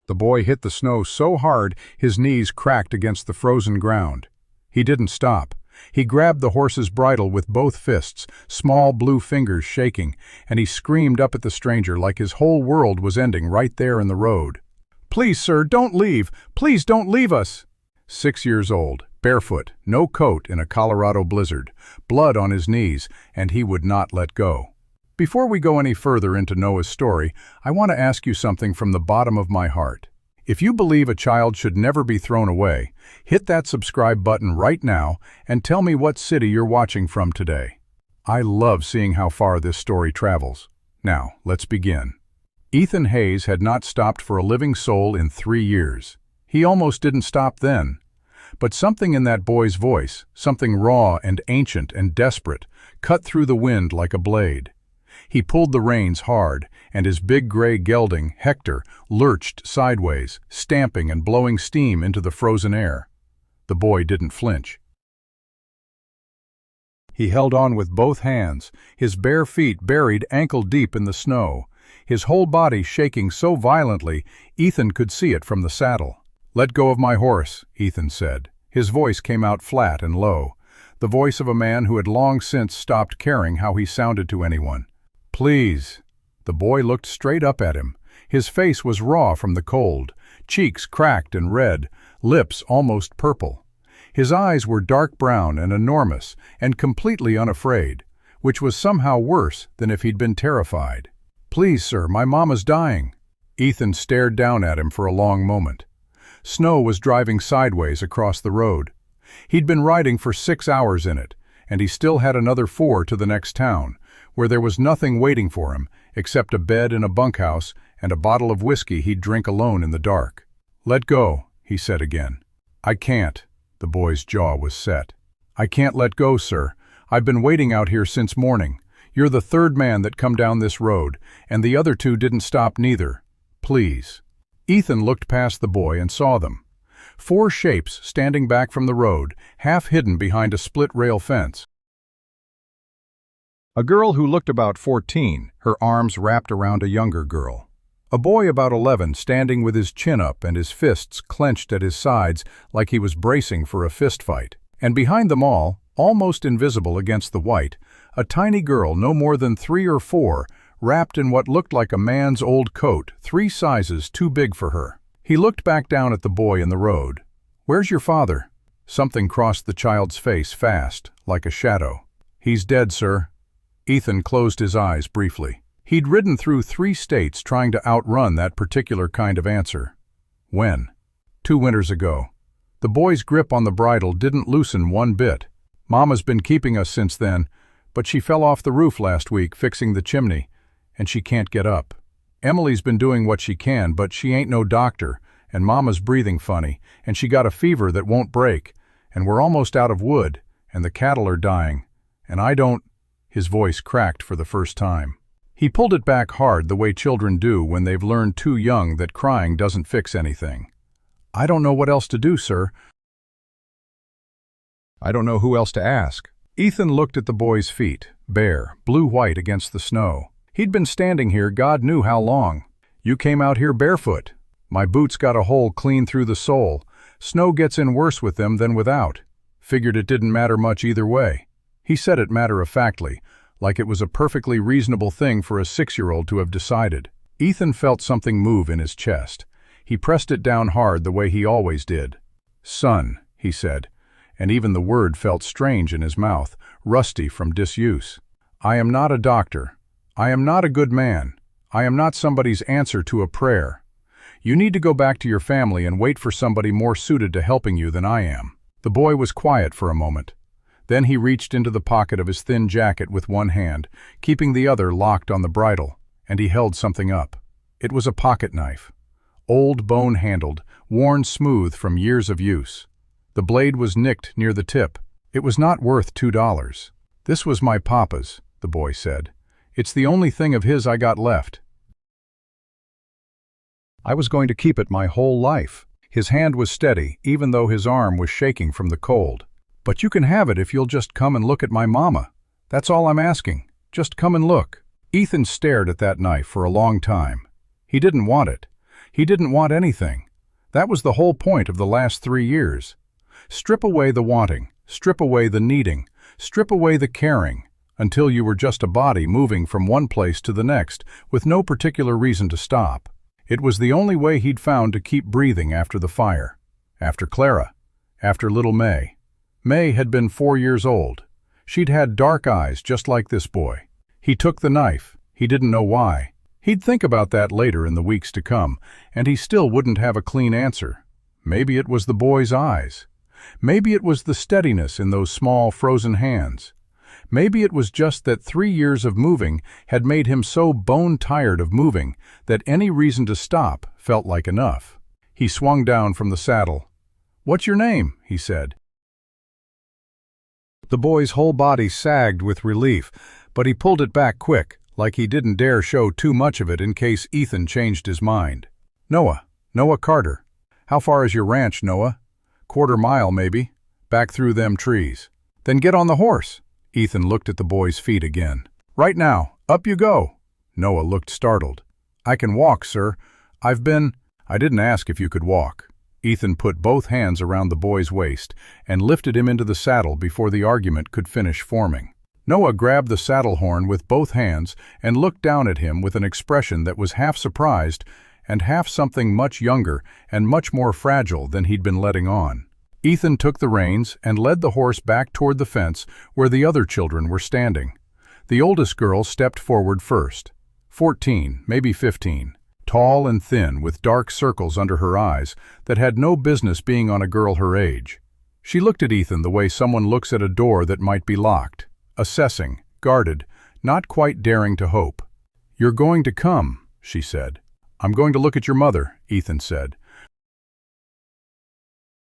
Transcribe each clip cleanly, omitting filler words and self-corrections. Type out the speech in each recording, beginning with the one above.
The boy hit the snow so hard his knees cracked against the frozen ground. He didn't stop. He grabbed the horse's bridle with both fists, small blue fingers shaking, and he screamed up at the stranger like his whole world was ending right there in the road. "Please, sir, don't leave! Please don't leave us!" 6 years old, barefoot, no coat in a Colorado blizzard, blood on his knees, and he would not let go. Before we go any further into Noah's story, I want to ask you something from the bottom of my heart. If you believe a child should never be thrown away, hit that subscribe button right now and tell me what city you're watching from today. I love seeing how far this story travels. Now, let's begin. Ethan Hayes had not stopped for a living soul in 3 years. He almost didn't stop then. But something in that boy's voice, something raw and ancient and desperate, cut through the wind like a blade. He pulled the reins hard, and his big gray gelding, Hector, lurched sideways, stamping and blowing steam into the frozen air. The boy didn't flinch. He held on with both hands, his bare feet buried ankle-deep in the snow, his whole body shaking so violently Ethan could see it from the saddle. "Let go of my horse," Ethan said. His voice came out flat and low, the voice of a man who had long since stopped caring how he sounded to anyone. "Please." The boy looked straight up at him. His face was raw from the cold, cheeks cracked and red, lips almost purple. His eyes were dark brown and enormous and completely unafraid, which was somehow worse than if he'd been terrified. "Please, sir, my mama's dying." Ethan stared down at him for a long moment. Snow was driving sideways across the road. He'd been riding for 6 hours in it, and he still had another 4 to the next town, where there was nothing waiting for him except a bed in a bunkhouse and a bottle of whiskey he'd drink alone in the dark. "Let go," he said again. "I can't." The boy's jaw was set. "I can't let go, sir. I've been waiting out here since morning. You're the 3rd man that come down this road, and the other 2 didn't stop neither. Please." Ethan looked past the boy and saw them. 4 shapes standing back from the road, half hidden behind a split-rail fence. A girl who looked about 14, her arms wrapped around a younger girl. A boy about 11 standing with his chin up and his fists clenched at his sides like he was bracing for a fist fight. And behind them all, almost invisible against the white, a tiny girl no more than 3 or 4, wrapped in what looked like a man's old coat, 3 sizes too big for her. He looked back down at the boy in the road. "Where's your father?" Something crossed the child's face fast, like a shadow. "He's dead, sir." Ethan closed his eyes briefly. He'd ridden through 3 states trying to outrun that particular kind of answer. When? 2 winters ago. The boy's grip on the bridle didn't loosen one bit. "Mama's been keeping us since then, but she fell off the roof last week fixing the chimney, and she can't get up. Emily's been doing what she can, but she ain't no doctor, and Mama's breathing funny, and she got a fever that won't break, and we're almost out of wood, and the cattle are dying, and I don't—" His voice cracked for the first time. He pulled it back hard the way children do when they've learned too young that crying doesn't fix anything. "I don't know what else to do, sir. I don't know who else to ask." Ethan looked at the boy's feet, bare, blue-white against the snow. He'd been standing here God knew how long. "You came out here barefoot." "My boots got a hole clean through the sole. Snow gets in worse with them than without. Figured it didn't matter much either way." He said it matter-of-factly, like it was a perfectly reasonable thing for a 6-year-old to have decided. Ethan felt something move in his chest. He pressed it down hard the way he always did. "Son," he said, and even the word felt strange in his mouth, rusty from disuse. "I am not a doctor. I am not a good man. I am not somebody's answer to a prayer. You need to go back to your family and wait for somebody more suited to helping you than I am." The boy was quiet for a moment. Then he reached into the pocket of his thin jacket with one hand, keeping the other locked on the bridle, and he held something up. It was a pocket knife. Old bone-handled, worn smooth from years of use. The blade was nicked near the tip. It was not worth $2. "This was my papa's," the boy said. "It's the only thing of his I got left. I was going to keep it my whole life." His hand was steady, even though his arm was shaking from the cold. "But you can have it if you'll just come and look at my mama. That's all I'm asking. Just come and look." Ethan stared at that knife for a long time. He didn't want it. He didn't want anything. That was the whole point of the last 3 years. Strip away the wanting, strip away the needing, strip away the caring, until you were just a body moving from one place to the next, with no particular reason to stop. It was the only way he'd found to keep breathing after the fire. After Clara. After little May. May had been 4 years old. She'd had dark eyes just like this boy. He took the knife. He didn't know why. He'd think about that later in the weeks to come, and he still wouldn't have a clean answer. Maybe it was the boy's eyes. Maybe it was the steadiness in those small, frozen hands. Maybe it was just that 3 years of moving had made him so bone-tired of moving that any reason to stop felt like enough. He swung down from the saddle. "What's your name?" he said. The boy's whole body sagged with relief, but he pulled it back quick, like he didn't dare show too much of it in case Ethan changed his mind. "Noah. Noah Carter. How far is your ranch, Noah?" "Quarter mile, maybe. Back through them trees." "Then get on the horse." Ethan looked at the boy's feet again. "Right now. Up you go." Noah looked startled. "I can walk, sir. I didn't ask if you could walk." Ethan put both hands around the boy's waist and lifted him into the saddle before the argument could finish forming. Noah grabbed the saddle horn with both hands and looked down at him with an expression that was half surprised and half something much younger and much more fragile than he'd been letting on. Ethan took the reins and led the horse back toward the fence where the other children were standing. The oldest girl stepped forward first. 14, maybe 15. Tall and thin, with dark circles under her eyes that had no business being on a girl her age. She looked at Ethan the way someone looks at a door that might be locked, assessing, guarded, not quite daring to hope. "You're going to come," she said. "I'm going to look at your mother," Ethan said.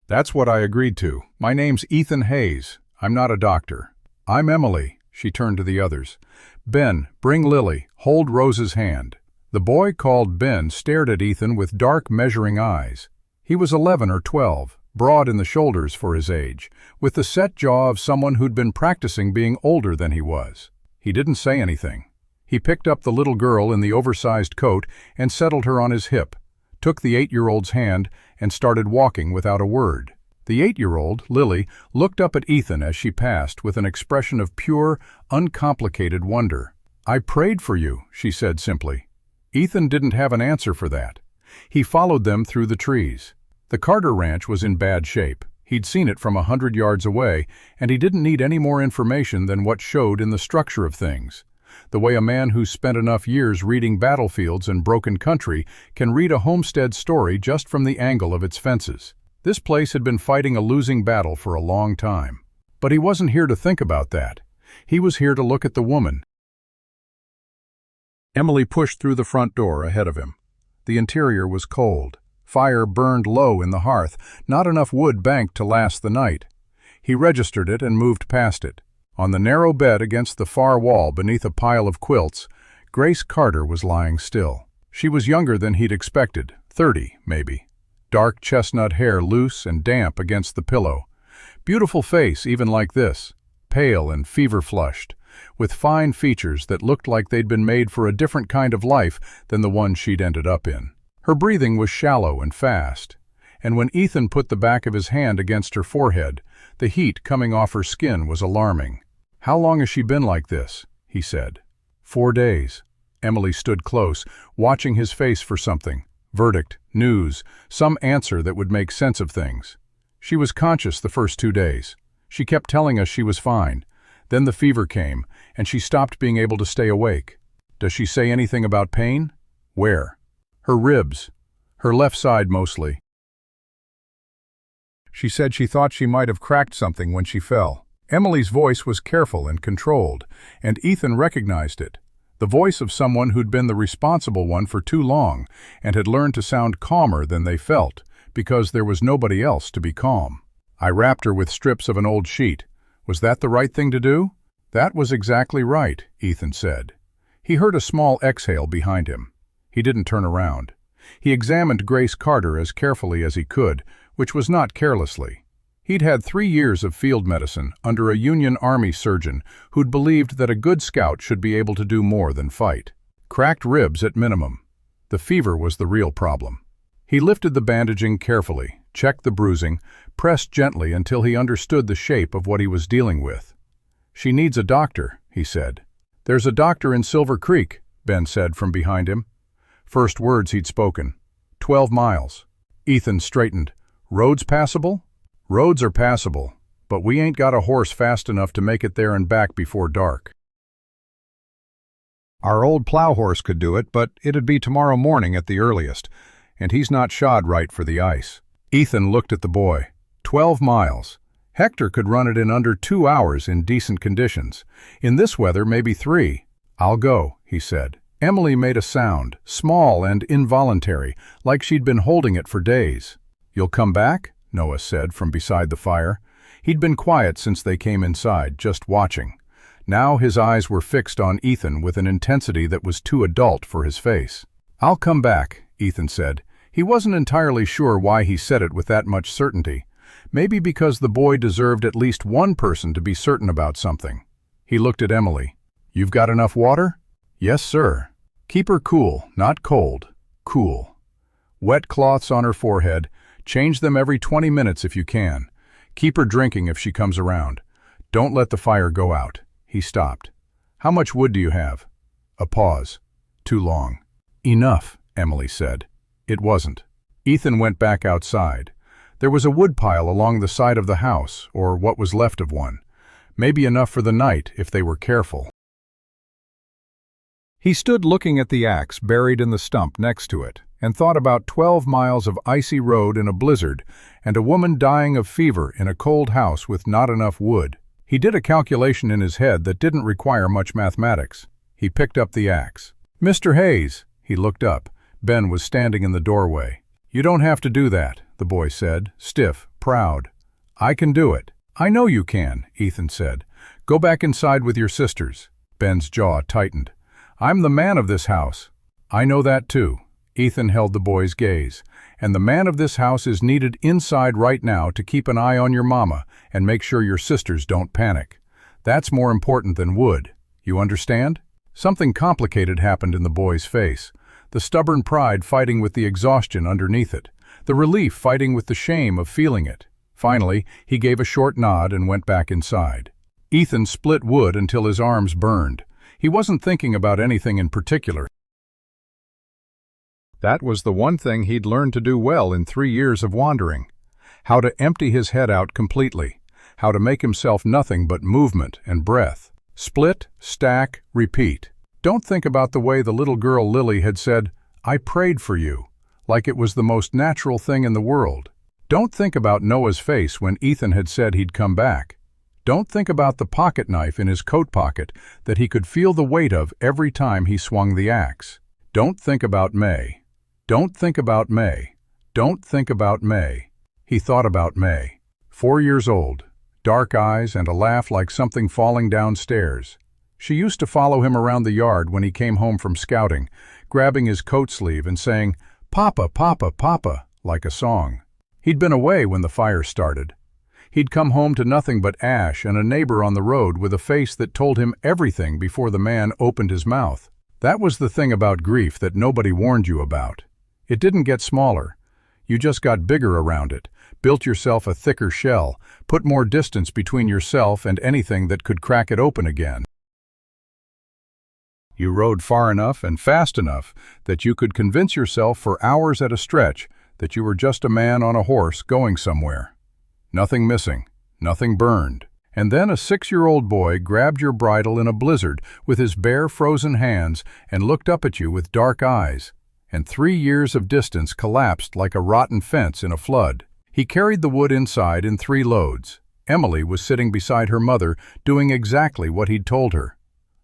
"That's what I agreed to. My name's Ethan Hayes. I'm not a doctor." "I'm Emily," she turned to the others. "Ben, bring Lily. Hold Rose's hand." The boy called Ben stared at Ethan with dark, measuring eyes. He was 11 or 12, broad in the shoulders for his age, with the set jaw of someone who'd been practicing being older than he was. He didn't say anything. He picked up the little girl in the oversized coat and settled her on his hip, took the 8-year-old's hand, and started walking without a word. The 8-year-old, Lily, looked up at Ethan as she passed with an expression of pure, uncomplicated wonder. "I prayed for you," she said simply. Ethan didn't have an answer for that. He followed them through the trees. The Carter Ranch was in bad shape. He'd seen it from 100 yards away, and he didn't need any more information than what showed in the structure of things. The way a man who's spent enough years reading battlefields and broken country can read a homestead story just from the angle of its fences. This place had been fighting a losing battle for a long time. But he wasn't here to think about that. He was here to look at the woman. Emily pushed through the front door ahead of him. The interior was cold. Fire burned low in the hearth, not enough wood banked to last the night. He registered it and moved past it. On the narrow bed against the far wall beneath a pile of quilts, Grace Carter was lying still. She was younger than he'd expected, 30, maybe. Dark chestnut hair loose and damp against the pillow. Beautiful face even like this, pale and fever-flushed, with fine features that looked like they'd been made for a different kind of life than the one she'd ended up in. Her breathing was shallow and fast, and when Ethan put the back of his hand against her forehead, the heat coming off her skin was alarming. "How long has she been like this?" he said. 4 days. Emily stood close, watching his face for something. Verdict, news, some answer that would make sense of things. "She was conscious the first 2 days. She kept telling us she was fine. Then the fever came, and she stopped being able to stay awake." "Does she say anything about pain?" "Where?" "Her ribs. Her left side mostly. She said she thought she might have cracked something when she fell." Emily's voice was careful and controlled, and Ethan recognized it. The voice of someone who'd been the responsible one for too long and had learned to sound calmer than they felt, because there was nobody else to be calm. "I wrapped her with strips of an old sheet. Was that the right thing to do?" "That was exactly right," Ethan said. He heard a small exhale behind him. He didn't turn around. He examined Grace Carter as carefully as he could, which was not carelessly. He'd had 3 years of field medicine under a Union Army surgeon who'd believed that a good scout should be able to do more than fight. Cracked ribs at minimum. The fever was the real problem. He lifted the bandaging carefully, checked the bruising, pressed gently until he understood the shape of what he was dealing with. "She needs a doctor," he said. "There's a doctor in Silver Creek," Ben said from behind him. First words he'd spoken. 12 miles. Ethan straightened. "Roads passable?" "Roads are passable, but we ain't got a horse fast enough to make it there and back before dark. Our old plow horse could do it, but it'd be tomorrow morning at the earliest, and he's not shod right for the ice." Ethan looked at the boy. 12 miles. Hector could run it in under 2 hours in decent conditions. In this weather, maybe 3. "I'll go," he said. Emily made a sound, small and involuntary, like she'd been holding it for days. "You'll come back?" Noah said from beside the fire. He'd been quiet since they came inside, just watching. Now his eyes were fixed on Ethan with an intensity that was too adult for his face. "I'll come back," Ethan said. He wasn't entirely sure why he said it with that much certainty. Maybe because the boy deserved at least one person to be certain about something. He looked at Emily. "You've got enough water?" "Yes, sir." "Keep her cool, not cold. Cool. Wet cloths on her forehead. Change them every 20 minutes if you can. Keep her drinking if she comes around. Don't let the fire go out." He stopped. "How much wood do you have?" A pause. Too long. "Enough," Emily said. It wasn't. Ethan went back outside. There was a wood pile along the side of the house, or what was left of one. Maybe enough for the night if they were careful. He stood looking at the axe buried in the stump next to it, and thought about 12 miles of icy road in a blizzard, and a woman dying of fever in a cold house with not enough wood. He did a calculation in his head that didn't require much mathematics. He picked up the axe. "Mr. Hayes," he looked up. Ben was standing in the doorway. "You don't have to do that," the boy said, stiff, proud. "I can do it." "I know you can," Ethan said. "Go back inside with your sisters." Ben's jaw tightened. "I'm the man of this house." "I know that too." Ethan held the boy's gaze. "And the man of this house is needed inside right now to keep an eye on your mama and make sure your sisters don't panic. That's more important than wood. You understand?" Something complicated happened in the boy's face. The stubborn pride fighting with the exhaustion underneath it. The relief fighting with the shame of feeling it. Finally, he gave a short nod and went back inside. Ethan split wood until his arms burned. He wasn't thinking about anything in particular. That was the one thing he'd learned to do well in 3 years of wandering. How to empty his head out completely. How to make himself nothing but movement and breath. Split, stack, repeat. Don't think about the way the little girl Lily had said, "I prayed for you," like it was the most natural thing in the world. Don't think about Noah's face when Ethan had said he'd come back. Don't think about the pocket knife in his coat pocket that he could feel the weight of every time he swung the axe. Don't think about May. Don't think about May. Don't think about May. He thought about May. 4 years old, dark eyes and a laugh like something falling downstairs. She used to follow him around the yard when he came home from scouting, grabbing his coat sleeve and saying, "Papa, Papa, Papa," like a song. He'd been away when the fire started. He'd come home to nothing but ash and a neighbor on the road with a face that told him everything before the man opened his mouth. That was the thing about grief that nobody warned you about. It didn't get smaller. You just got bigger around it, built yourself a thicker shell, put more distance between yourself and anything that could crack it open again. You rode far enough and fast enough that you could convince yourself for hours at a stretch that you were just a man on a horse going somewhere. Nothing missing, nothing burned. And then a 6-year-old boy grabbed your bridle in a blizzard with his bare frozen hands and looked up at you with dark eyes. And 3 years of distance collapsed like a rotten fence in a flood. He carried the wood inside in 3 loads. Emily was sitting beside her mother doing exactly what he'd told her.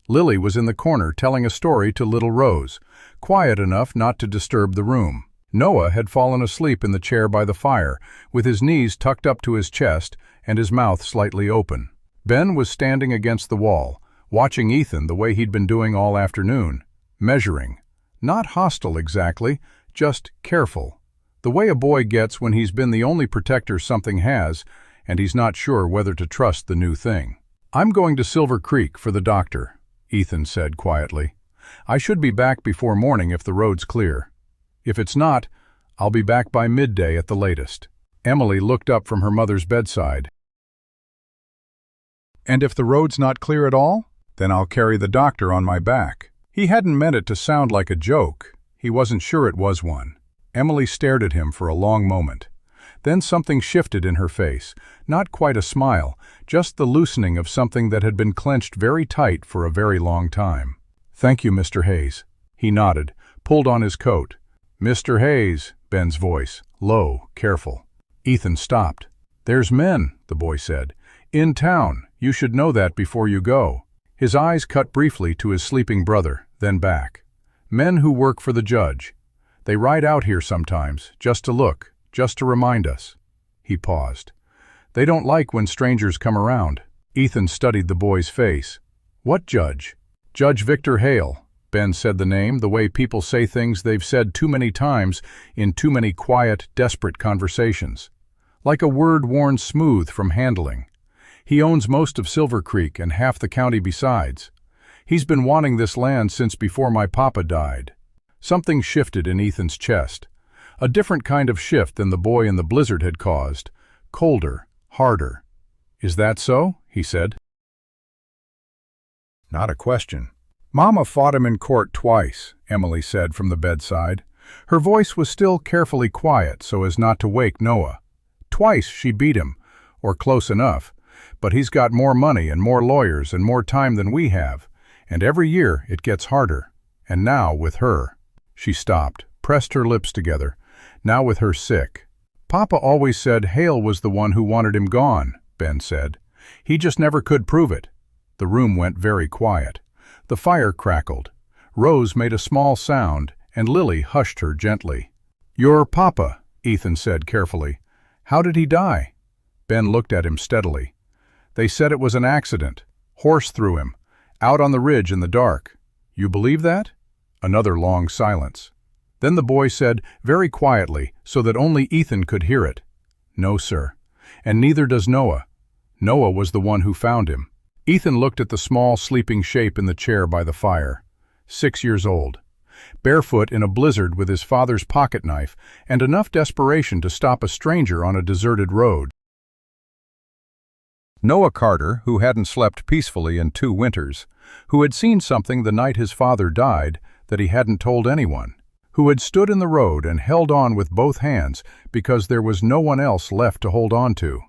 Lily was in the corner telling a story to little Rose, quiet enough not to disturb the room. Noah had fallen asleep in the chair by the fire, with his knees tucked up to his chest and his mouth slightly open. Ben was standing against the wall, watching Ethan the way he'd been doing all afternoon, measuring. Not hostile exactly, just careful. The way a boy gets when he's been the only protector something has, and he's not sure whether to trust the new thing. "I'm going to Silver Creek for the doctor," Ethan said quietly. "I should be back before morning if the road's clear. If it's not, I'll be back by midday at the latest. Emily looked up from her mother's bedside. And if the road's not clear at all? Then I'll carry the doctor on my back. He hadn't meant it to sound like a joke. He wasn't sure it was one. Emily stared at him for a long moment. Then something shifted in her face. Not quite a smile, just the loosening of something that had been clenched very tight for a very long time. "Thank you, Mr. Hayes." He nodded, pulled on his coat. "Mr. Hayes," Ben's voice, low, careful. Ethan stopped. "There's men," the boy said. "In town. You should know that before you go." His eyes cut briefly to his sleeping brother, then back. "Men who work for the judge. They ride out here sometimes, just to look, just to remind us." He paused. "They don't like when strangers come around." Ethan studied the boy's face. "What judge?" "Judge Victor Hale." Ben said the name, the way people say things they've said too many times in too many quiet, desperate conversations. Like a word worn smooth from handling. "He owns most of Silver Creek and half the county besides. He's been wanting this land since before my papa died." Something shifted in Ethan's chest. A different kind of shift than the boy in the blizzard had caused. Colder, harder. "Is that so?" he said. "Not a question." "Mama fought him in court twice," Emily said from the bedside. Her voice was still carefully quiet so as not to wake Noah. "Twice she beat him, or close enough, but he's got more money and more lawyers and more time than we have, and every year it gets harder. And now with her." She stopped, pressed her lips together. "Now with her sick." "Papa always said Hale was the one who wanted him gone," Ben said. "He just never could prove it." The room went very quiet. The fire crackled. Rose made a small sound, and Lily hushed her gently. "Your papa," Ethan said carefully. "How did he die?" Ben looked at him steadily. "They said it was an accident. Horse threw him. Out on the ridge in the dark. You believe that?" Another long silence. Then the boy said, very quietly, so that only Ethan could hear it, "No, sir. And neither does Noah. Noah was the one who found him." Ethan looked at the small, sleeping shape in the chair by the fire. 6 years old. Barefoot in a blizzard with his father's pocket knife and enough desperation to stop a stranger on a deserted road. Noah Carter, who hadn't slept peacefully in 2 winters, who had seen something the night his father died that he hadn't told anyone, who had stood in the road and held on with both hands because there was no one else left to hold on to.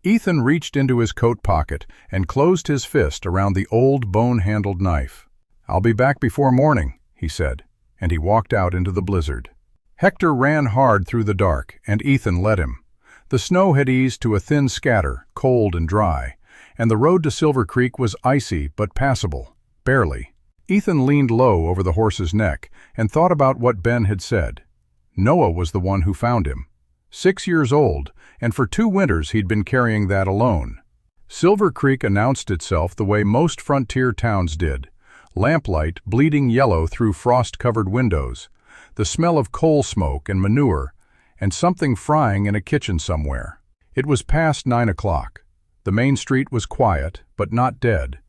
Ethan reached into his coat pocket and closed his fist around the old bone-handled knife. "I'll be back before morning," he said, and he walked out into the blizzard. Hector ran hard through the dark, and Ethan led him. The snow had eased to a thin scatter, cold and dry, and the road to Silver Creek was icy but passable, barely. Ethan leaned low over the horse's neck and thought about what Ben had said. Noah was the one who found him. 6 years old, and for 2 winters he'd been carrying that alone. Silver Creek announced itself the way most frontier towns did. Lamplight bleeding yellow through frost-covered windows, the smell of coal smoke and manure, and something frying in a kitchen somewhere. It was past 9 o'clock. The main street was quiet, but not dead,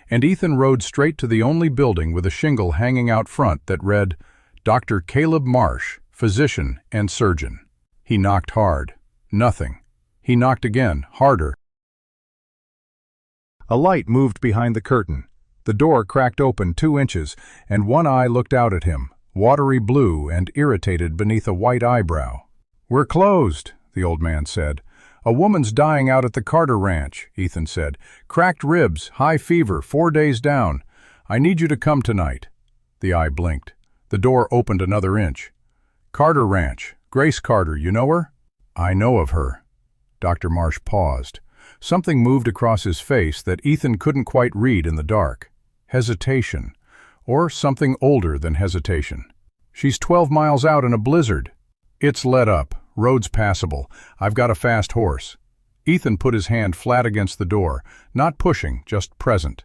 and Ethan rode straight to the only building with a shingle hanging out front that read, "Dr. Caleb Marsh, Physician and Surgeon." He knocked hard. Nothing. He knocked again, harder. A light moved behind the curtain. The door cracked open 2 inches, and one eye looked out at him, watery blue and irritated beneath a white eyebrow. "We're closed," the old man said. "A woman's dying out at the Carter Ranch," Ethan said. "Cracked ribs, high fever, 4 days down. I need you to come tonight." The eye blinked. The door opened another inch. "Carter Ranch. Grace Carter, you know her?" "I know of her." Dr. Marsh paused. Something moved across his face that Ethan couldn't quite read in the dark. Hesitation. Or something older than hesitation. "She's 12 miles out in a blizzard." "It's let up. Road's passable. I've got a fast horse." Ethan put his hand flat against the door, not pushing, just present.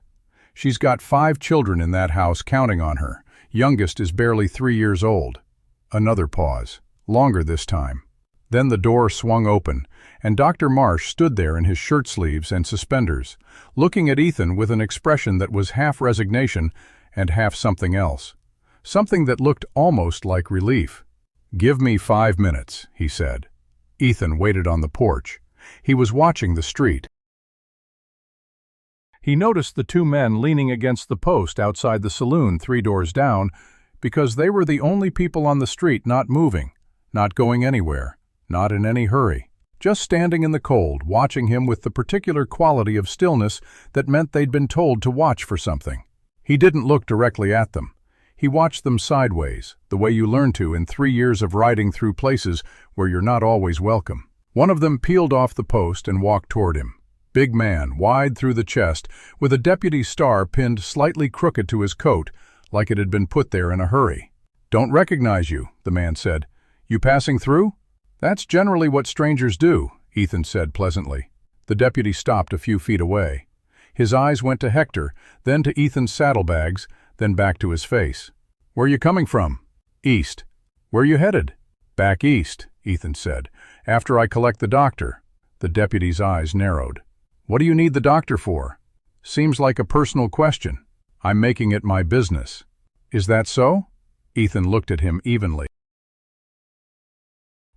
"She's got 5 children in that house counting on her. Youngest is barely 3 years old." Another pause. Longer this time. Then the door swung open, and Dr. Marsh stood there in his shirt sleeves and suspenders, looking at Ethan with an expression that was half resignation and half something else. Something that looked almost like relief. "Give me 5 minutes," he said. Ethan waited on the porch. He was watching the street. He noticed the two men leaning against the post outside the saloon 3 doors down because they were the only people on the street not moving, not going anywhere, not in any hurry, just standing in the cold, watching him with the particular quality of stillness that meant they'd been told to watch for something. He didn't look directly at them. He watched them sideways, the way you learn to in 3 years of riding through places where you're not always welcome. One of them peeled off the post and walked toward him. Big man, wide through the chest, with a deputy's star pinned slightly crooked to his coat, like it had been put there in a hurry. "Don't recognize you," the man said. "You passing through?" "That's generally what strangers do," Ethan said pleasantly. The deputy stopped a few feet away. His eyes went to Hector, then to Ethan's saddlebags, then back to his face. "Where you coming from?" "East." "Where you headed?" "Back east," Ethan said, "after I collect the doctor." The deputy's eyes narrowed. "What do you need the doctor for?" "Seems like a personal question." "I'm making it my business." "Is that so?" Ethan looked at him evenly.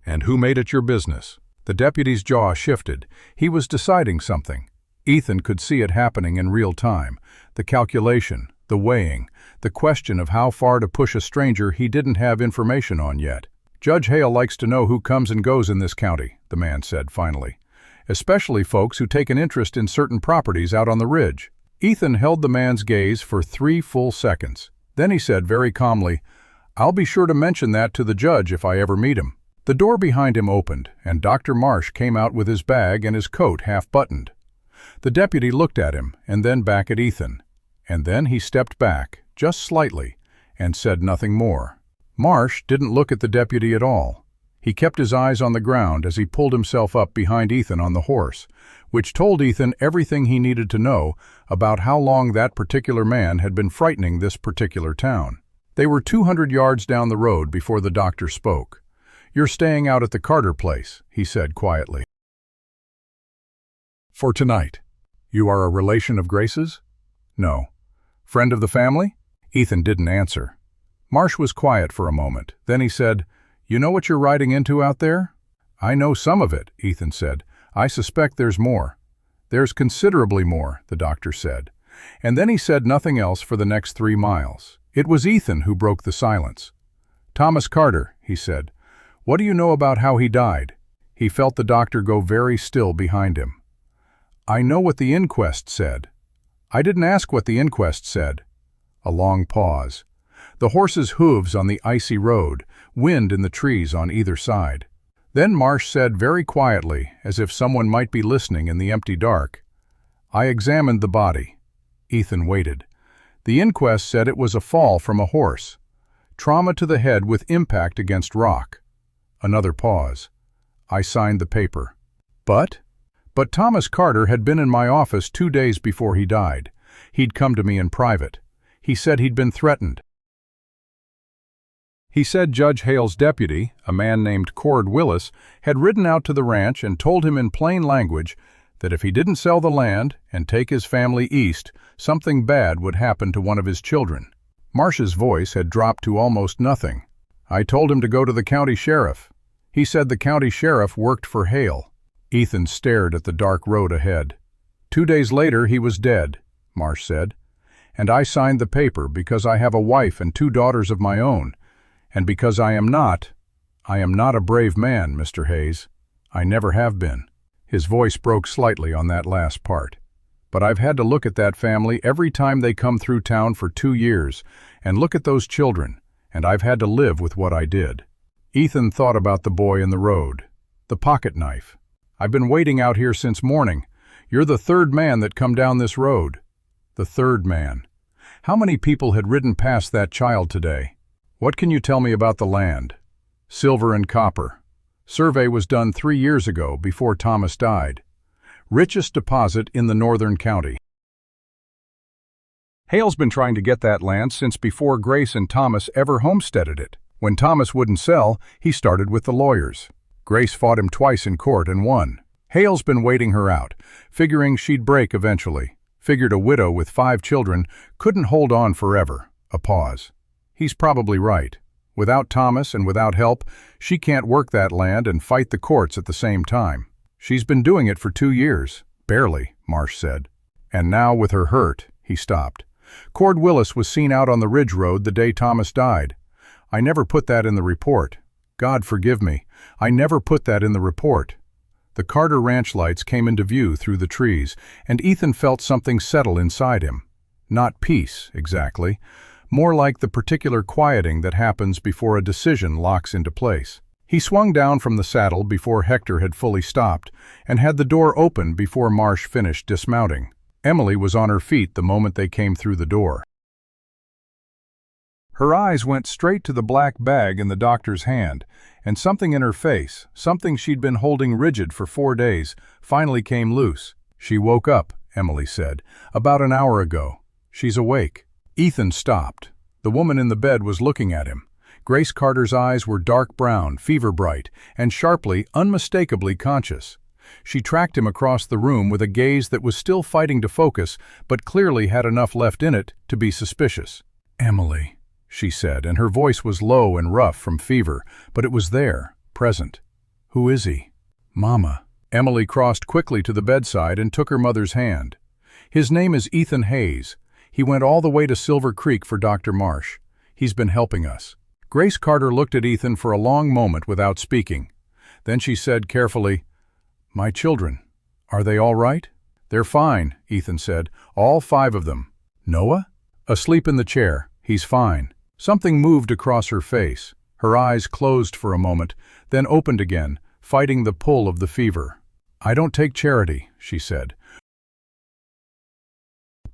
"And who made it your business?" The deputy's jaw shifted. He was deciding something. Ethan could see it happening in real time. The calculation, the weighing, the question of how far to push a stranger he didn't have information on yet. "Judge Hale likes to know who comes and goes in this county," the man said finally. "Especially folks who take an interest in certain properties out on the ridge." Ethan held the man's gaze for 3 full seconds. Then he said very calmly, "I'll be sure to mention that to the judge if I ever meet him." The door behind him opened, and Dr. Marsh came out with his bag and his coat half-buttoned. The deputy looked at him, and then back at Ethan. And then he stepped back, just slightly, and said nothing more. Marsh didn't look at the deputy at all. He kept his eyes on the ground as he pulled himself up behind Ethan on the horse, which told Ethan everything he needed to know about how long that particular man had been frightening this particular town. They were 200 yards down the road before the doctor spoke. "You're staying out at the Carter place," he said quietly. "For tonight. You are a relation of Grace's?" "No." "Friend of the family?" Ethan didn't answer. Marsh was quiet for a moment. Then he said, "You know what you're riding into out there?" "I know some of it," Ethan said. "I suspect there's more." "There's considerably more," the doctor said. And then he said nothing else for the next 3 miles. It was Ethan who broke the silence. "Thomas Carter," he said. "What do you know about how he died?" He felt the doctor go very still behind him. "I know what the inquest said." "I didn't ask what the inquest said." A long pause. The horse's hooves on the icy road, wind in the trees on either side. Then Marsh said very quietly, as if someone might be listening in the empty dark, "I examined the body." Ethan waited. "The inquest said it was a fall from a horse. Trauma to the head with impact against rock." Another pause. "I signed the paper." But Thomas Carter had been in my office 2 days before he died. He'd come to me in private. He said he'd been threatened. He said Judge Hale's deputy, a man named Cord Willis, had ridden out to the ranch and told him in plain language that if he didn't sell the land and take his family east, something bad would happen to one of his children. Marsh's voice had dropped to almost nothing. "I told him to go to the county sheriff. He said the county sheriff worked for Hale." Ethan stared at the dark road ahead. 2 days later he was dead, Marsh said. "And I signed the paper because I have a wife and 2 daughters of my own, and because I am not a brave man, Mr. Hayes. I never have been." His voice broke slightly on that last part. "But I've had to look at that family every time they come through town for 2 years, and look at those children, and I've had to live with what I did." Ethan thought about the boy in the road, the pocket knife. "I've been waiting out here since morning. You're the 3rd man that come down this road." The 3rd man. How many people had ridden past that child today? "What can you tell me about the land?" "Silver and copper. Survey was done 3 years ago, before Thomas died. Richest deposit in the northern county. Hale's been trying to get that land since before Grace and Thomas ever homesteaded it. When Thomas wouldn't sell, he started with the lawyers. Grace fought him twice in court and won. Hale's been waiting her out, figuring she'd break eventually. Figured a widow with 5 children couldn't hold on forever. A pause. "He's probably right. Without Thomas and without help, she can't work that land and fight the courts at the same time. She's been doing it for 2 years. Barely, Marsh said. And now with her hurt, he stopped. Cord Willis was seen out on the Ridge Road the day Thomas died. I never put that in the report. God forgive me. I never put that in the report. The Carter Ranch lights came into view through the trees, and Ethan felt something settle inside him. Not peace, exactly. More like the particular quieting that happens before a decision locks into place. He swung down from the saddle before Hector had fully stopped, and had the door open before Marsh finished dismounting. Emily was on her feet the moment they came through the door. Her eyes went straight to the black bag in the doctor's hand, and something in her face, something she'd been holding rigid for 4 days, finally came loose. She woke up, Emily said, about an hour ago. She's awake. Ethan stopped. The woman in the bed was looking at him. Grace Carter's eyes were dark brown, fever-bright, and sharply, unmistakably conscious. She tracked him across the room with a gaze that was still fighting to focus, but clearly had enough left in it to be suspicious. "Emily," she said, and her voice was low and rough from fever, but it was there, present. "Who is he?" "Mama." Emily crossed quickly to the bedside and took her mother's hand. "His name is Ethan Hayes. He went all the way to Silver Creek for Dr. Marsh. He's been helping us." Grace Carter looked at Ethan for a long moment without speaking. Then she said carefully, "My children, are they all right?" "They're fine," Ethan said, "all 5 of them." "Noah?" "Asleep in the chair. He's fine." Something moved across her face. Her eyes closed for a moment, then opened again, fighting the pull of the fever. "I don't take charity," she said.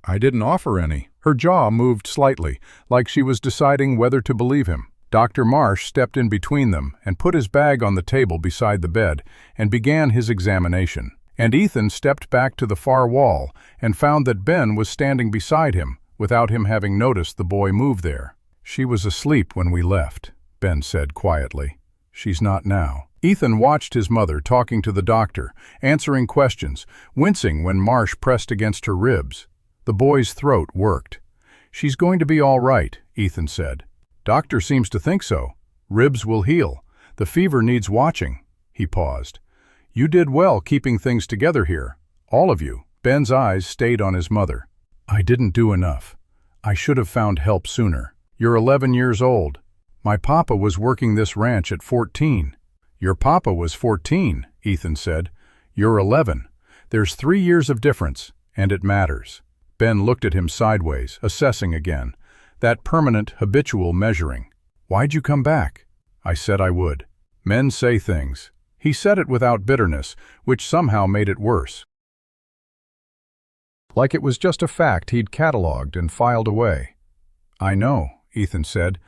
"I didn't offer any." Her jaw moved slightly, like she was deciding whether to believe him. Dr. Marsh stepped in between them and put his bag on the table beside the bed and began his examination. And Ethan stepped back to the far wall and found that Ben was standing beside him, without him having noticed the boy move there. "She was asleep when we left," Ben said quietly. "She's not now." Ethan watched his mother talking to the doctor, answering questions, wincing when Marsh pressed against her ribs. The boy's throat worked. "She's going to be all right," Ethan said. "Doctor seems to think so. Ribs will heal. The fever needs watching." He paused. "You did well keeping things together here, all of you." Ben's eyes stayed on his mother. "I didn't do enough. I should have found help sooner. You're 11 years old. My papa was working this ranch at 14. "Your papa was 14, Ethan said. "You're 11. There's 3 years of difference, and it matters." Ben looked at him sideways, assessing again. That permanent, habitual measuring. "Why'd you come back?" "I said I would." Men say things. He said it without bitterness, which somehow made it worse. Like it was just a fact he'd catalogued and filed away. "I know," Ethan said.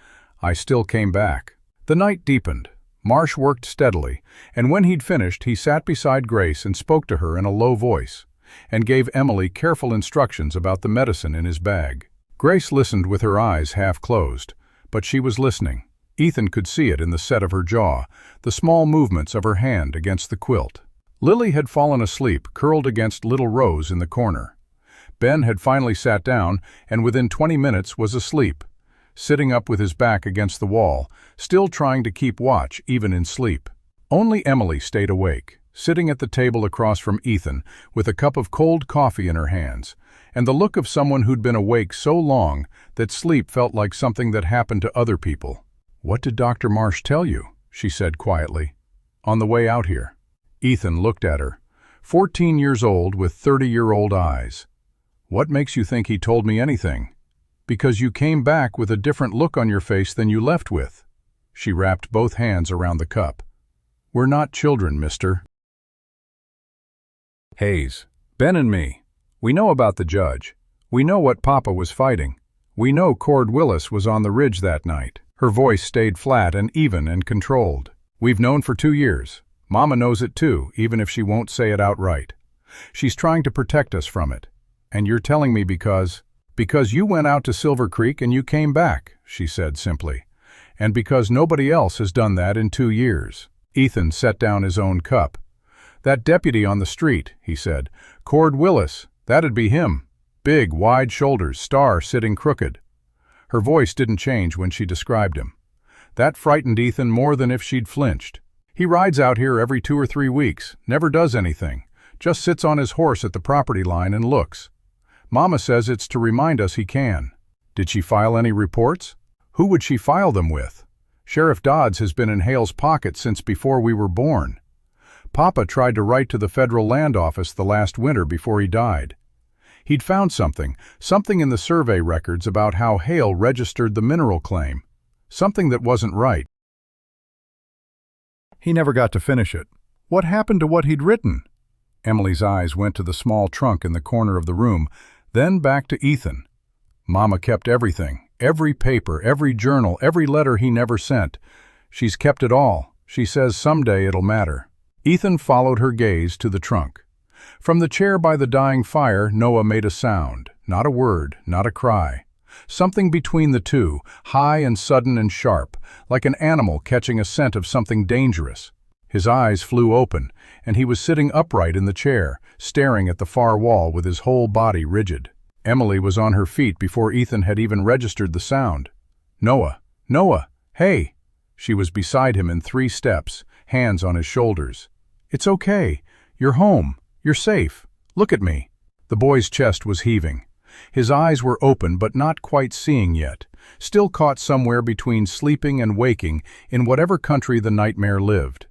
"I still came back." The night deepened. Marsh worked steadily, and when he'd finished, he sat beside Grace and spoke to her in a low voice, and gave Emily careful instructions about the medicine in his bag. Grace listened with her eyes half closed, but she was listening. Ethan could see it in the set of her jaw, the small movements of her hand against the quilt. Lily had fallen asleep, curled against little Rose in the corner. Ben had finally sat down, and within 20 minutes was asleep, sitting up with his back against the wall, still trying to keep watch even in sleep. Only Emily stayed awake, sitting at the table across from Ethan with a cup of cold coffee in her hands, and the look of someone who'd been awake so long that sleep felt like something that happened to other people. "What did Dr. Marsh tell you?" she said quietly. "On the way out here." Ethan looked at her, 14 years old with 30-year-old eyes. "What makes you think he told me anything?" "Because you came back with a different look on your face than you left with." She wrapped both hands around the cup. "We're not children, mister Hayes. Ben and me. We know about the judge. We know what Papa was fighting. We know Cord Willis was on the ridge that night." Her voice stayed flat and even and controlled. "We've known for 2 years. Mama knows it too, even if she won't say it outright. She's trying to protect us from it. And you're telling me because you went out to Silver Creek and you came back," she said simply. "And because nobody else has done that in 2 years." Ethan set down his own cup. "That deputy on the street," he said. "Cord Willis, that'd be him. Big, wide shoulders, star sitting crooked." Her voice didn't change when she described him. That frightened Ethan more than if she'd flinched. He rides out here every 2 or 3 weeks, never does anything, just sits on his horse at the property line and looks. Mama says it's to remind us he can. Did she file any reports? Who would she file them with? Sheriff Dodds has been in Hale's pocket since before we were born. Papa tried to write to the federal land office the last winter before he died. He'd found something in the survey records about how Hale registered the mineral claim. Something that wasn't right. He never got to finish it. What happened to what he'd written? Emily's eyes went to the small trunk in the corner of the room, then back to Ethan. Mama kept everything, every paper, every journal, every letter he never sent. She's kept it all. She says someday it'll matter. Ethan followed her gaze to the trunk. From the chair by the dying fire, Noah made a sound, not a word, not a cry. Something between the two, high and sudden and sharp, like an animal catching a scent of something dangerous. His eyes flew open, and he was sitting upright in the chair, staring at the far wall with his whole body rigid. Emily was on her feet before Ethan had even registered the sound. "Noah! Noah! Hey!" She was beside him in 3 steps, hands on his shoulders. "It's okay. You're home. You're safe. Look at me." The boy's chest was heaving. His eyes were open but not quite seeing yet, still caught somewhere between sleeping and waking in whatever country the nightmare lived.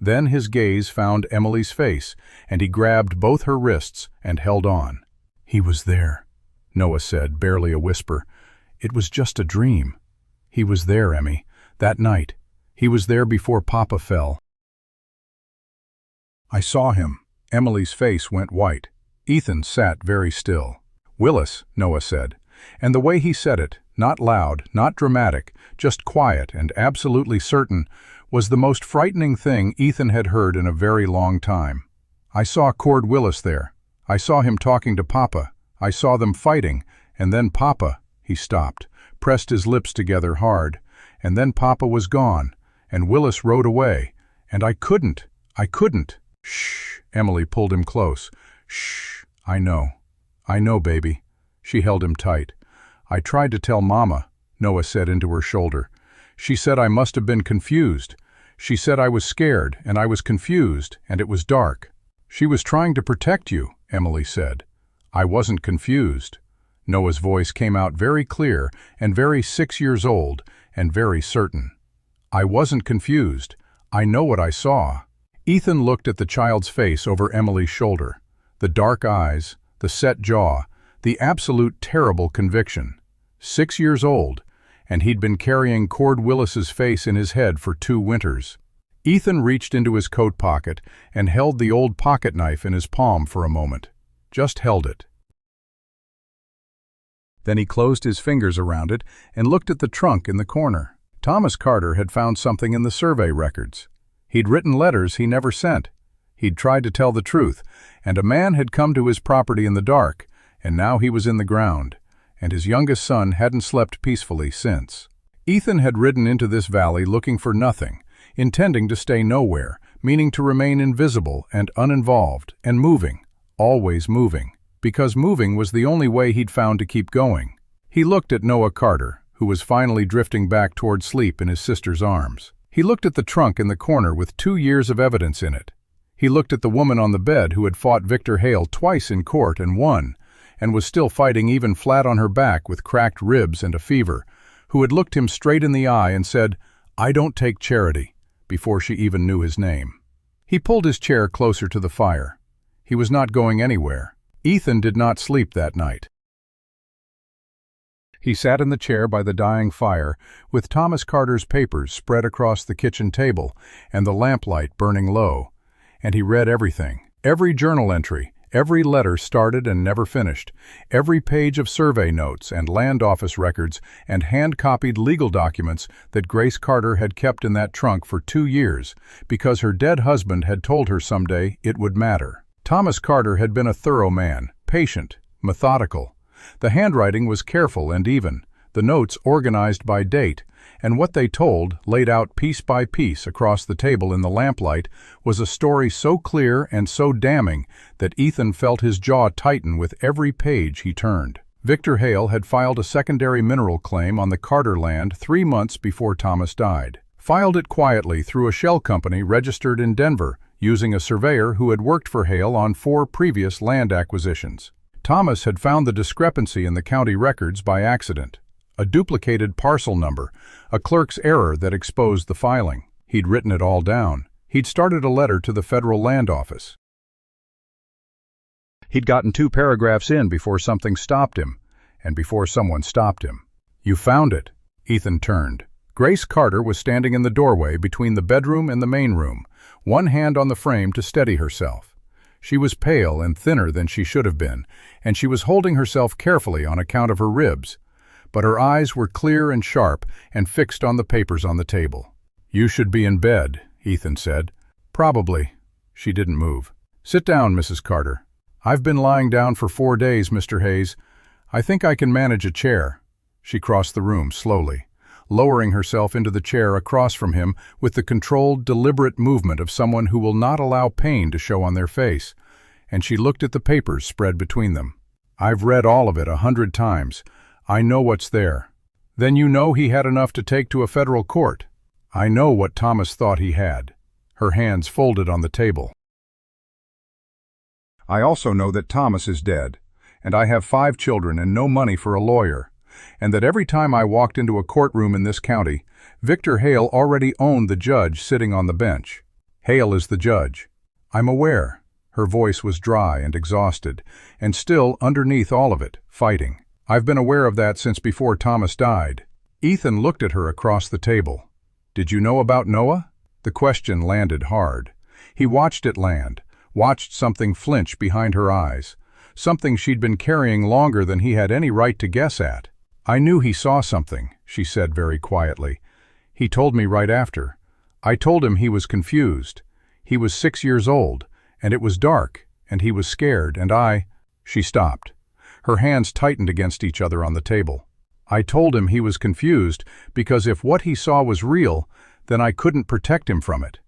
Then his gaze found Emily's face, and he grabbed both her wrists and held on. "He was there," Noah said, barely a whisper. "It was just a dream. He was there, Emmy, that night. He was there before Papa fell." "I saw him." Emily's face went white. Ethan sat very still. "Willis," Noah said, and the way he said it, not loud, not dramatic, just quiet and absolutely certain, was the most frightening thing Ethan had heard in a very long time. "I saw Cord Willis there. I saw him talking to Papa. I saw them fighting, and then Papa—" He stopped, pressed his lips together hard, "and then Papa was gone, and Willis rode away, and I couldn't. "Shh," Emily pulled him close. "Shh, I know, baby." She held him tight. "I tried to tell Mama," Noah said into her shoulder. "She said I must have been confused. She said I was scared, and I was confused, and it was dark." "She was trying to protect you," Emily said. "I wasn't confused." Noah's voice came out very clear and very 6 years old and very certain. "I wasn't confused. I know what I saw." Ethan looked at the child's face over Emily's shoulder. The dark eyes, the set jaw, the absolute terrible conviction. 6 years old, and he'd been carrying Cord Willis's face in his head for 2 winters. Ethan reached into his coat pocket and held the old pocket knife in his palm for a moment. Just held it. Then he closed his fingers around it and looked at the trunk in the corner. Thomas Carter had found something in the survey records. He'd written letters he never sent. He'd tried to tell the truth, and a man had come to his property in the dark, and now he was in the ground, and his youngest son hadn't slept peacefully since. Ethan had ridden into this valley looking for nothing, intending to stay nowhere, meaning to remain invisible and uninvolved, and moving, always moving, because moving was the only way he'd found to keep going. He looked at Noah Carter, who was finally drifting back toward sleep in his sister's arms. He looked at the trunk in the corner with 2 years of evidence in it. He looked at the woman on the bed who had fought Victor Hale twice in court and won, and was still fighting even flat on her back with cracked ribs and a fever, who had looked him straight in the eye and said, "I don't take charity," before she even knew his name. He pulled his chair closer to the fire. He was not going anywhere. Ethan did not sleep that night. He sat in the chair by the dying fire, with Thomas Carter's papers spread across the kitchen table and the lamplight burning low, and he read everything, every journal entry, every letter started and never finished, every page of survey notes and land office records and hand-copied legal documents that Grace Carter had kept in that trunk for 2 years, because her dead husband had told her someday it would matter. Thomas Carter had been a thorough man, patient, methodical. The handwriting was careful and even, the notes organized by date, and what they told, laid out piece by piece across the table in the lamplight, was a story so clear and so damning that Ethan felt his jaw tighten with every page he turned. Victor Hale had filed a secondary mineral claim on the Carter land 3 months before Thomas died. Filed it quietly through a shell company registered in Denver, using a surveyor who had worked for Hale on 4 previous land acquisitions. Thomas had found the discrepancy in the county records by accident. A duplicated parcel number, a clerk's error that exposed the filing. He'd written it all down. He'd started a letter to the federal land office. He'd gotten 2 paragraphs in before something stopped him, and before someone stopped him. "You found it." Ethan turned. Grace Carter was standing in the doorway between the bedroom and the main room, one hand on the frame to steady herself. She was pale and thinner than she should have been, and she was holding herself carefully on account of her ribs. But her eyes were clear and sharp and fixed on the papers on the table. "You should be in bed," Ethan said. "Probably." She didn't move. "Sit down, Mrs. Carter." "I've been lying down for 4 days, Mr. Hayes. I think I can manage a chair." She crossed the room slowly, lowering herself into the chair across from him with the controlled, deliberate movement of someone who will not allow pain to show on their face, and she looked at the papers spread between them. "I've read all of it 100 times. I know what's there." "Then you know he had enough to take to a federal court." "I know what Thomas thought he had." Her hands folded on the table. "I also know that Thomas is dead, and I have 5 children and no money for a lawyer, and that every time I walked into a courtroom in this county, Victor Hale already owned the judge sitting on the bench. Hale is the judge. I'm aware." Her voice was dry and exhausted, and still, underneath all of it, fighting. "I've been aware of that since before Thomas died." Ethan looked at her across the table. "Did you know about Noah?" The question landed hard. He watched it land, watched something flinch behind her eyes, something she'd been carrying longer than he had any right to guess at. "I knew he saw something," she said very quietly. "He told me right after. I told him he was confused. He was 6 years old, and it was dark, and he was scared, and I—" She stopped. Her hands tightened against each other on the table. "I told him he was confused because if what he saw was real, then I couldn't protect him from it.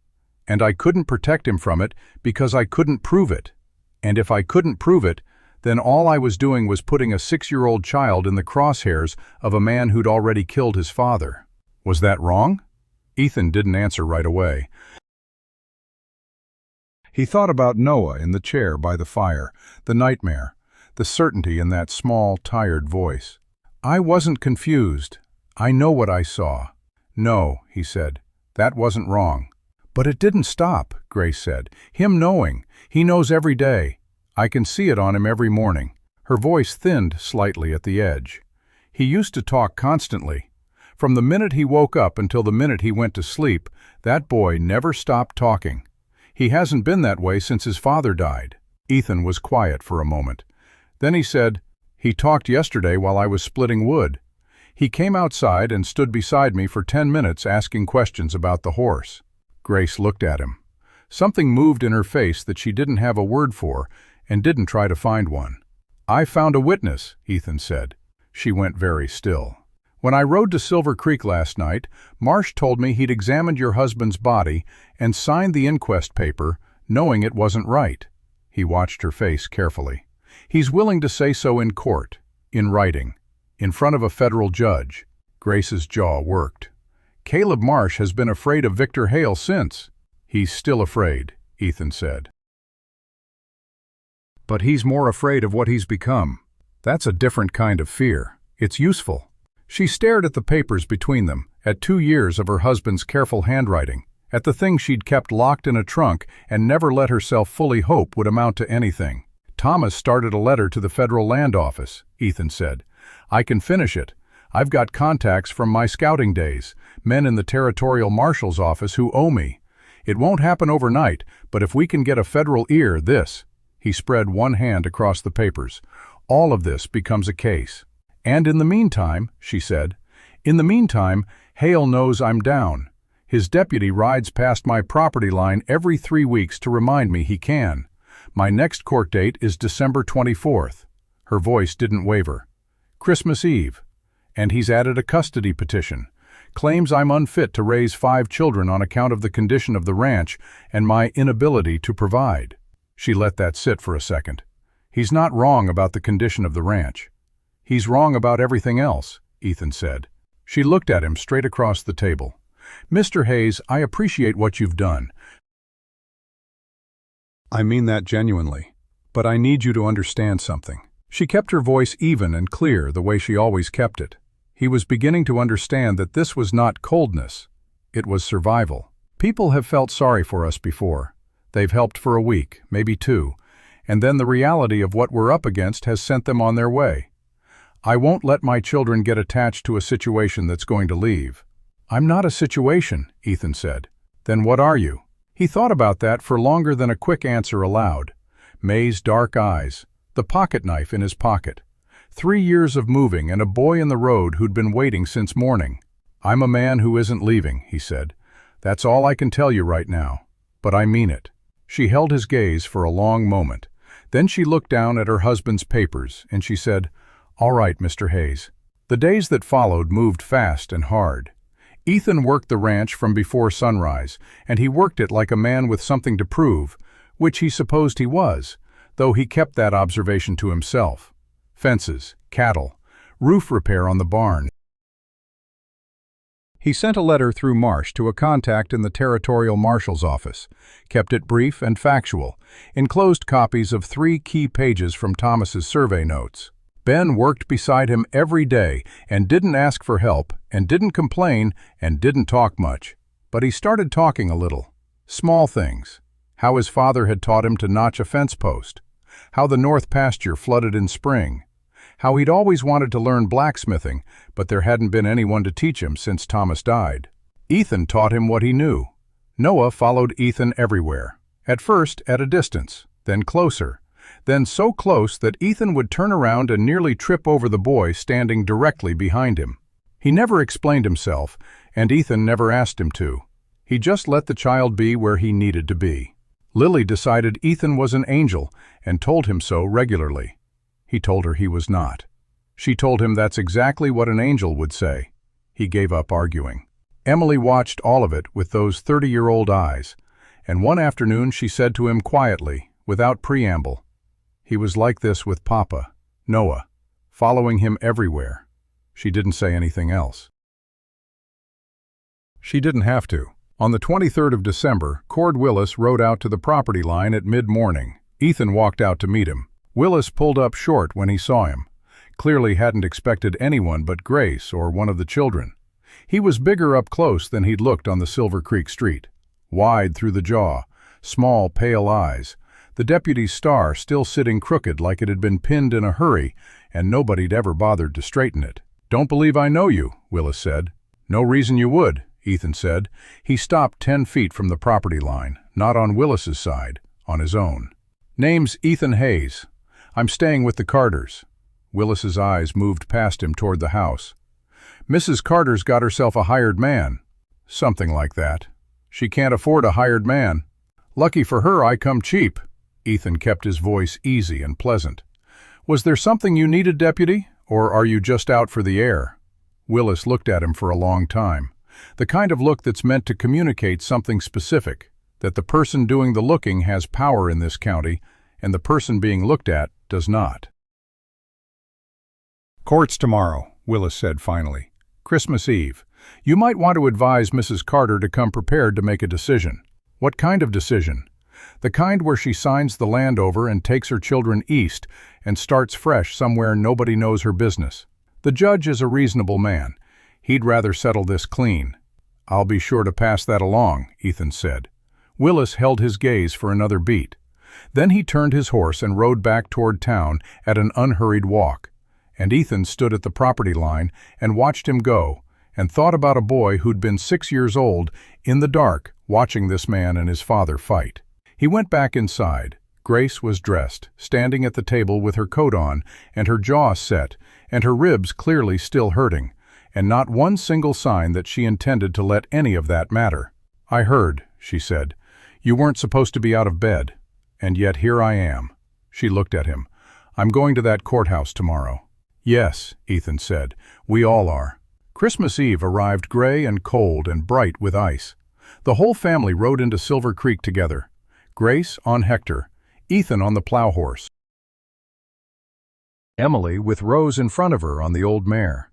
And I couldn't protect him from it because I couldn't prove it. And if I couldn't prove it, then all I was doing was putting a 6-year-old child in the crosshairs of a man who'd already killed his father. Was that wrong?" Ethan didn't answer right away. He thought about Noah in the chair by the fire, the nightmare, the certainty in that small, tired voice. "I wasn't confused. I know what I saw." "No," he said. "That wasn't wrong." "But it didn't stop," Grace said. "Him knowing. He knows every day. I can see it on him every morning." Her voice thinned slightly at the edge. "He used to talk constantly. From the minute he woke up until the minute he went to sleep, that boy never stopped talking. He hasn't been that way since his father died." Ethan was quiet for a moment. Then he said, "He talked yesterday while I was splitting wood. He came outside and stood beside me for 10 minutes asking questions about the horse." Grace looked at him. Something moved in her face that she didn't have a word for and didn't try to find one. "I found a witness," Ethan said. She went very still. "When I rode to Silver Creek last night, Marsh told me he'd examined your husband's body and signed the inquest paper, knowing it wasn't right." He watched her face carefully. "He's willing to say so in court, in writing, in front of a federal judge." Grace's jaw worked. "Caleb Marsh has been afraid of Victor Hale since." "He's still afraid," Ethan said. "But he's more afraid of what he's become. That's a different kind of fear. It's useful." She stared at the papers between them, at 2 years of her husband's careful handwriting, at the thing she'd kept locked in a trunk and never let herself fully hope would amount to anything. "Thomas started a letter to the federal land office," Ethan said. "I can finish it. I've got contacts from my scouting days, men in the territorial marshal's office who owe me. It won't happen overnight, but if we can get a federal ear, this—" He spread one hand across the papers. "All of this becomes a case. And in the meantime," she said, "in the meantime, Hale knows I'm down. His deputy rides past my property line every 3 weeks to remind me he can. My next court date is December 24th. Her voice didn't waver. "Christmas Eve. And he's added a custody petition. Claims I'm unfit to raise 5 children on account of the condition of the ranch and my inability to provide." She let that sit for a second. "He's not wrong about the condition of the ranch. He's wrong about everything else, Ethan said. She looked at him straight across the table. Mr. Hayes, I appreciate what you've done. I mean that genuinely. But I need you to understand something. She kept her voice even and clear the way she always kept it. He was beginning to understand that this was not coldness. It was survival. People have felt sorry for us before. They've helped for a week, maybe 2, and then the reality of what we're up against has sent them on their way. I won't let my children get attached to a situation that's going to leave. I'm not a situation, Ethan said. Then what are you? He thought about that for longer than a quick answer allowed. May's dark eyes, the pocket knife in his pocket. 3 years of moving and a boy in the road who'd been waiting since morning. I'm a man who isn't leaving, he said. That's all I can tell you right now. But I mean it. She held his gaze for a long moment. Then she looked down at her husband's papers and she said, All right, Mr. Hayes. The days that followed moved fast and hard. Ethan worked the ranch from before sunrise, and he worked it like a man with something to prove, which he supposed he was, though he kept that observation to himself. Fences, cattle, roof repair on the barn. He sent a letter through Marsh to a contact in the territorial marshal's office, kept it brief and factual, enclosed copies of 3 key pages from Thomas's survey notes. Ben worked beside him every day and didn't ask for help and didn't complain and didn't talk much. But he started talking a little. Small things. How his father had taught him to notch a fence post. How the north pasture flooded in spring. How he'd always wanted to learn blacksmithing, but there hadn't been anyone to teach him since Thomas died. Ethan taught him what he knew. Noah followed Ethan everywhere. At first at a distance, then closer. Then so close that Ethan would turn around and nearly trip over the boy standing directly behind him. He never explained himself, and Ethan never asked him to. He just let the child be where he needed to be. Lily decided Ethan was an angel and told him so regularly. He told her he was not. She told him that's exactly what an angel would say. He gave up arguing. Emily watched all of it with those 30-year-old eyes, and one afternoon she said to him quietly, without preamble, he was like this with Papa, Noah, following him everywhere. She didn't say anything else. She didn't have to. On the 23rd of December, Cord Willis rode out to the property line at mid-morning. Ethan walked out to meet him. Willis pulled up short when he saw him. Clearly hadn't expected anyone but Grace or one of the children. He was bigger up close than he'd looked on the Silver Creek street. Wide through the jaw, small, pale eyes. The deputy's star still sitting crooked like it had been pinned in a hurry, and nobody'd ever bothered to straighten it. Don't believe I know you, Willis said. No reason you would, Ethan said. He stopped 10 feet from the property line, not on Willis's side, on his own. Name's Ethan Hayes. I'm staying with the Carters. Willis's eyes moved past him toward the house. Mrs. Carter's got herself a hired man. Something like that. She can't afford a hired man. Lucky for her I come cheap. Ethan kept his voice easy and pleasant. Was there something you needed, deputy, or are you just out for the air? Willis looked at him for a long time. The kind of look that's meant to communicate something specific, that the person doing the looking has power in this county, and the person being looked at does not. Court's tomorrow, Willis said finally. Christmas Eve. You might want to advise Mrs. Carter to come prepared to make a decision. What kind of decision? The kind where she signs the land over and takes her children east and starts fresh somewhere nobody knows her business. The judge is a reasonable man. He'd rather settle this clean. I'll be sure to pass that along, Ethan said. Willis held his gaze for another beat. Then he turned his horse and rode back toward town at an unhurried walk. And Ethan stood at the property line and watched him go, and thought about a boy who'd been 6 years old, in the dark, watching this man and his father fight. He went back inside. Grace was dressed, standing at the table with her coat on, and her jaw set, and her ribs clearly still hurting, and not one single sign that she intended to let any of that matter. I heard, she said. You weren't supposed to be out of bed. And yet here I am. She looked at him. I'm going to that courthouse tomorrow. Yes, Ethan said. We all are. Christmas Eve arrived gray and cold and bright with ice. The whole family rode into Silver Creek together. Grace on Hector, Ethan on the plow horse. Emily with Rose in front of her on the old mare.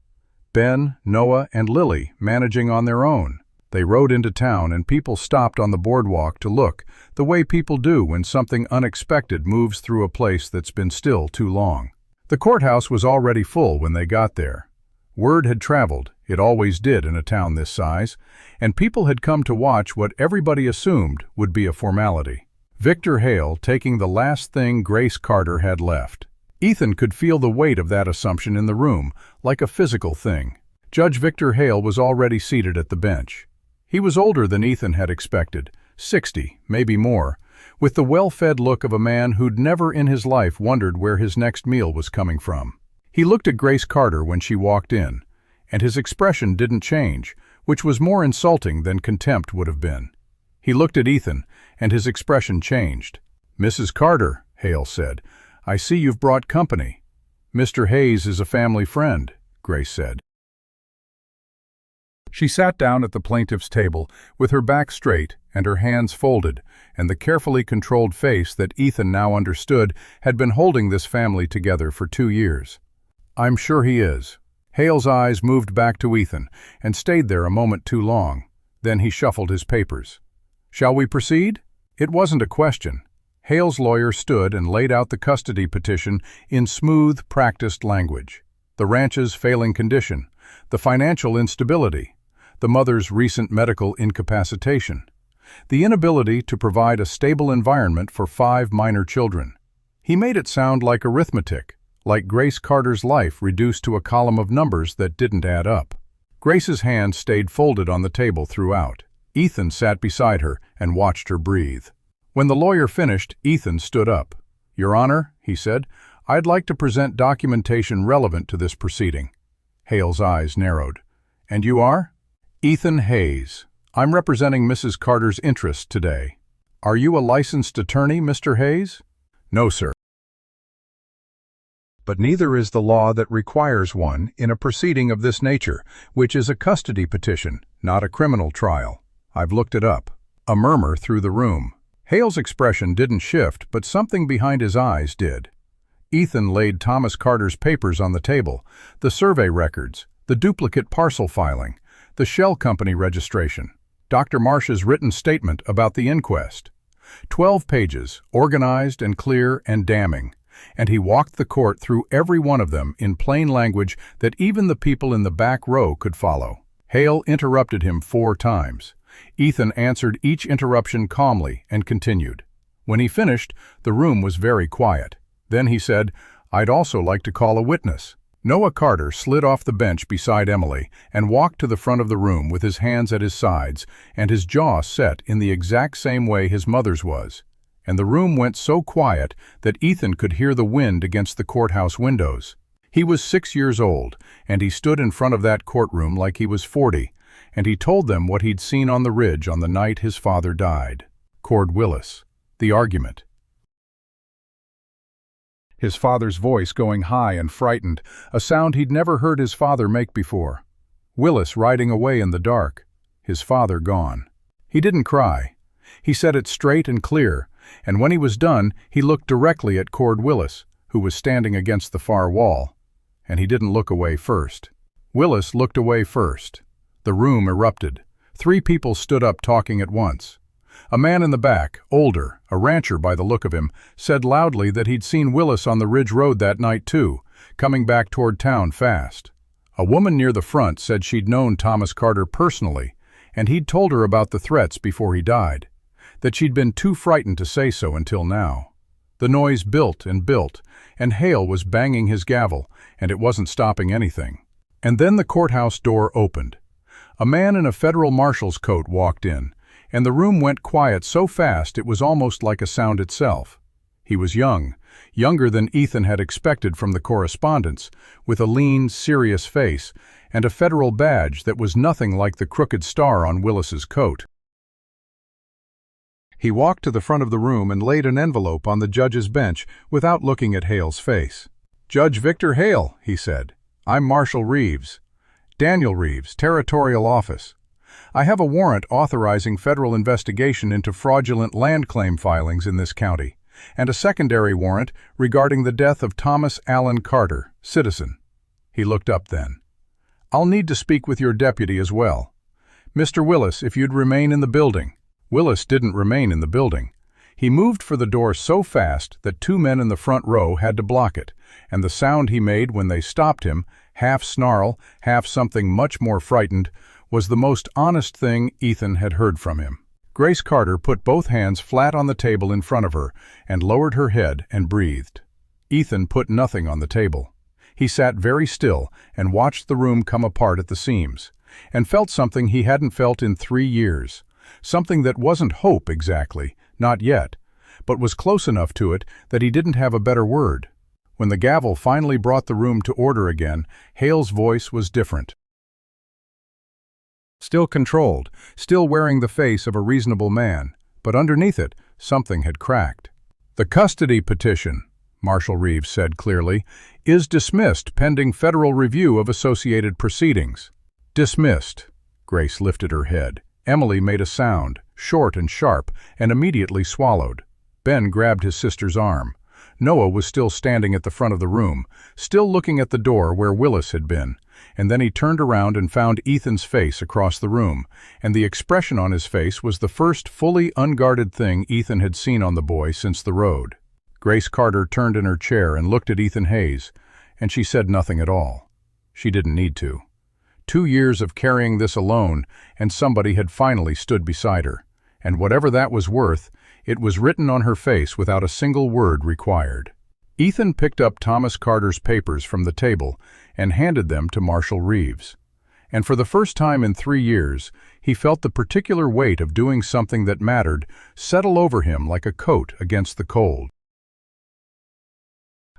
Ben, Noah, and Lily managing on their own. They rode into town and people stopped on the boardwalk to look, the way people do when something unexpected moves through a place that's been still too long. The courthouse was already full when they got there. Word had traveled, it always did in a town this size, and people had come to watch what everybody assumed would be a formality. Victor Hale taking the last thing Grace Carter had left. Ethan could feel the weight of that assumption in the room, like a physical thing. Judge Victor Hale was already seated at the bench. He was older than Ethan had expected, 60, maybe more, with the well-fed look of a man who'd never in his life wondered where his next meal was coming from. He looked at Grace Carter when she walked in, and his expression didn't change, which was more insulting than contempt would have been. He looked at Ethan, and his expression changed. "Mrs. Carter," Hale said, "I see you've brought company." "Mr. Hayes is a family friend," Grace said. She sat down at the plaintiff's table, with her back straight and her hands folded, and the carefully controlled face that Ethan now understood had been holding this family together for 2 years. "I'm sure he is." Hale's eyes moved back to Ethan and stayed there a moment too long. Then he shuffled his papers. "Shall we proceed?" It wasn't a question. Hale's lawyer stood and laid out the custody petition in smooth, practiced language. The ranch's failing condition, the financial instability, the mother's recent medical incapacitation, the inability to provide a stable environment for 5 minor children. He made it sound like arithmetic, like Grace Carter's life reduced to a column of numbers that didn't add up. Grace's hand stayed folded on the table throughout. Ethan sat beside her and watched her breathe. When the lawyer finished, Ethan stood up. "Your Honor," he said, "I'd like to present documentation relevant to this proceeding." Hale's eyes narrowed. "And you are?" "Ethan Hayes. I'm representing Mrs. Carter's interests today." "Are you a licensed attorney, Mr. Hayes?" "No, sir. But neither is the law that requires one in a proceeding of this nature, which is a custody petition, not a criminal trial. I've looked it up." A murmur through the room. Hale's expression didn't shift, but something behind his eyes did. Ethan laid Thomas Carter's papers on the table, the survey records, the duplicate parcel filing, the shell company registration, Dr. Marsh's written statement about the inquest. 12 pages, organized and clear and damning, and he walked the court through every one of them in plain language that even the people in the back row could follow. Hale interrupted him 4 times. Ethan answered each interruption calmly and continued. When he finished, the room was very quiet. Then he said, "I'd also like to call a witness." Noah Carter slid off the bench beside Emily and walked to the front of the room with his hands at his sides and his jaw set in the exact same way his mother's was. And the room went so quiet that Ethan could hear the wind against the courthouse windows. He was 6 years old, and he stood in front of that courtroom like he was 40, and he told them what he'd seen on the ridge on the night his father died. Cord Willis. The argument. His father's voice going high and frightened, a sound he'd never heard his father make before. Willis riding away in the dark, his father gone. He didn't cry. He said it straight and clear, and when he was done, he looked directly at Cord Willis, who was standing against the far wall, and he didn't look away first. Willis looked away first. The room erupted. 3 people stood up talking at once. A man in the back, older, a rancher by the look of him, said loudly that he'd seen Willis on the Ridge Road that night too, coming back toward town fast. A woman near the front said she'd known Thomas Carter personally, and he'd told her about the threats before he died, that she'd been too frightened to say so until now. The noise built, and Hale was banging his gavel, and it wasn't stopping anything. And then the courthouse door opened. A man in a federal marshal's coat walked in, and the room went quiet so fast it was almost like a sound itself. He was young, younger than Ethan had expected from the correspondence, with a lean, serious face, and a federal badge that was nothing like the crooked star on Willis's coat. He walked to the front of the room and laid an envelope on the judge's bench without looking at Hale's face. "Judge Victor Hale," he said. "I'm Marshal Reeves. Daniel Reeves, Territorial Office. I have a warrant authorizing federal investigation into fraudulent land claim filings in this county, and a secondary warrant regarding the death of Thomas Allen Carter, citizen. He looked up then. "I'll need to speak with your deputy as well. Mr. Willis, if you'd remain in the building." Willis didn't remain in the building. He moved for the door so fast that 2 men in the front row had to block it, and the sound he made when they stopped him, half snarl, half something much more frightened, was the most honest thing Ethan had heard from him. Grace Carter put both hands flat on the table in front of her and lowered her head and breathed. Ethan put nothing on the table. He sat very still and watched the room come apart at the seams, and felt something he hadn't felt in 3 years, something that wasn't hope exactly, not yet, but was close enough to it that he didn't have a better word. When the gavel finally brought the room to order again, Hale's voice was different. Still controlled, still wearing the face of a reasonable man, but underneath it, something had cracked. "The custody petition," Marshal Reeves said clearly, "is dismissed pending federal review of associated proceedings." "Dismissed." Grace lifted her head. Emily made a sound, short and sharp, and immediately swallowed. Ben grabbed his sister's arm. Noah was still standing at the front of the room, still looking at the door where Willis had been, and then he turned around and found Ethan's face across the room, and the expression on his face was the first fully unguarded thing Ethan had seen on the boy since the road. Grace Carter turned in her chair and looked at Ethan Hayes, and she said nothing at all. She didn't need to. 2 years of carrying this alone, and somebody had finally stood beside her, and whatever that was worth, it was written on her face without a single word required. Ethan picked up Thomas Carter's papers from the table and handed them to Marshal Reeves. And for the first time in 3 years, he felt the particular weight of doing something that mattered settle over him like a coat against the cold.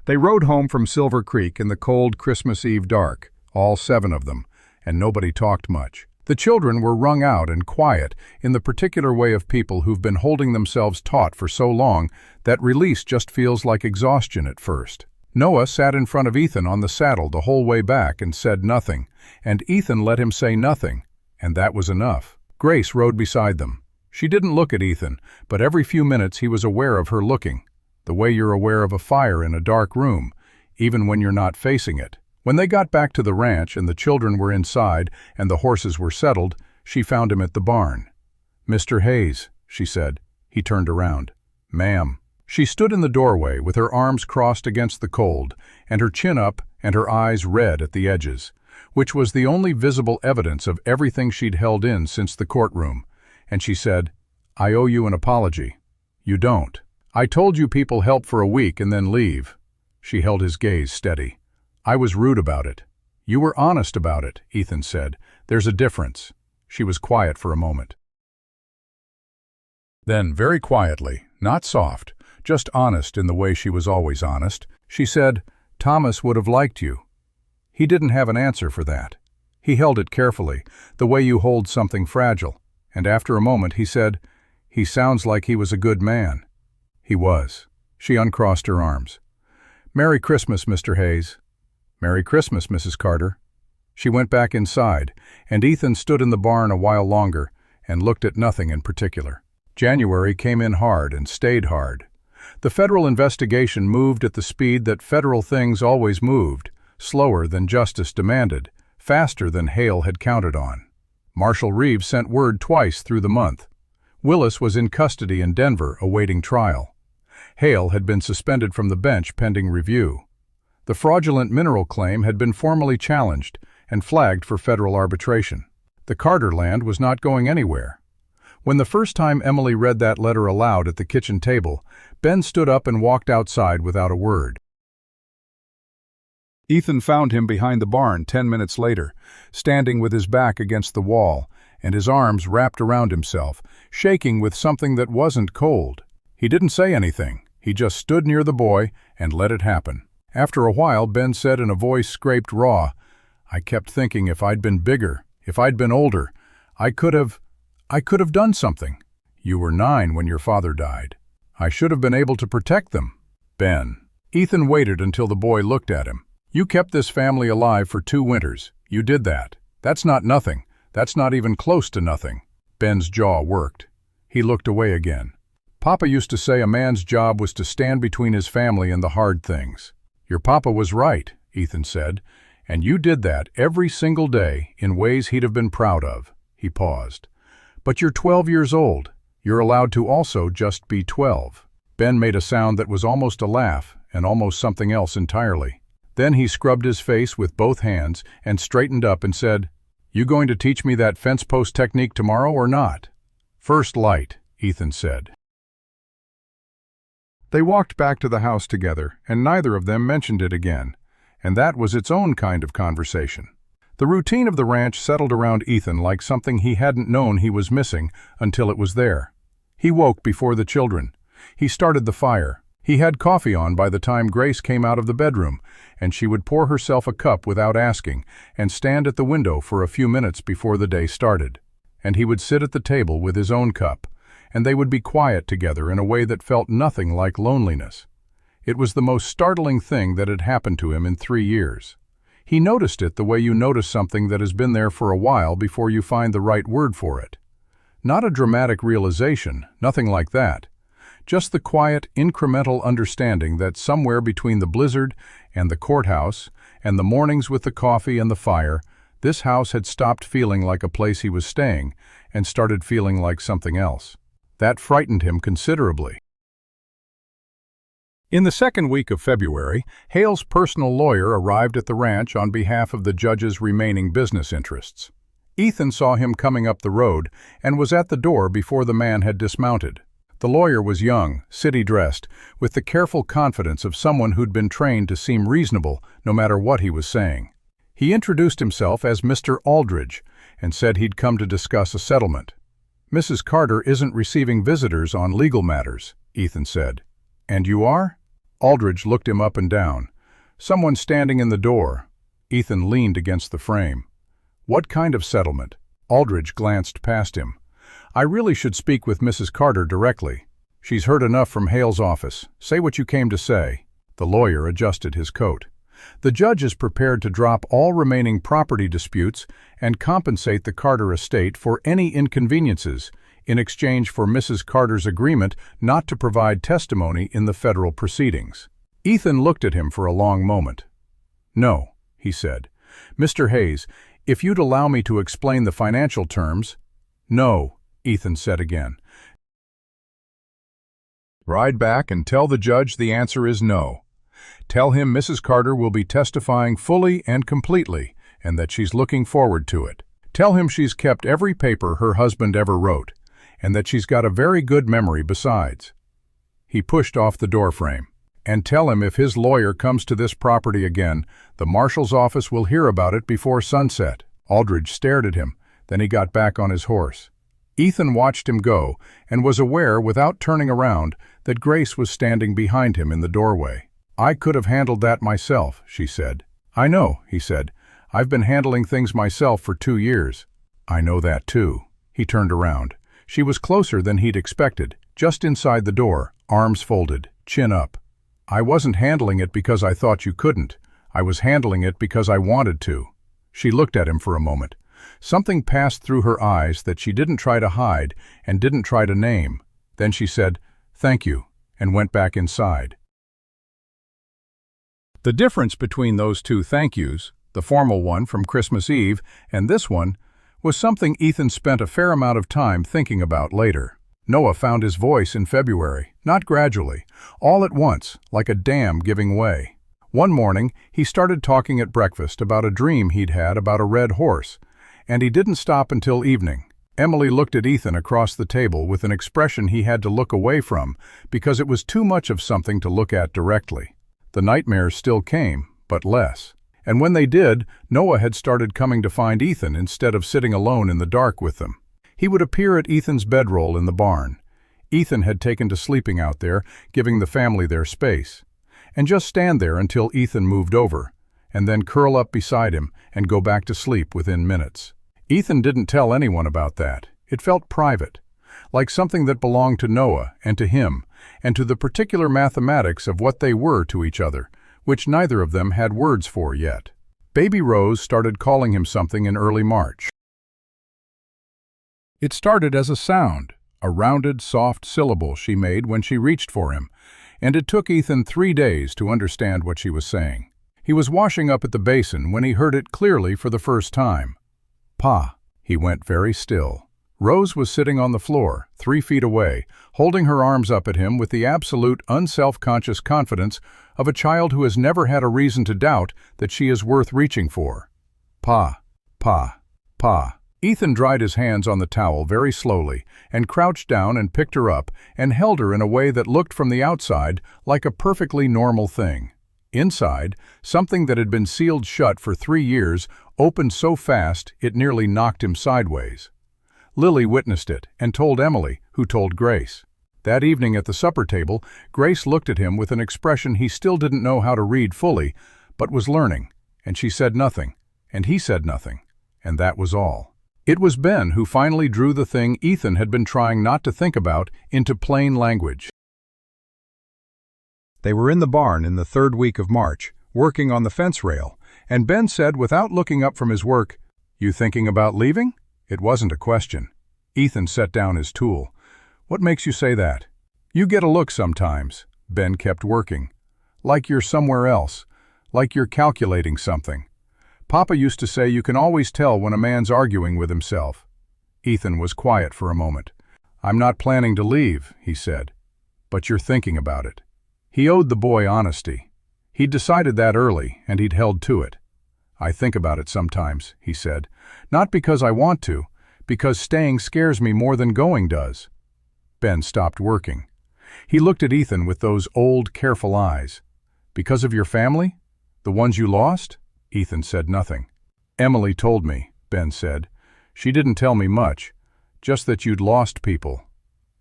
They rode home from Silver Creek in the cold Christmas Eve dark, all 7 of them, and nobody talked much. The children were wrung out and quiet in the particular way of people who've been holding themselves taut for so long that release just feels like exhaustion at first. Noah sat in front of Ethan on the saddle the whole way back and said nothing, and Ethan let him say nothing, and that was enough. Grace rode beside them. She didn't look at Ethan, but every few minutes he was aware of her looking, the way you're aware of a fire in a dark room, even when you're not facing it. When they got back to the ranch and the children were inside and the horses were settled, she found him at the barn. "Mr. Hayes," she said. He turned around. "Ma'am." She stood in the doorway with her arms crossed against the cold and her chin up and her eyes red at the edges, which was the only visible evidence of everything she'd held in since the courtroom, and she said, "I owe you an apology." "You don't. I told you people help for a week and then leave." She held his gaze steady. "I was rude about it." "You were honest about it," Ethan said. "There's a difference." She was quiet for a moment. Then, very quietly, not soft, just honest in the way she was always honest, she said, "Thomas would have liked you." He didn't have an answer for that. He held it carefully, the way you hold something fragile, and after a moment he said, "He sounds like he was a good man." He was. She uncrossed her arms. "Merry Christmas, Mr. Hayes." "Merry Christmas, Mrs. Carter." She went back inside, and Ethan stood in the barn a while longer and looked at nothing in particular. January came in hard and stayed hard. The federal investigation moved at the speed that federal things always moved, slower than justice demanded, faster than Hale had counted on. Marshal Reeves sent word twice through the month. Willis was in custody in Denver awaiting trial. Hale had been suspended from the bench pending review. The fraudulent mineral claim had been formally challenged and flagged for federal arbitration. The Carter land was not going anywhere. When the first time Emily read that letter aloud at the kitchen table, Ben stood up and walked outside without a word. Ethan found him behind the barn 10 minutes later, standing with his back against the wall and his arms wrapped around himself, shaking with something that wasn't cold. He didn't say anything. He just stood near the boy and let it happen. After a while, Ben said in a voice scraped raw, "I kept thinking if I'd been bigger, if I'd been older, I could have done something. You were 9 when your father died. I should have been able to protect them." "Ben." Ethan waited until the boy looked at him. "You kept this family alive for 2 winters. You did that. That's not nothing. That's not even close to nothing." Ben's jaw worked. He looked away again. Papa used to say a man's job was to stand between his family and the hard things. Your papa was right, Ethan said, and you did that every single day in ways he'd have been proud of. He paused. But you're 12 years old. You're allowed to also just be 12. Ben made a sound that was almost a laugh and almost something else entirely. Then he scrubbed his face with both hands and straightened up and said, "You going to teach me that fence post technique tomorrow or not?" "First light," Ethan said. They walked back to the house together, and neither of them mentioned it again, and that was its own kind of conversation. The routine of the ranch settled around Ethan like something he hadn't known he was missing until it was there. He woke before the children. He started the fire. He had coffee on by the time Grace came out of the bedroom, and she would pour herself a cup without asking and stand at the window for a few minutes before the day started. And he would sit at the table with his own cup, and they would be quiet together in a way that felt nothing like loneliness. It was the most startling thing that had happened to him in 3 years. He noticed it the way you notice something that has been there for a while before you find the right word for it. Not a dramatic realization, nothing like that. Just the quiet, incremental understanding that somewhere between the blizzard and the courthouse and the mornings with the coffee and the fire, this house had stopped feeling like a place he was staying and started feeling like something else. That frightened him considerably. In the second week of February, Hale's personal lawyer arrived at the ranch on behalf of the judge's remaining business interests. Ethan saw him coming up the road and was at the door before the man had dismounted. The lawyer was young, city-dressed, with the careful confidence of someone who'd been trained to seem reasonable no matter what he was saying. He introduced himself as Mr. Aldridge and said he'd come to discuss a settlement. "Mrs. Carter isn't receiving visitors on legal matters," Ethan said. "And you are?" Aldridge looked him up and down. "Someone standing in the door." Ethan leaned against the frame. "What kind of settlement?" Aldridge glanced past him. "I really should speak with Mrs. Carter directly. She's heard enough from Hale's office. Say what you came to say." The lawyer adjusted his coat. "The judge is prepared to drop all remaining property disputes and compensate the Carter estate for any inconveniences in exchange for Mrs. Carter's agreement not to provide testimony in the federal proceedings." Ethan looked at him for a long moment. "No," he said. "Mr. Hayes, if you'd allow me to explain the financial terms—" "No," Ethan said again. "Ride back and tell the judge the answer is no. Tell him Mrs. Carter will be testifying fully and completely and that she's looking forward to it. Tell him she's kept every paper her husband ever wrote and that she's got a very good memory besides." He pushed off the doorframe. "And tell him if his lawyer comes to this property again, the marshal's office will hear about it before sunset." Aldridge stared at him, then he got back on his horse. Ethan watched him go and was aware, without turning around, that Grace was standing behind him in the doorway. "I could have handled that myself," she said. "I know," he said. "I've been handling things myself for 2 years." "I know that too." He turned around. She was closer than he'd expected, just inside the door, arms folded, chin up. "I wasn't handling it because I thought you couldn't. I was handling it because I wanted to." She looked at him for a moment. Something passed through her eyes that she didn't try to hide and didn't try to name. Then she said, "Thank you," and went back inside. The difference between those two thank yous, the formal one from Christmas Eve and this one, was something Ethan spent a fair amount of time thinking about later. Noah found his voice in February, not gradually, all at once, like a dam giving way. One morning, he started talking at breakfast about a dream he'd had about a red horse, and he didn't stop until evening. Emily looked at Ethan across the table with an expression he had to look away from because it was too much of something to look at directly. The nightmares still came, but less. And when they did, Noah had started coming to find Ethan instead of sitting alone in the dark with them. He would appear at Ethan's bedroll in the barn. Ethan had taken to sleeping out there, giving the family their space, and just stand there until Ethan moved over, and then curl up beside him and go back to sleep within minutes. Ethan didn't tell anyone about that. It felt private, like something that belonged to Noah and to him, and to the particular mathematics of what they were to each other, which neither of them had words for yet. Baby Rose started calling him something in early March. It started as a sound, a rounded, soft syllable she made when she reached for him, and it took Ethan 3 days to understand what she was saying. He was washing up at the basin when he heard it clearly for the first time. "Pa." He went very still. Rose was sitting on the floor, 3 feet away, holding her arms up at him with the absolute, unself-conscious confidence of a child who has never had a reason to doubt that she is worth reaching for. "Pa, Pa, Pa." Ethan dried his hands on the towel very slowly and crouched down and picked her up and held her in a way that looked from the outside like a perfectly normal thing. Inside, something that had been sealed shut for 3 years opened so fast it nearly knocked him sideways. Lily witnessed it and told Emily, who told Grace. That evening at the supper table, Grace looked at him with an expression he still didn't know how to read fully, but was learning, and she said nothing, and he said nothing, and that was all. It was Ben who finally drew the thing Ethan had been trying not to think about into plain language. They were in the barn in the 3rd week of March, working on the fence rail, and Ben said without looking up from his work, "You thinking about leaving?" It wasn't a question. Ethan set down his tool. "What makes you say that?" "You get a look sometimes." Ben kept working. "Like you're somewhere else. Like you're calculating something. Papa used to say you can always tell when a man's arguing with himself." Ethan was quiet for a moment. "I'm not planning to leave," he said. "But you're thinking about it." He owed the boy honesty. He'd decided that early, and he'd held to it. "I think about it sometimes," he said. "Not because I want to, because staying scares me more than going does." Ben stopped working. He looked at Ethan with those old, careful eyes. "Because of your family? The ones you lost?" Ethan said nothing. "Emily told me," Ben said. "She didn't tell me much, just that you'd lost people."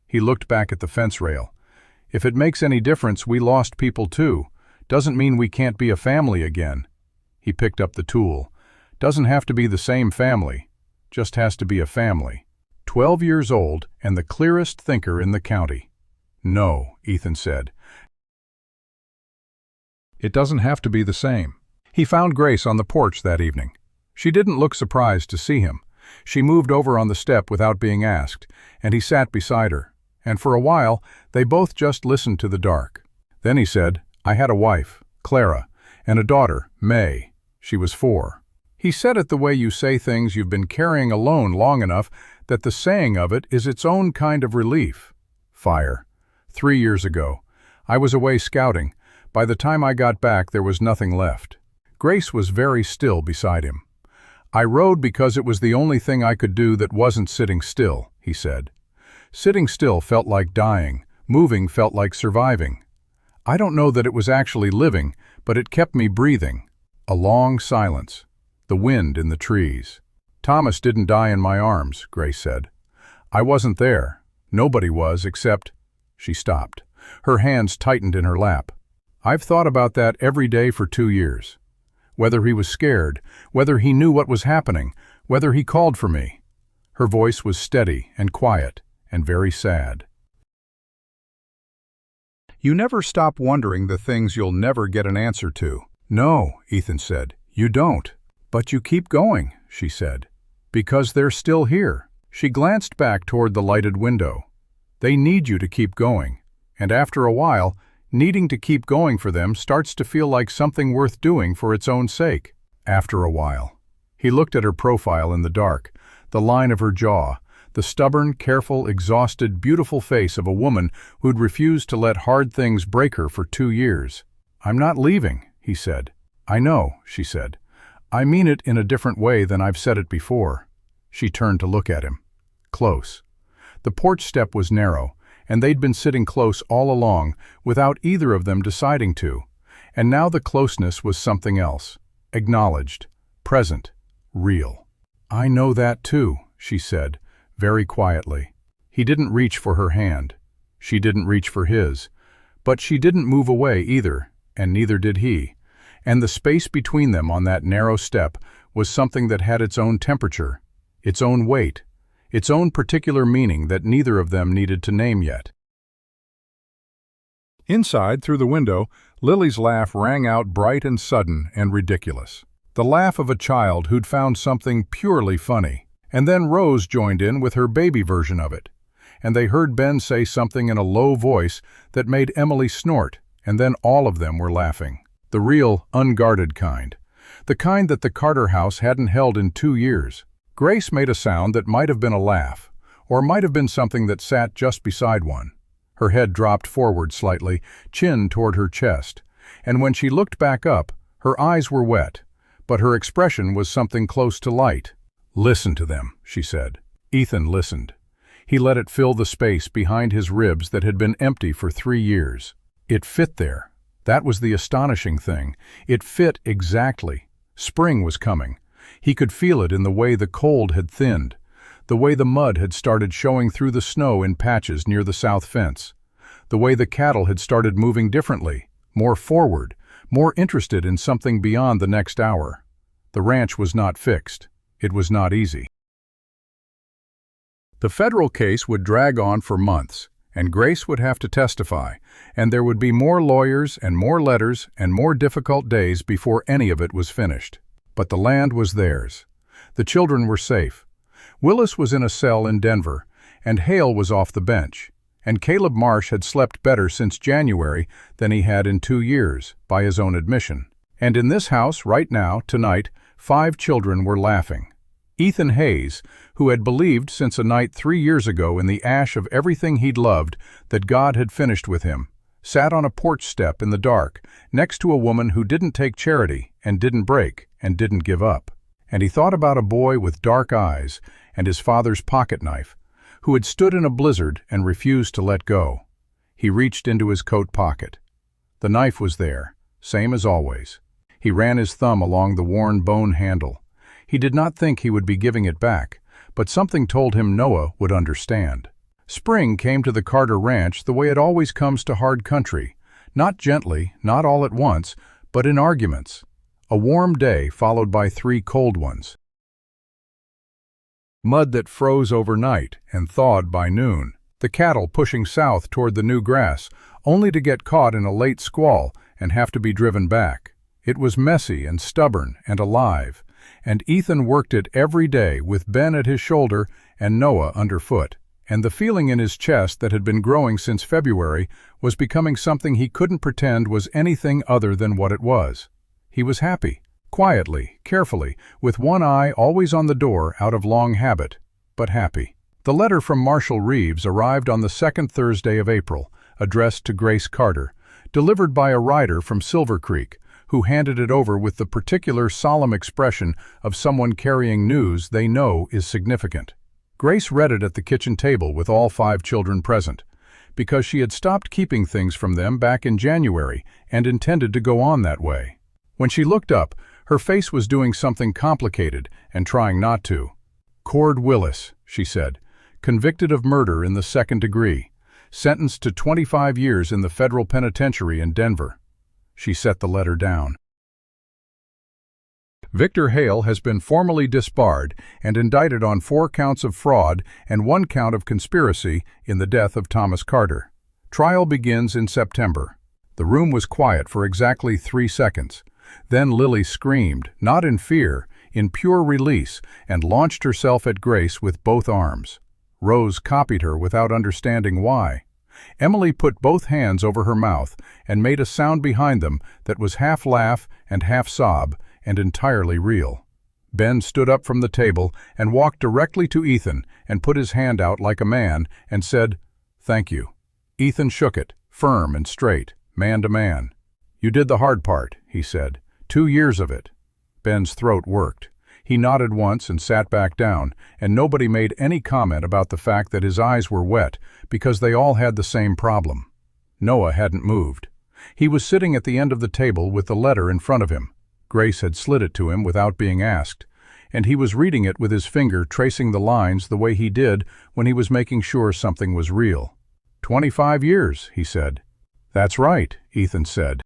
He looked back at the fence rail. "If it makes any difference, we lost people too. Doesn't mean we can't be a family again." He picked up the tool. "Doesn't have to be the same family. Just has to be a family." 12 years old and the clearest thinker in the county. "No," Ethan said. "It doesn't have to be the same." He found Grace on the porch that evening. She didn't look surprised to see him. She moved over on the step without being asked, and he sat beside her. And for a while, they both just listened to the dark. Then he said, "I had a wife, Clara, and a daughter, May. She was 4. He said it the way you say things you've been carrying alone long enough that the saying of it is its own kind of relief. Fire. 3 years ago. I was away scouting. By the time I got back, there was nothing left." Grace was very still beside him. "I rode because it was the only thing I could do that wasn't sitting still," he said. "Sitting still felt like dying, moving felt like surviving. I don't know that it was actually living, but it kept me breathing." A long silence. The wind in the trees. "Thomas didn't die in my arms," Grace said. "I wasn't there. Nobody was except—" She stopped. Her hands tightened in her lap. "I've thought about that every day for 2 years. Whether he was scared, whether he knew what was happening, whether he called for me." Her voice was steady and quiet and very sad. "You never stop wondering the things you'll never get an answer to." "No," Ethan said, "you don't. But you keep going," she said. "Because they're still here." She glanced back toward the lighted window. "They need you to keep going. And after a while, needing to keep going for them starts to feel like something worth doing for its own sake." After a while. He looked at her profile in the dark, the line of her jaw, the stubborn, careful, exhausted, beautiful face of a woman who'd refused to let hard things break her for 2 years. "I'm not leaving," he said. "I know," she said. "I mean it in a different way than I've said it before." She turned to look at him. Close. The porch step was narrow, and they'd been sitting close all along, without either of them deciding to. And now the closeness was something else. Acknowledged. Present. Real. "I know that too," she said, very quietly. He didn't reach for her hand. She didn't reach for his. But she didn't move away either, and neither did he. And the space between them on that narrow step was something that had its own temperature, its own weight, its own particular meaning that neither of them needed to name yet. Inside, through the window, Lily's laugh rang out bright and sudden and ridiculous. The laugh of a child who'd found something purely funny. And then Rose joined in with her baby version of it. and they heard Ben say something in a low voice that made Emily snort, and then all of them were laughing. The real, unguarded kind. The kind that the Carter house hadn't held in 2 years. Grace made a sound that might have been a laugh, or might have been something that sat just beside one. Her head dropped forward slightly, chin toward her chest, and when she looked back up, her eyes were wet, but her expression was something close to light. "Listen to them," she said. Ethan listened. He let it fill the space behind his ribs that had been empty for 3 years. It fit there. That was the astonishing thing. It fit exactly. Spring was coming. He could feel it in the way the cold had thinned, the way the mud had started showing through the snow in patches near the south fence, the way the cattle had started moving differently, more forward, more interested in something beyond the next hour. The ranch was not fixed. It was not easy. The federal case would drag on for months, and Grace would have to testify, and there would be more lawyers and more letters and more difficult days before any of it was finished. But the land was theirs. The children were safe. Willis was in a cell in Denver, and Hale was off the bench, and Caleb Marsh had slept better since January than he had in 2 years, by his own admission. And in this house, right now, tonight, 5 children were laughing. Ethan Hayes, who had believed since a night 3 years ago in the ash of everything he'd loved that God had finished with him, sat on a porch step in the dark next to a woman who didn't take charity and didn't break and didn't give up. And he thought about a boy with dark eyes and his father's pocket knife, who had stood in a blizzard and refused to let go. He reached into his coat pocket. The knife was there, same as always. He ran his thumb along the worn bone handle. He did not think he would be giving it back, but something told him Noah would understand. Spring came to the Carter ranch the way it always comes to hard country, not gently, not all at once, but in arguments. A warm day followed by 3 cold ones. Mud that froze overnight and thawed by noon. The cattle pushing south toward the new grass, only to get caught in a late squall and have to be driven back. It was messy and stubborn and alive, and Ethan worked it every day with Ben at his shoulder and Noah underfoot. And the feeling in his chest that had been growing since February was becoming something he couldn't pretend was anything other than what it was. He was happy, quietly, carefully, with one eye always on the door out of long habit, but happy. The letter from Marshall Reeves arrived on the 2nd Thursday of April, addressed to Grace Carter, delivered by a rider from Silver Creek, who handed it over with the particular solemn expression of someone carrying news they know is significant. Grace read it at the kitchen table with all 5 children present, because she had stopped keeping things from them back in January and intended to go on that way. When she looked up, her face was doing something complicated and trying not to. "Cord Willis," she said, "convicted of murder in the 2nd degree, sentenced to 25 years in the federal penitentiary in Denver." She set the letter down. Victor Hale has been formally disbarred and indicted on 4 counts of fraud and 1 count of conspiracy in the death of Thomas Carter. Trial begins in September. The room was quiet for exactly 3 seconds. Then Lily screamed, not in fear, in pure release, and launched herself at Grace with both arms. Rose copied her without understanding why. Emily put both hands over her mouth and made a sound behind them that was half laugh and half sob and entirely real. Ben stood up from the table and walked directly to Ethan and put his hand out like a man and said, "Thank you." Ethan shook it, firm and straight, man to man. "You did the hard part," he said. 2 years of it." Ben's throat worked. He nodded once and sat back down, and nobody made any comment about the fact that his eyes were wet, because they all had the same problem. Noah hadn't moved. He was sitting at the end of the table with the letter in front of him. Grace had slid it to him without being asked, and he was reading it with his finger tracing the lines the way he did when he was making sure something was real. 25 years, he said. "That's right," Ethan said.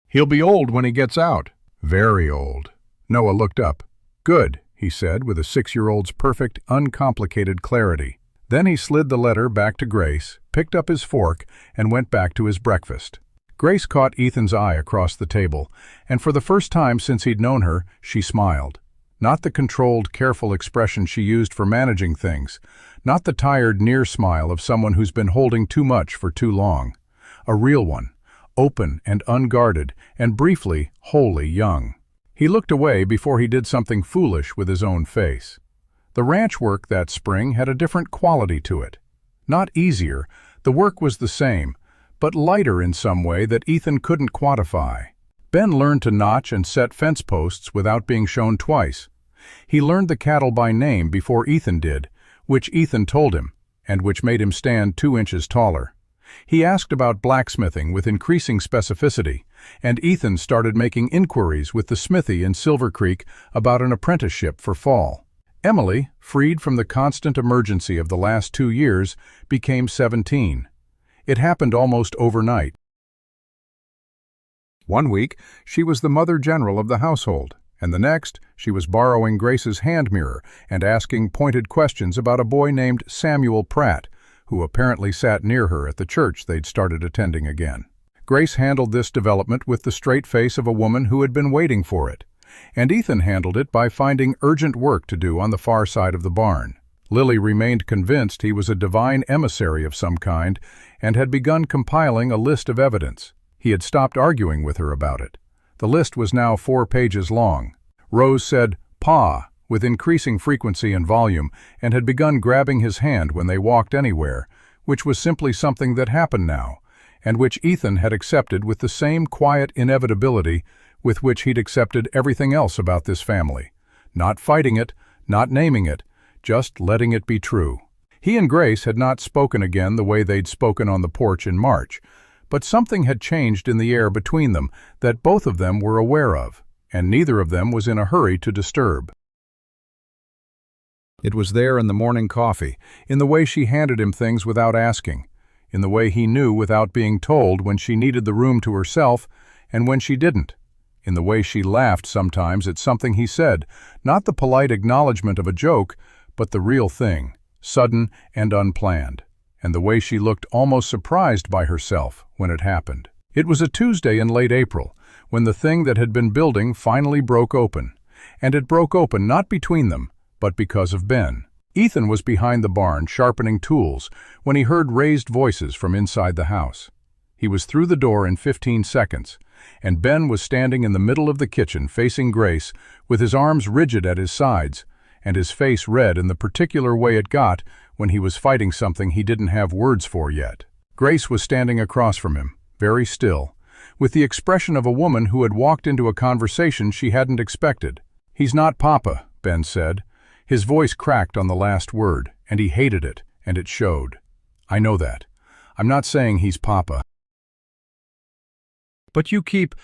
"He'll be old when he gets out." "Very old." Noah looked up. "Good," he said with a 6-year-old's perfect, uncomplicated clarity. Then he slid the letter back to Grace, picked up his fork, and went back to his breakfast. Grace caught Ethan's eye across the table, and for the first time since he'd known her, she smiled. Not the controlled, careful expression she used for managing things. Not the tired, near smile of someone who's been holding too much for too long. A real one, open and unguarded, and briefly, wholly young. He looked away before he did something foolish with his own face. The ranch work that spring had a different quality to it. Not easier, the work was the same, but lighter in some way that Ethan couldn't quantify. Ben learned to notch and set fence posts without being shown twice. He learned the cattle by name before Ethan did, which Ethan told him, and which made him stand 2 inches taller. He asked about blacksmithing with increasing specificity, and Ethan started making inquiries with the smithy in Silver Creek about an apprenticeship for fall. Emily, freed from the constant emergency of the last 2 years, became 17. It happened almost overnight. One week, she was the mother general of the household, and the next, she was borrowing Grace's hand mirror and asking pointed questions about a boy named Samuel Pratt, who apparently sat near her at the church they'd started attending again. Grace handled this development with the straight face of a woman who had been waiting for it, and Ethan handled it by finding urgent work to do on the far side of the barn. Lily remained convinced he was a divine emissary of some kind and had begun compiling a list of evidence. He had stopped arguing with her about it. The list was now 4 pages long. Rose said, "Pa," with increasing frequency and volume, and had begun grabbing his hand when they walked anywhere, which was simply something that happened now, and which Ethan had accepted with the same quiet inevitability with which he'd accepted everything else about this family. Not fighting it, not naming it, just letting it be true. He and Grace had not spoken again the way they'd spoken on the porch in March, but something had changed in the air between them that both of them were aware of, and neither of them was in a hurry to disturb. It was there in the morning coffee, in the way she handed him things without asking, in the way he knew without being told when she needed the room to herself and when she didn't, in the way she laughed sometimes at something he said, not the polite acknowledgement of a joke, but the real thing, sudden and unplanned, and the way she looked almost surprised by herself when it happened. It was a Tuesday in late April, when the thing that had been building finally broke open, and it broke open not between them, but because of Ben. Ethan was behind the barn sharpening tools when he heard raised voices from inside the house. He was through the door in 15 seconds, and Ben was standing in the middle of the kitchen facing Grace with his arms rigid at his sides and his face red in the particular way it got when he was fighting something he didn't have words for yet. Grace was standing across from him, very still, with the expression of a woman who had walked into a conversation she hadn't expected. "He's not Papa," Ben said. His voice cracked on the last word, and he hated it, and it showed. "I know that. I'm not saying he's Papa. But you keep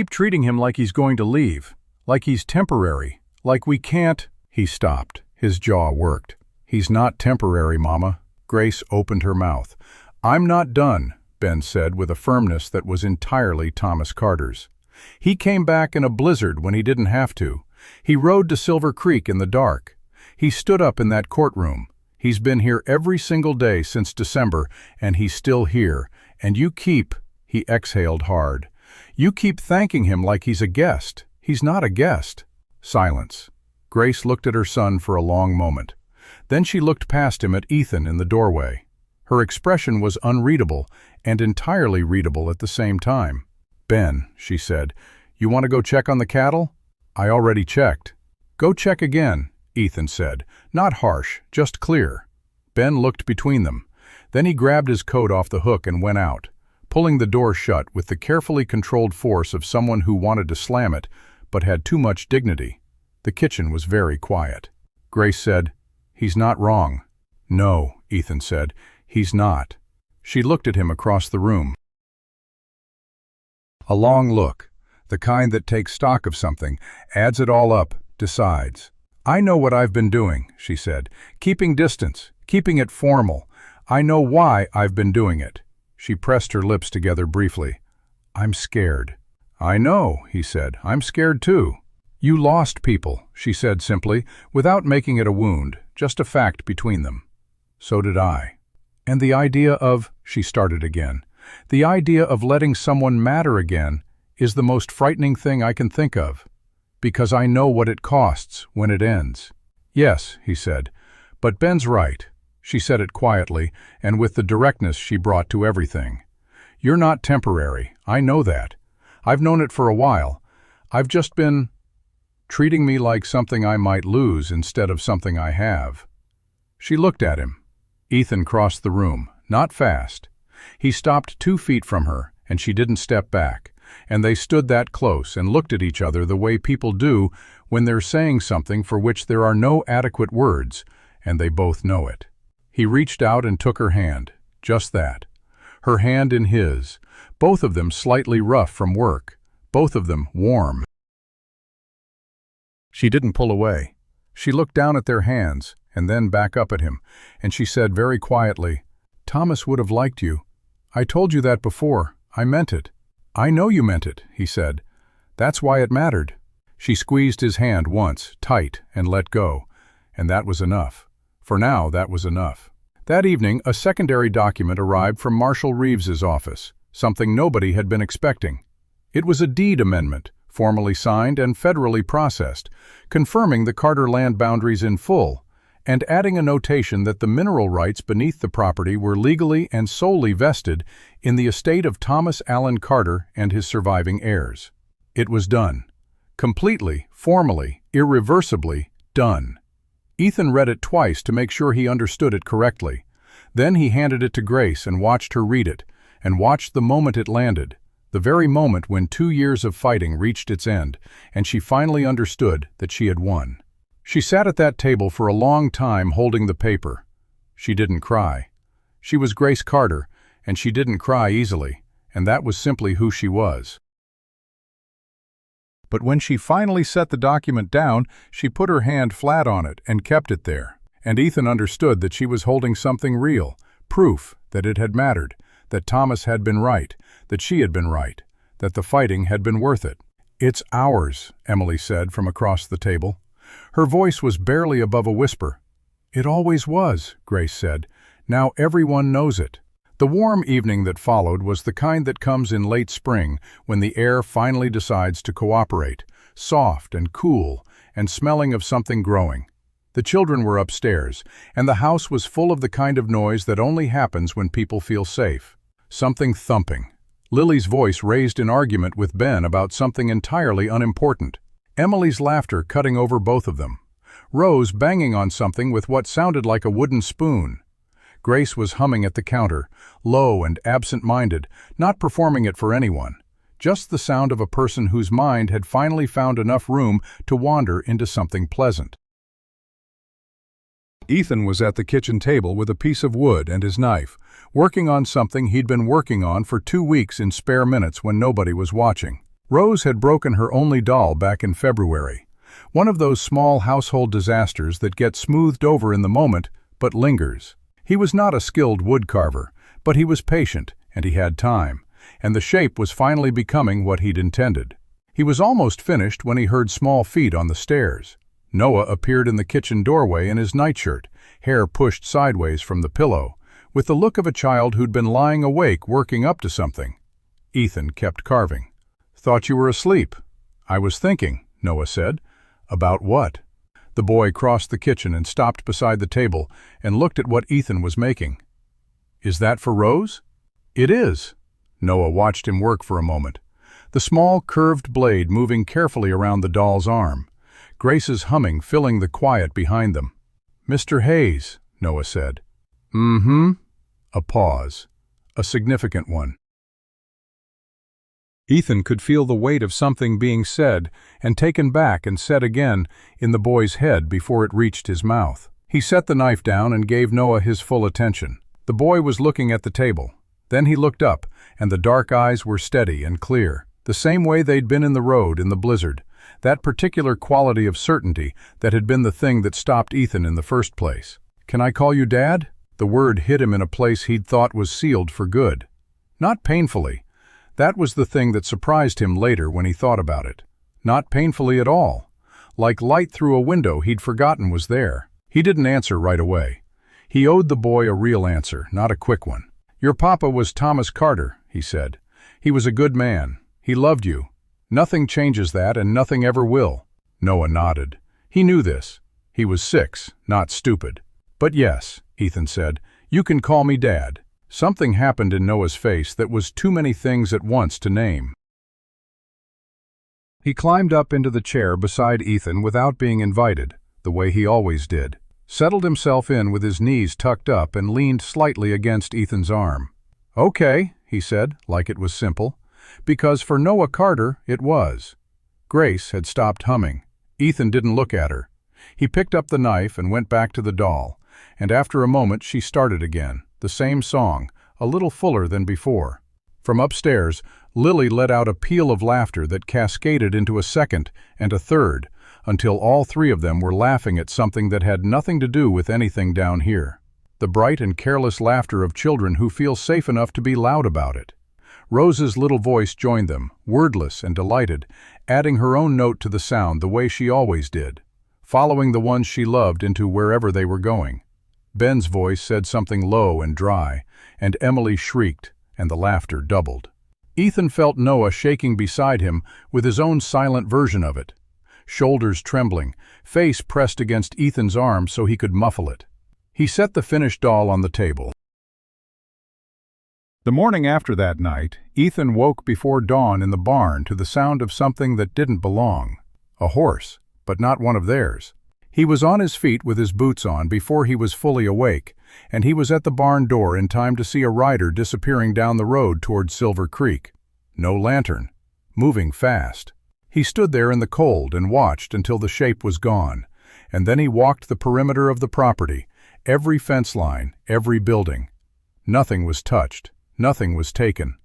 treating him like he's going to leave, like he's temporary, like we can't—" He stopped. His jaw worked. "He's not temporary, Mama." Grace opened her mouth. "I'm not done," Ben said with a firmness that was entirely Thomas Carter's. "He came back in a blizzard when he didn't have to. He rode to Silver Creek in the dark. He stood up in that courtroom. He's been here every single day since December, and he's still here. And you keep—" He exhaled hard. "You keep thanking him like he's a guest. He's not a guest." Silence. Grace looked at her son for a long moment. Then she looked past him at Ethan in the doorway. Her expression was unreadable and entirely readable at the same time. "Ben," she said, "you want to go check on the cattle?" "I already checked." "Go check again," Ethan said, not harsh, just clear. Ben looked between them. Then he grabbed his coat off the hook and went out, pulling the door shut with the carefully controlled force of someone who wanted to slam it, but had too much dignity. The kitchen was very quiet. Grace said, "He's not wrong." "No," Ethan said, "he's not." She looked at him across the room. A long look, the kind that takes stock of something, adds it all up, decides. "I know what I've been doing," she said, "keeping distance, keeping it formal. I know why I've been doing it." She pressed her lips together briefly. "I'm scared." "I know," he said, "I'm scared too." "You lost people," she said simply, without making it a wound, just a fact between them. "So did I." "And the idea of—" she started again. "The idea of letting someone matter again is the most frightening thing I can think of." Because I know what it costs when it ends. Yes, he said, but Ben's right. She said it quietly and with the directness she brought to everything. You're not temporary, I know that. I've known it for a while. I've just been treating me like something I might lose instead of something I have. She looked at him. Ethan crossed the room, not fast. He stopped 2 feet from her, and she didn't step back, and they stood that close and looked at each other the way people do when they're saying something for which there are no adequate words, and they both know it. He reached out and took her hand, just that. Her hand in his, both of them slightly rough from work, both of them warm. She didn't pull away. She looked down at their hands, and then back up at him, and she said very quietly, "Thomas would have liked you. I told you that before. I meant it." "I know you meant it," he said. "That's why it mattered." She squeezed his hand once, tight, and let go, and that was enough. For now, that was enough. That evening, a secondary document arrived from Marshal Reeves's office, something nobody had been expecting. It was a deed amendment, formally signed and federally processed, confirming the Carter land boundaries in full, and adding a notation that the mineral rights beneath the property were legally and solely vested in the estate of Thomas Allen Carter and his surviving heirs. It was done. Completely, formally, irreversibly done. Ethan read it twice to make sure he understood it correctly. Then he handed it to Grace and watched her read it, and watched the moment it landed, the very moment when 2 years of fighting reached its end, and she finally understood that she had won. She sat at that table for a long time holding the paper. She didn't cry. She was Grace Carter, and she didn't cry easily, and that was simply who she was. But when she finally set the document down, she put her hand flat on it and kept it there. And Ethan understood that she was holding something real, proof that it had mattered, that Thomas had been right, that she had been right, that the fighting had been worth it. "It's ours," Emily said from across the table. Her voice was barely above a whisper. "It always was," Grace said. "Now everyone knows it." The warm evening that followed was the kind that comes in late spring when the air finally decides to cooperate, soft and cool and smelling of something growing. The children were upstairs, and the house was full of the kind of noise that only happens when people feel safe. Something thumping. Lily's voice raised in argument with Ben about something entirely unimportant. Emily's laughter cutting over both of them. Rose banging on something with what sounded like a wooden spoon. Grace was humming at the counter, low and absent-minded, not performing it for anyone. Just the sound of a person whose mind had finally found enough room to wander into something pleasant. Ethan was at the kitchen table with a piece of wood and his knife, working on something he'd been working on for 2 weeks in spare minutes when nobody was watching. Rose had broken her only doll back in February. One of those small household disasters that gets smoothed over in the moment, but lingers. He was not a skilled woodcarver, but he was patient, and he had time, and the shape was finally becoming what he'd intended. He was almost finished when he heard small feet on the stairs. Noah appeared in the kitchen doorway in his nightshirt, hair pushed sideways from the pillow, with the look of a child who'd been lying awake working up to something. Ethan kept carving. "Thought you were asleep." "I was thinking," Noah said. "About what?" The boy crossed the kitchen and stopped beside the table and looked at what Ethan was making. "Is that for Rose?" "It is." Noah watched him work for a moment. The small, curved blade moving carefully around the doll's arm. Grace's humming filling the quiet behind them. "Mr. Hayes," Noah said. "Mm-hmm." A pause. A significant one. Ethan could feel the weight of something being said and taken back and said again in the boy's head before it reached his mouth. He set the knife down and gave Noah his full attention. The boy was looking at the table. Then he looked up, and the dark eyes were steady and clear, the same way they'd been in the road in the blizzard, that particular quality of certainty that had been the thing that stopped Ethan in the first place. "Can I call you Dad?" The word hit him in a place he'd thought was sealed for good. Not painfully. That was the thing that surprised him later when he thought about it. Not painfully at all. Like light through a window he'd forgotten was there. He didn't answer right away. He owed the boy a real answer, not a quick one. "Your papa was Thomas Carter," he said. "He was a good man. He loved you. Nothing changes that, and nothing ever will. Noah nodded. He knew this. He was 6, not stupid. But yes, Ethan said, you can call me Dad. Something happened in Noah's face that was too many things at once to name. He climbed up into the chair beside Ethan without being invited, the way he always did, settled himself in with his knees tucked up and leaned slightly against Ethan's arm. Okay, he said, like it was simple, because for Noah Carter it was. Grace had stopped humming. Ethan didn't look at her. He picked up the knife and went back to the doll, and after a moment she started again, the same song, a little fuller than before. From upstairs, Lily let out a peal of laughter that cascaded into a second and a third, until all three of them were laughing at something that had nothing to do with anything down here. The bright and careless laughter of children who feel safe enough to be loud about it. Rose's little voice joined them, wordless and delighted, adding her own note to the sound the way she always did, following the ones she loved into wherever they were going. Ben's voice said something low and dry, and Emily shrieked, and the laughter doubled. Ethan felt Noah shaking beside him with his own silent version of it. Shoulders trembling, face pressed against Ethan's arm so he could muffle it. He set the finished doll on the table. The morning after that night, Ethan woke before dawn in the barn to the sound of something that didn't belong. A horse, but not one of theirs. He was on his feet with his boots on before he was fully awake, and he was at the barn door in time to see a rider disappearing down the road toward Silver Creek. No lantern. Moving fast. He stood there in the cold and watched until the shape was gone, and then he walked the perimeter of the property, every fence line, every building. Nothing was touched, nothing was taken.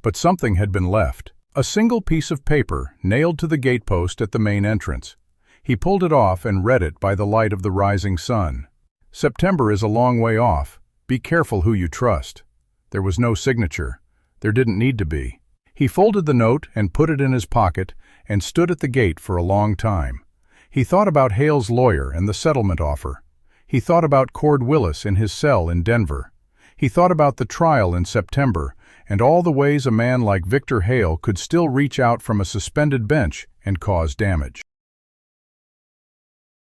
But something had been left. A single piece of paper nailed to the gatepost at the main entrance. He pulled it off and read it by the light of the rising sun. September is a long way off. Be careful who you trust. There was no signature. There didn't need to be. He folded the note and put it in his pocket and stood at the gate for a long time. He thought about Hale's lawyer and the settlement offer. He thought about Cord Willis in his cell in Denver. He thought about the trial in September and all the ways a man like Victor Hale could still reach out from a suspended bench and cause damage.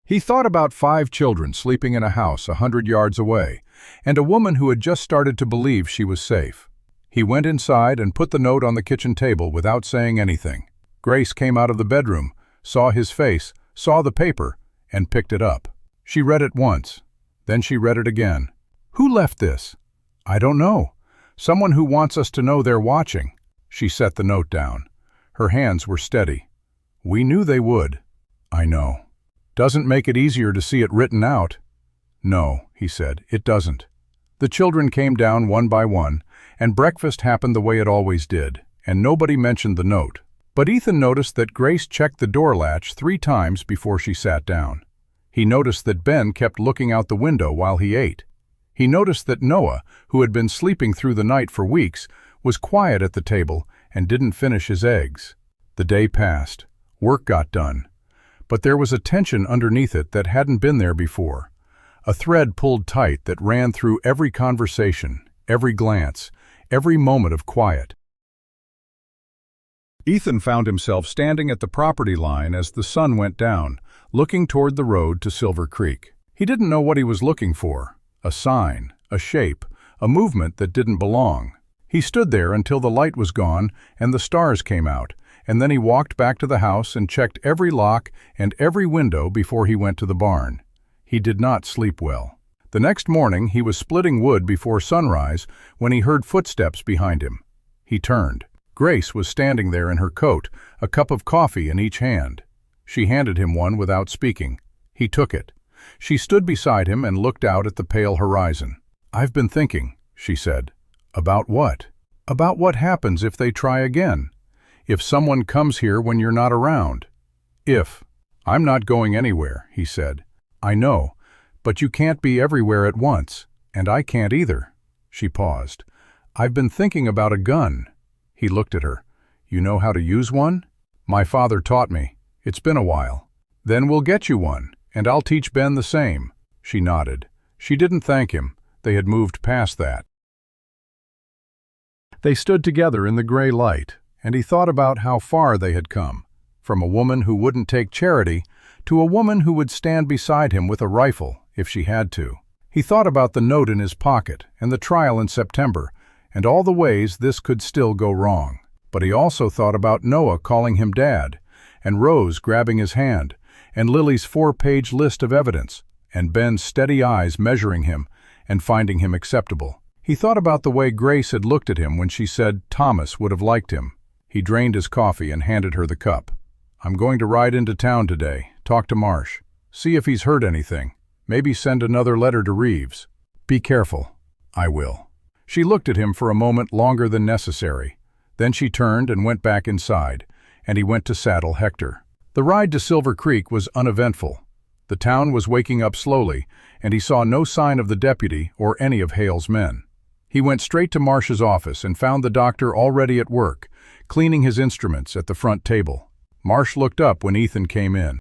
He thought about 5 children sleeping in a house 100 yards away, and a woman who had just started to believe she was safe. He went inside and put the note on the kitchen table without saying anything. Grace came out of the bedroom, saw his face, saw the paper, and picked it up. She read it once. Then she read it again. Who left this? I don't know. Someone who wants us to know they're watching. She set the note down. Her hands were steady. We knew they would. I know. Doesn't make it easier to see it written out. No, he said, it doesn't. The children came down one by one, and breakfast happened the way it always did, and nobody mentioned the note. But Ethan noticed that Grace checked the door latch 3 times before she sat down. He noticed that Ben kept looking out the window while he ate. He noticed that Noah, who had been sleeping through the night for weeks, was quiet at the table and didn't finish his eggs. The day passed. Work got done. But there was a tension underneath it that hadn't been there before. A thread pulled tight that ran through every conversation, every glance, every moment of quiet. Ethan found himself standing at the property line as the sun went down, looking toward the road to Silver Creek. He didn't know what he was looking for. A sign, a shape, a movement that didn't belong. He stood there until the light was gone and the stars came out, and then he walked back to the house and checked every lock and every window before he went to the barn. He did not sleep well. The next morning he was splitting wood before sunrise when he heard footsteps behind him. He turned. Grace was standing there in her coat, a cup of coffee in each hand. She handed him one without speaking. He took it. She stood beside him and looked out at the pale horizon. I've been thinking, she said. About what? About what happens if they try again. If someone comes here when you're not around. If. I'm not going anywhere, he said. I know, but you can't be everywhere at once, and I can't either. She paused. I've been thinking about a gun. He looked at her. You know how to use one? My father taught me. It's been a while. Then we'll get you one, and I'll teach Ben the same. She nodded. She didn't thank him. They had moved past that. They stood together in the gray light, and he thought about how far they had come. from a woman who wouldn't take charity to a woman who would stand beside him with a rifle if she had to. He thought about the note in his pocket and the trial in September and all the ways this could still go wrong. But he also thought about Noah calling him Dad, and Rose grabbing his hand, and Lily's 4-page list of evidence, and Ben's steady eyes measuring him and finding him acceptable. He thought about the way Grace had looked at him when she said Thomas would have liked him. He drained his coffee and handed her the cup. "I'm going to ride into town today, talk to Marsh, see if he's heard anything, maybe send another letter to Reeves." "Be careful." "I will." She looked at him for a moment longer than necessary. Then she turned and went back inside, and he went to saddle Hector. The ride to Silver Creek was uneventful. The town was waking up slowly, and he saw no sign of the deputy or any of Hale's men. He went straight to Marsh's office and found the doctor already at work, cleaning his instruments at the front table. Marsh looked up when Ethan came in.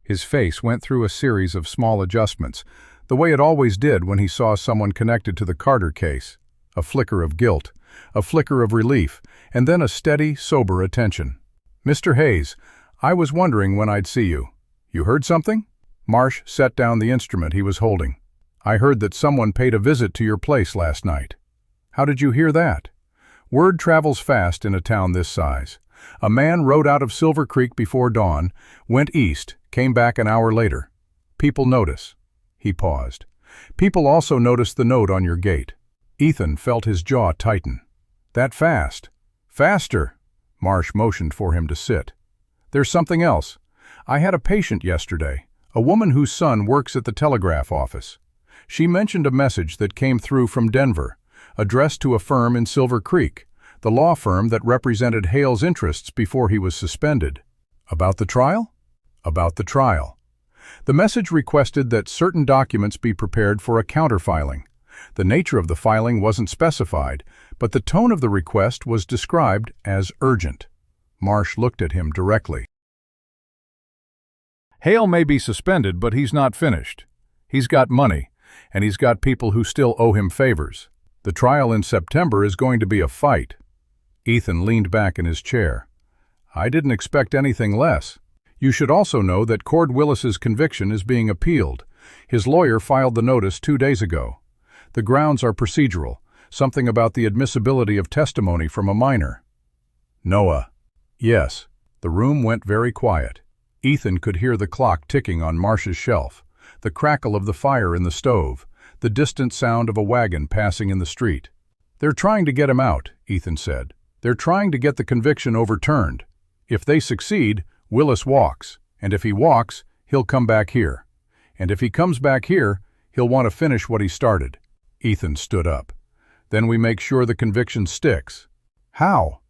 His face went through a series of small adjustments, the way it always did when he saw someone connected to the Carter case. A flicker of guilt, a flicker of relief, and then a steady, sober attention. "Mr. Hayes, I was wondering when I'd see you. You heard something?" Marsh set down the instrument he was holding. "I heard that someone paid a visit to your place last night." "How did you hear that?" Word travels fast in a town this size. A man rode out of Silver Creek before dawn, went east, came back an hour later. "People notice." He paused. "People also notice the note on your gate." Ethan felt his jaw tighten. "That fast?" "Faster." Marsh motioned for him to sit. "There's something else. I had a patient yesterday, a woman whose son works at the telegraph office. She mentioned a message that came through from Denver, addressed to a firm in Silver Creek, the law firm that represented Hale's interests before he was suspended." "About the trial?" "About the trial. The message requested that certain documents be prepared for a counterfiling. The nature of the filing wasn't specified, but the tone of the request was described as urgent." Marsh looked at him directly. "Hale may be suspended, but he's not finished. He's got money, and he's got people who still owe him favors. The trial in September is going to be a fight." Ethan leaned back in his chair. "I didn't expect anything less. You should also know that Cord Willis's conviction is being appealed. His lawyer filed the notice 2 days ago. The grounds are procedural, something about the admissibility of testimony from a minor." "Noah." "Yes." The room went very quiet. Ethan could hear the clock ticking on Marsh's shelf, the crackle of the fire in the stove, the distant sound of a wagon passing in the street. "They're trying to get him out," Ethan said. "They're trying to get the conviction overturned. If they succeed, Willis walks, and if he walks, he'll come back here. And if he comes back here, he'll want to finish what he started." Ethan stood up. "Then we make sure the conviction sticks." "How?"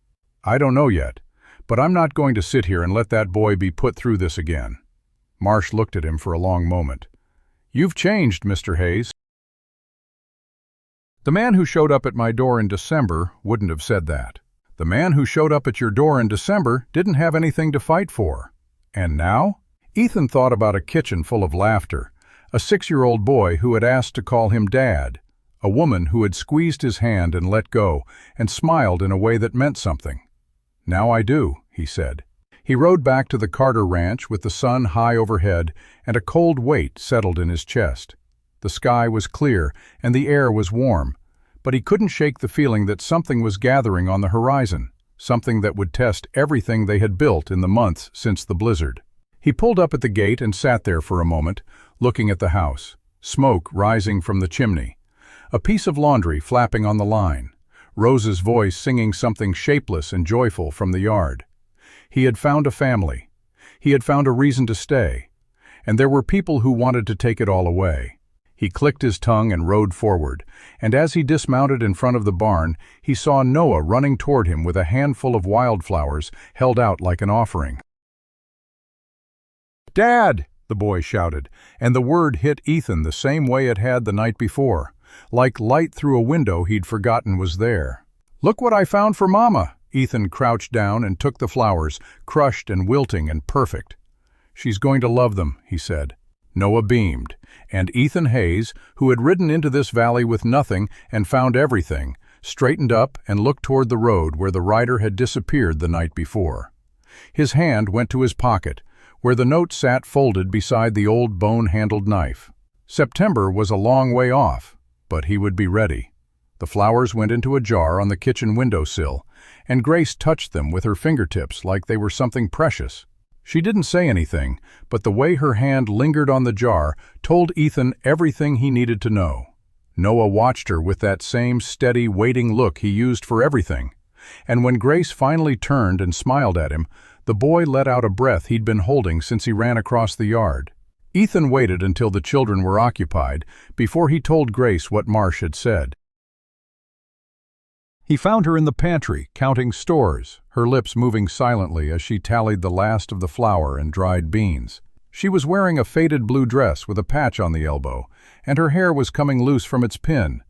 "I don't know yet, but I'm not going to sit here and let that boy be put through this again." Marsh looked at him for a long moment. "You've changed, Mr. Hayes." "The man who showed up at my door in December wouldn't have said that. The man who showed up at your door in December didn't have anything to fight for. And now?" Ethan thought about a kitchen full of laughter, a 6-year-old boy who had asked to call him Dad, a woman who had squeezed his hand and let go, and smiled in a way that meant something. "Now I do," he said. He rode back to the Carter ranch with the sun high overhead, and a cold weight settled in his chest. The sky was clear, and the air was warm, but he couldn't shake the feeling that something was gathering on the horizon, something that would test everything they had built in the months since the blizzard. He pulled up at the gate and sat there for a moment, looking at the house, smoke rising from the chimney, a piece of laundry flapping on the line, Rose's voice singing something shapeless and joyful from the yard. He had found a family. He had found a reason to stay, and there were people who wanted to take it all away. He clicked his tongue and rode forward, and as he dismounted in front of the barn, he saw Noah running toward him with a handful of wildflowers held out like an offering. "Dad!" the boy shouted, and the word hit Ethan the same way it had the night before, like light through a window he'd forgotten was there. "Look what I found for Mama!" Ethan crouched down and took the flowers, crushed and wilting and perfect. "She's going to love them," he said. Noah beamed, and Ethan Hayes, who had ridden into this valley with nothing and found everything, straightened up and looked toward the road where the rider had disappeared the night before. His hand went to his pocket, where the note sat folded beside the old bone-handled knife. September was a long way off, but he would be ready. The flowers went into a jar on the kitchen windowsill, and Grace touched them with her fingertips like they were something precious. She didn't say anything, but the way her hand lingered on the jar told Ethan everything he needed to know. Noah watched her with that same steady, waiting look he used for everything. And when Grace finally turned and smiled at him, the boy let out a breath he'd been holding since he ran across the yard. Ethan waited until the children were occupied before he told Grace what Marsh had said. He found her in the pantry, counting stores, her lips moving silently as she tallied the last of the flour and dried beans. She was wearing a faded blue dress with a patch on the elbow, and her hair was coming loose from its pin,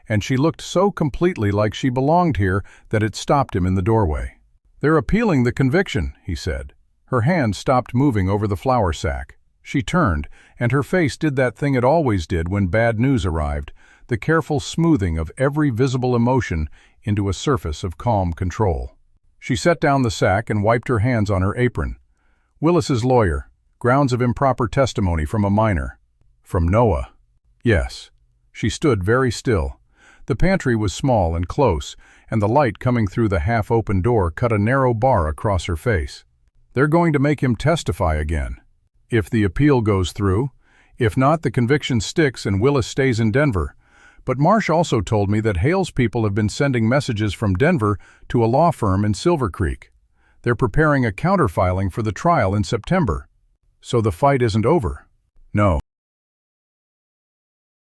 and she looked so completely like she belonged here that it stopped him in the doorway. "They're appealing the conviction," he said. Her hand stopped moving over the flour sack. She turned, and her face did that thing it always did when bad news arrived, the careful smoothing of every visible emotion into a surface of calm control. She set down the sack and wiped her hands on her apron. "Willis's lawyer. Grounds of improper testimony from a minor." "From Noah." "Yes." She stood very still. The pantry was small and close, and the light coming through the half-open door cut a narrow bar across her face. "They're going to make him testify again. If the appeal goes through. If not, the conviction sticks and Willis stays in Denver. But Marsh also told me that Hale's people have been sending messages from Denver to a law firm in Silver Creek. They're preparing a counterfiling for the trial in September. So the fight isn't over." "No.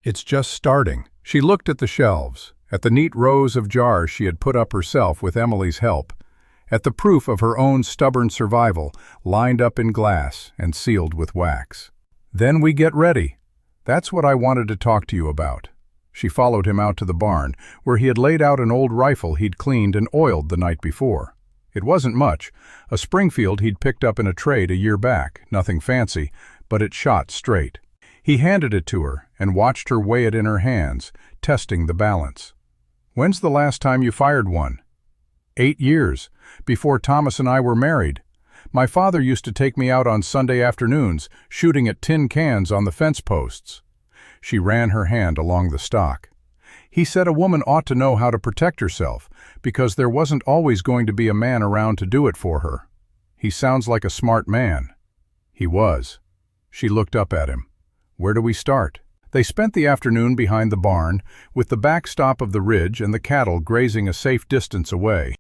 It's just starting." She looked at the shelves, at the neat rows of jars she had put up herself with Emily's help, at the proof of her own stubborn survival, lined up in glass and sealed with wax. "Then we get ready. That's what I wanted to talk to you about." She followed him out to the barn, where he had laid out an old rifle he'd cleaned and oiled the night before. It wasn't much, a Springfield he'd picked up in a trade a year back, nothing fancy, but it shot straight. He handed it to her and watched her weigh it in her hands, testing the balance. "When's the last time you fired one?" 8 years, before Thomas and I were married. My father used to take me out on Sunday afternoons, shooting at tin cans on the fence posts." She ran her hand along the stock. "He said a woman ought to know how to protect herself, because there wasn't always going to be a man around to do it for her. He sounds like a smart man." He was. She looked up at him. "Where do we start?" They spent the afternoon behind the barn, with the backstop of the ridge and the cattle grazing a safe distance away.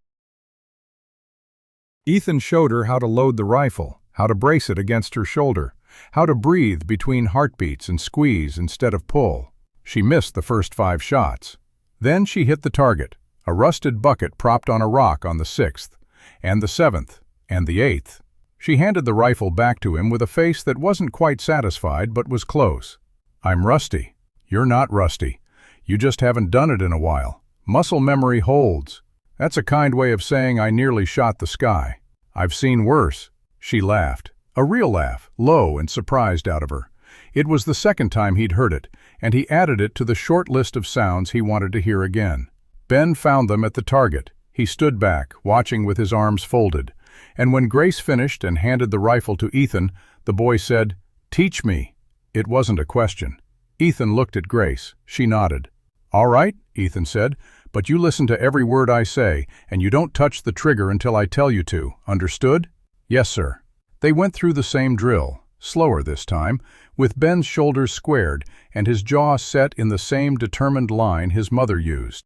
Ethan showed her how to load the rifle, how to brace it against her shoulder, how to breathe between heartbeats and squeeze instead of pull. She missed the first 5 shots. Then she hit the target, a rusted bucket propped on a rock on the 6th, and the 7th, and the 8th. She handed the rifle back to him with a face that wasn't quite satisfied but was close. "I'm rusty." "You're not rusty. You just haven't done it in a while. Muscle memory holds. That's a kind way of saying I nearly shot the sky. I've seen worse." She laughed, a real laugh, low and surprised out of her. It was the second time he'd heard it, and he added it to the short list of sounds he wanted to hear again. Ben found them at the target. He stood back, watching with his arms folded, and when Grace finished and handed the rifle to Ethan, the boy said, "Teach me." It wasn't a question. Ethan looked at Grace. She nodded. "All right," Ethan said, "but you listen to every word I say, and you don't touch the trigger until I tell you to. Understood?" "Yes, sir." They went through the same drill, slower this time, with Ben's shoulders squared and his jaw set in the same determined line his mother used.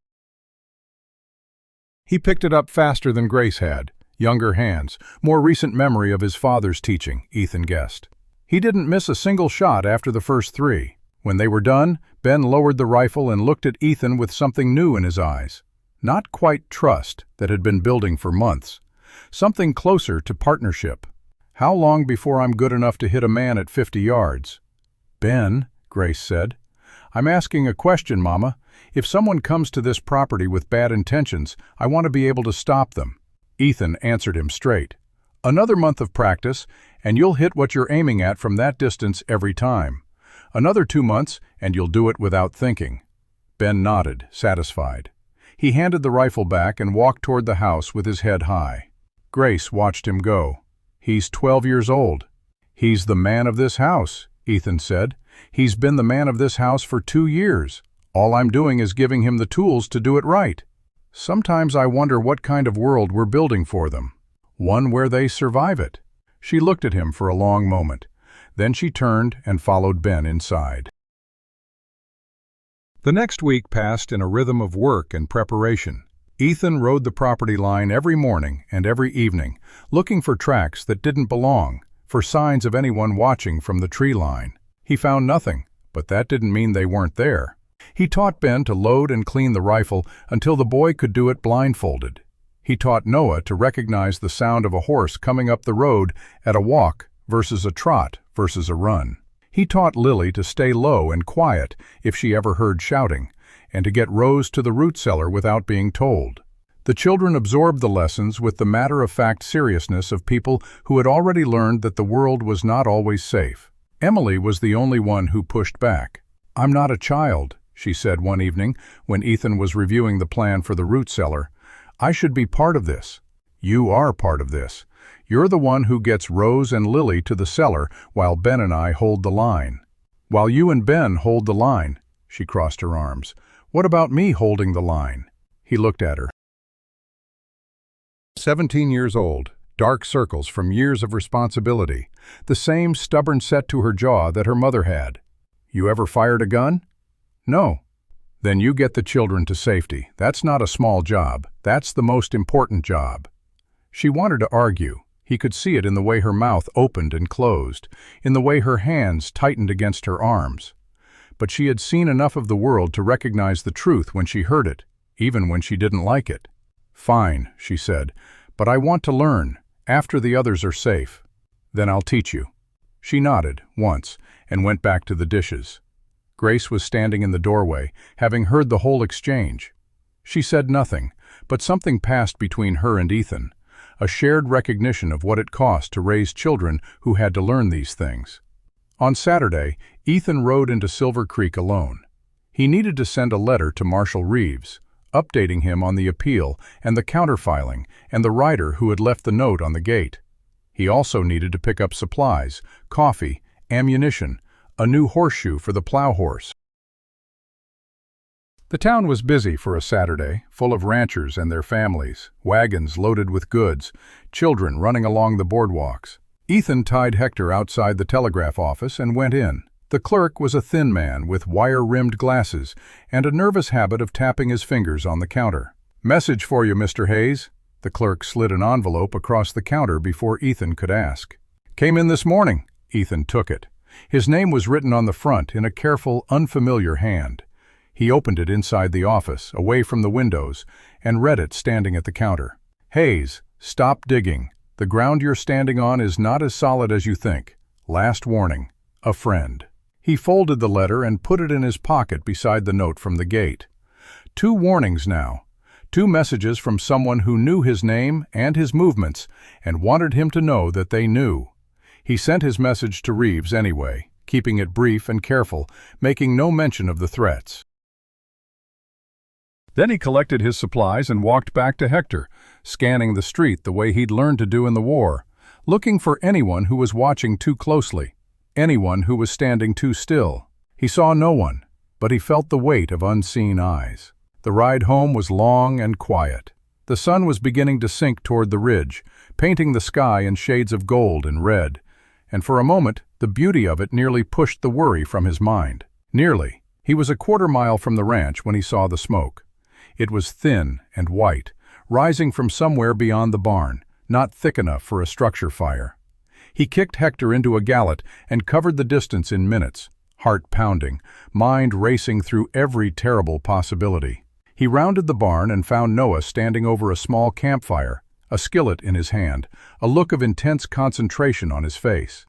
He picked it up faster than Grace had. Younger hands, more recent memory of his father's teaching, Ethan guessed. He didn't miss a single shot after the first 3. When they were done, Ben lowered the rifle and looked at Ethan with something new in his eyes. Not quite trust that had been building for months. Something closer to partnership. "How long before I'm good enough to hit a man at 50 yards? "Ben," Grace said, "I'm asking a question, Mama. If someone comes to this property with bad intentions, I want to be able to stop them." Ethan answered him straight. "Another month of practice, and you'll hit what you're aiming at from that distance every time. Another 2 months, and you'll do it without thinking." Ben nodded, satisfied. He handed the rifle back and walked toward the house with his head high. Grace watched him go. He's 12 years old. He's the man of this house, Ethan said. He's been the man of this house for 2 years. All I'm doing is giving him the tools to do it right. Sometimes I wonder what kind of world we're building for them. One where they survive it. She looked at him for a long moment. Then she turned and followed Ben inside. The next week passed in a rhythm of work and preparation. Ethan rode the property line every morning and every evening, looking for tracks that didn't belong, for signs of anyone watching from the tree line. He found nothing, but that didn't mean they weren't there. He taught Ben to load and clean the rifle until the boy could do it blindfolded. He taught Noah to recognize the sound of a horse coming up the road at a walk versus a trot versus a run. He taught Lily to stay low and quiet if she ever heard shouting, and to get Rose to the root cellar without being told. The children absorbed the lessons with the matter-of-fact seriousness of people who had already learned that the world was not always safe. Emily was the only one who pushed back. "I'm not a child," she said one evening when Ethan was reviewing the plan for the root cellar. "I should be part of this." "You are part of this. You're the one who gets Rose and Lily to the cellar while Ben and I hold the line." "While you and Ben hold the line," she crossed her arms. "What about me holding the line?" He looked at her. 17 years old, dark circles from years of responsibility, the same stubborn set to her jaw that her mother had. "You ever fired a gun?" "No." "Then you get the children to safety. That's not a small job. That's the most important job." She wanted to argue. He could see it in the way her mouth opened and closed, in the way her hands tightened against her arms. But she had seen enough of the world to recognize the truth when she heard it, even when she didn't like it. "Fine," she said, "but I want to learn, after the others are safe. Then I'll teach you." She nodded, once, and went back to the dishes. Grace was standing in the doorway, having heard the whole exchange. She said nothing, but something passed between her and Ethan, a shared recognition of what it cost to raise children who had to learn these things. On Saturday, Ethan rode into Silver Creek alone. He needed to send a letter to Marshal Reeves, updating him on the appeal and the counterfiling and the rider who had left the note on the gate. He also needed to pick up supplies, coffee, ammunition, a new horseshoe for the plow horse. The town was busy for a Saturday, full of ranchers and their families, wagons loaded with goods, children running along the boardwalks. Ethan tied Hector outside the telegraph office and went in. The clerk was a thin man with wire-rimmed glasses and a nervous habit of tapping his fingers on the counter. "Message for you, Mr. Hayes." The clerk slid an envelope across the counter before Ethan could ask. "Came in this morning." Ethan took it. His name was written on the front in a careful, unfamiliar hand. He opened it inside the office, away from the windows, and read it standing at the counter. "Hayes, stop digging. The ground you're standing on is not as solid as you think. Last warning. A friend." He folded the letter and put it in his pocket beside the note from the gate. 2 warnings now. 2 messages from someone who knew his name and his movements and wanted him to know that they knew. He sent his message to Reeves anyway, keeping it brief and careful, making no mention of the threats. Then he collected his supplies and walked back to Hector, scanning the street the way he'd learned to do in the war, looking for anyone who was watching too closely, anyone who was standing too still. He saw no one, but he felt the weight of unseen eyes. The ride home was long and quiet. The sun was beginning to sink toward the ridge, painting the sky in shades of gold and red, and for a moment the beauty of it nearly pushed the worry from his mind. Nearly. He was a quarter-mile from the ranch when he saw the smoke. It was thin and white, rising from somewhere beyond the barn, not thick enough for a structure fire. He kicked Hector into a gallop and covered the distance in minutes, heart pounding, mind racing through every terrible possibility. He rounded the barn and found Noah standing over a small campfire, a skillet in his hand, a look of intense concentration on his face.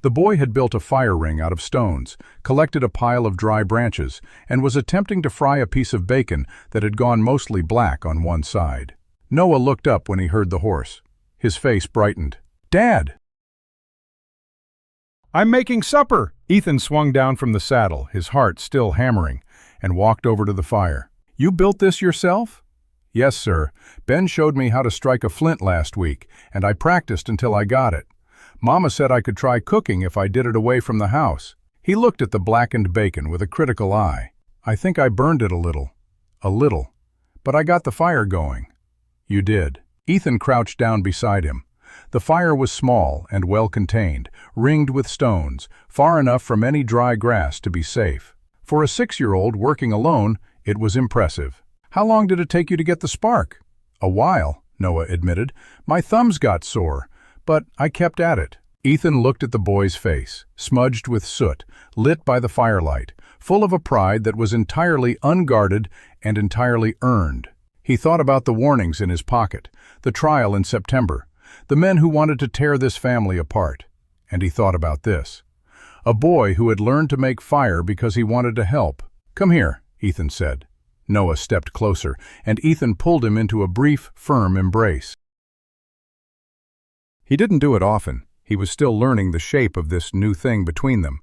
The boy had built a fire ring out of stones, collected a pile of dry branches, and was attempting to fry a piece of bacon that had gone mostly black on one side. Noah looked up when he heard the horse. His face brightened. "Dad!" "I'm making supper!" Ethan swung down from the saddle, his heart still hammering, and walked over to the fire. "You built this yourself?" Yes, sir. Ben showed me how to strike a flint last week, and I practiced until I got it. Mama said I could try cooking if I did it away from the house. He looked at the blackened bacon with a critical eye. I think I burned it a little. A little. But I got the fire going. You did. Ethan crouched down beside him. The fire was small and well contained, ringed with stones, far enough from any dry grass to be safe. For a 6-year-old working alone, it was impressive. How long did it take you to get the spark? A while, Noah admitted. My thumbs got sore, but I kept at it. Ethan looked at the boy's face, smudged with soot, lit by the firelight, full of a pride that was entirely unguarded and entirely earned. He thought about the warnings in his pocket, the trial in September, the men who wanted to tear this family apart. And he thought about this. A boy who had learned to make fire because he wanted to help. Come here, Ethan said. Noah stepped closer, and Ethan pulled him into a brief, firm embrace. He didn't do it often. He was still learning the shape of this new thing between them.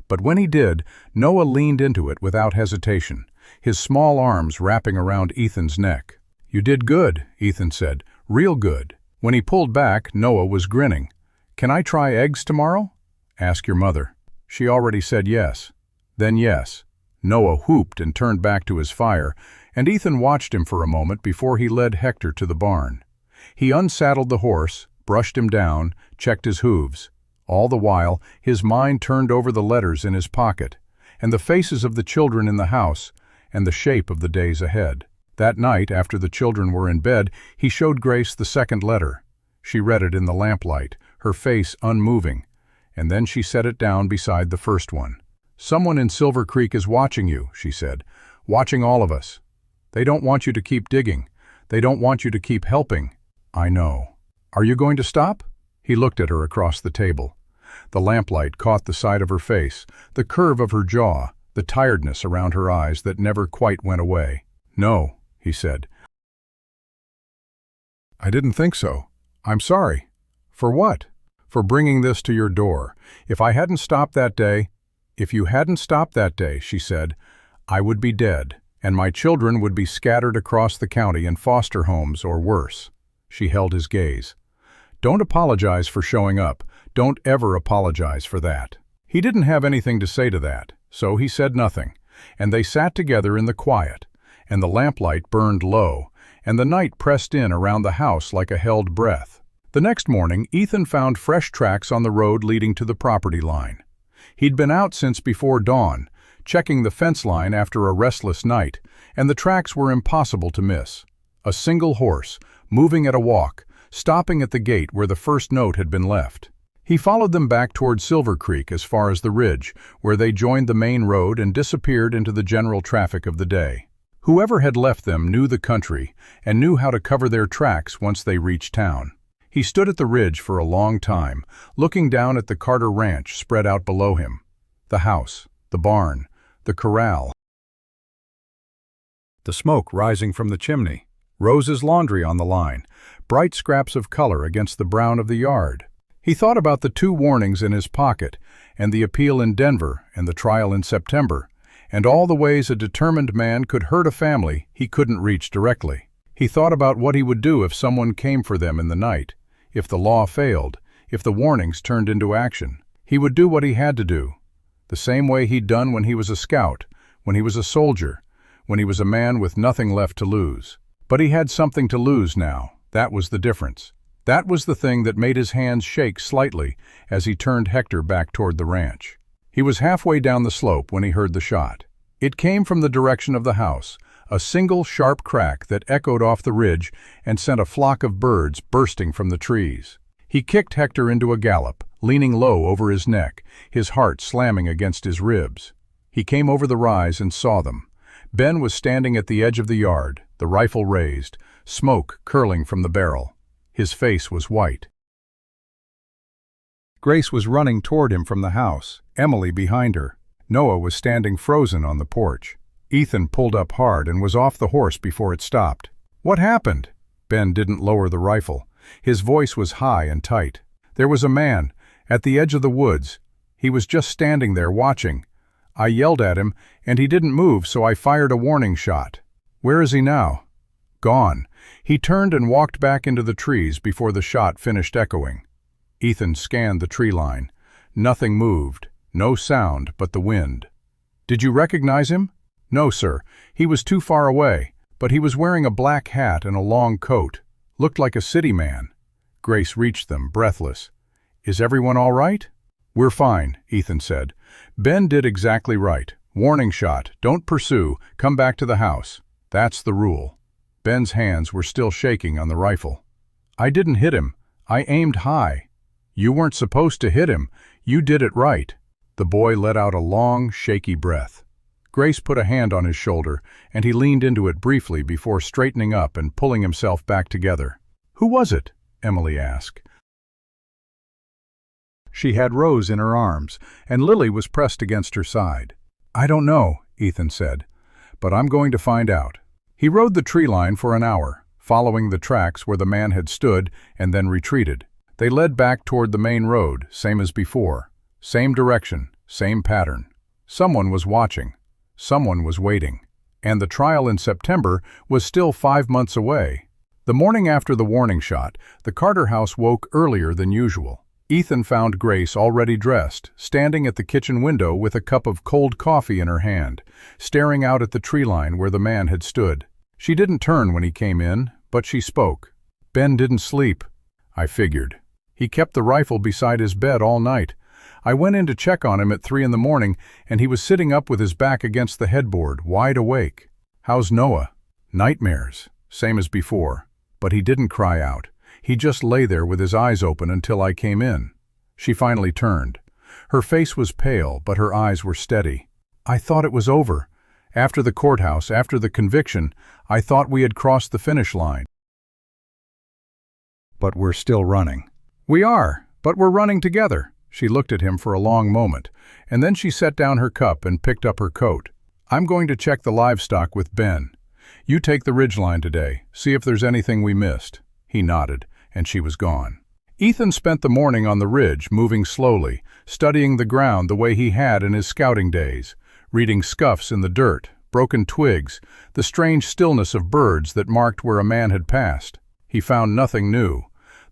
But when he did, Noah leaned into it without hesitation, his small arms wrapping around Ethan's neck. You did good, Ethan said, real good. When he pulled back, Noah was grinning. Can I try eggs tomorrow? Ask your mother. She already said yes. Then yes. Noah whooped and turned back to his fire, and Ethan watched him for a moment before he led Hector to the barn. He unsaddled the horse, brushed him down, checked his hooves. All the while, his mind turned over the letters in his pocket, and the faces of the children in the house, and the shape of the days ahead. That night, after the children were in bed, he showed Grace the second letter. She read it in the lamplight, her face unmoving, and then she set it down beside the first one. Someone in Silver Creek is watching you, she said, watching all of us. They don't want you to keep digging. They don't want you to keep helping. I know. Are you going to stop? He looked at her across the table. The lamplight caught the side of her face, the curve of her jaw, the tiredness around her eyes that never quite went away. No, he said. I didn't think so. I'm sorry. For what? For bringing this to your door. If I hadn't stopped that day, If you hadn't stopped that day, she said, I would be dead, and my children would be scattered across the county in foster homes or worse. She held his gaze. Don't apologize for showing up. Don't ever apologize for that. He didn't have anything to say to that, so he said nothing, and they sat together in the quiet, and the lamplight burned low, and the night pressed in around the house like a held breath. The next morning, Ethan found fresh tracks on the road leading to the property line. He'd been out since before dawn, checking the fence line after a restless night, and the tracks were impossible to miss. A single horse, moving at a walk, stopping at the gate where the first note had been left. He followed them back toward Silver Creek as far as the ridge, where they joined the main road and disappeared into the general traffic of the day. Whoever had left them knew the country and knew how to cover their tracks once they reached town. He stood at the ridge for a long time, looking down at the Carter Ranch spread out below him. The house, the barn, the corral. The smoke rising from the chimney. Rose's laundry on the line, bright scraps of color against the brown of the yard. He thought about the 2 warnings in his pocket, and the appeal in Denver and the trial in September, and all the ways a determined man could hurt a family he couldn't reach directly. He thought about what he would do if someone came for them in the night, if the law failed, if the warnings turned into action. He would do what he had to do, the same way he'd done when he was a scout, when he was a soldier, when he was a man with nothing left to lose. But he had something to lose now. That was the difference. That was the thing that made his hands shake slightly as he turned Hector back toward the ranch. He was halfway down the slope when he heard the shot. It came from the direction of the house, a single sharp crack that echoed off the ridge and sent a flock of birds bursting from the trees. He kicked Hector into a gallop, leaning low over his neck, his heart slamming against his ribs. He came over the rise and saw them. Ben was standing at the edge of the yard, the rifle raised, smoke curling from the barrel. His face was white. Grace was running toward him from the house, Emily behind her. Noah was standing frozen on the porch. Ethan pulled up hard and was off the horse before it stopped. What happened? Ben didn't lower the rifle. His voice was high and tight. There was a man, at the edge of the woods. He was just standing there watching. I yelled at him, and he didn't move, so I fired a warning shot. Where is he now? Gone. He turned and walked back into the trees before the shot finished echoing. Ethan scanned the tree line. Nothing moved, no sound but the wind. "Did you recognize him?" "No, sir. He was too far away, but he was wearing a black hat and a long coat. Looked like a city man." Grace reached them, breathless. "Is everyone all right?" "We're fine," Ethan said. "Ben did exactly right. Warning shot, don't pursue, come back to the house. That's the rule." Ben's hands were still shaking on the rifle. "I didn't hit him. I aimed high." "You weren't supposed to hit him. You did it right." The boy let out a long, shaky breath. Grace put a hand on his shoulder, and he leaned into it briefly before straightening up and pulling himself back together. "Who was it?" Emily asked. She had Rose in her arms, and Lily was pressed against her side. "I don't know," Ethan said, "but I'm going to find out." He rode the tree line for an hour, following the tracks where the man had stood and then retreated. They led back toward the main road, same as before. Same direction, same pattern. Someone was watching. Someone was waiting. And the trial in September was still 5 months away. The morning after the warning shot, the Carter house woke earlier than usual. Ethan found Grace already dressed, standing at the kitchen window with a cup of cold coffee in her hand, staring out at the tree line where the man had stood. She didn't turn when he came in, but she spoke. "Ben didn't sleep." "I figured. He kept the rifle beside his bed all night. I went in to check on him at 3 in the morning, and he was sitting up with his back against the headboard, wide awake." "How's Noah?" "Nightmares, same as before. But he didn't cry out. He just lay there with his eyes open until I came in." She finally turned. Her face was pale, but her eyes were steady. "I thought it was over. After the courthouse, after the conviction, I thought we had crossed the finish line. But we're still running." "We are, but we're running together." She looked at him for a long moment, and then she set down her cup and picked up her coat. "I'm going to check the livestock with Ben. You take the ridgeline today, see if there's anything we missed." He nodded, and she was gone. Ethan spent the morning on the ridge, moving slowly, studying the ground the way he had in his scouting days, reading scuffs in the dirt, broken twigs, the strange stillness of birds that marked where a man had passed. He found nothing new.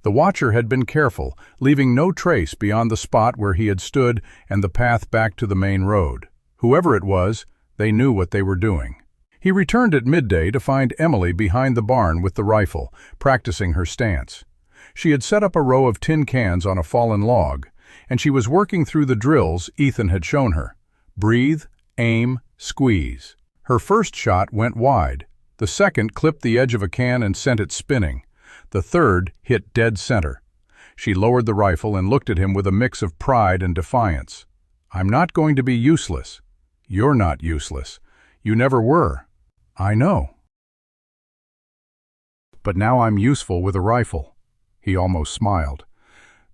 The watcher had been careful, leaving no trace beyond the spot where he had stood and the path back to the main road. Whoever it was, they knew what they were doing. He returned at midday to find Emily behind the barn with the rifle, practicing her stance. She had set up a row of tin cans on a fallen log, and she was working through the drills Ethan had shown her. Breathe, aim, squeeze. Her first shot went wide. The second clipped the edge of a can and sent it spinning. The third hit dead center. She lowered the rifle and looked at him with a mix of pride and defiance. "I'm not going to be useless." "You're not useless. You never were." "I know. But now I'm useful with a rifle." He almost smiled.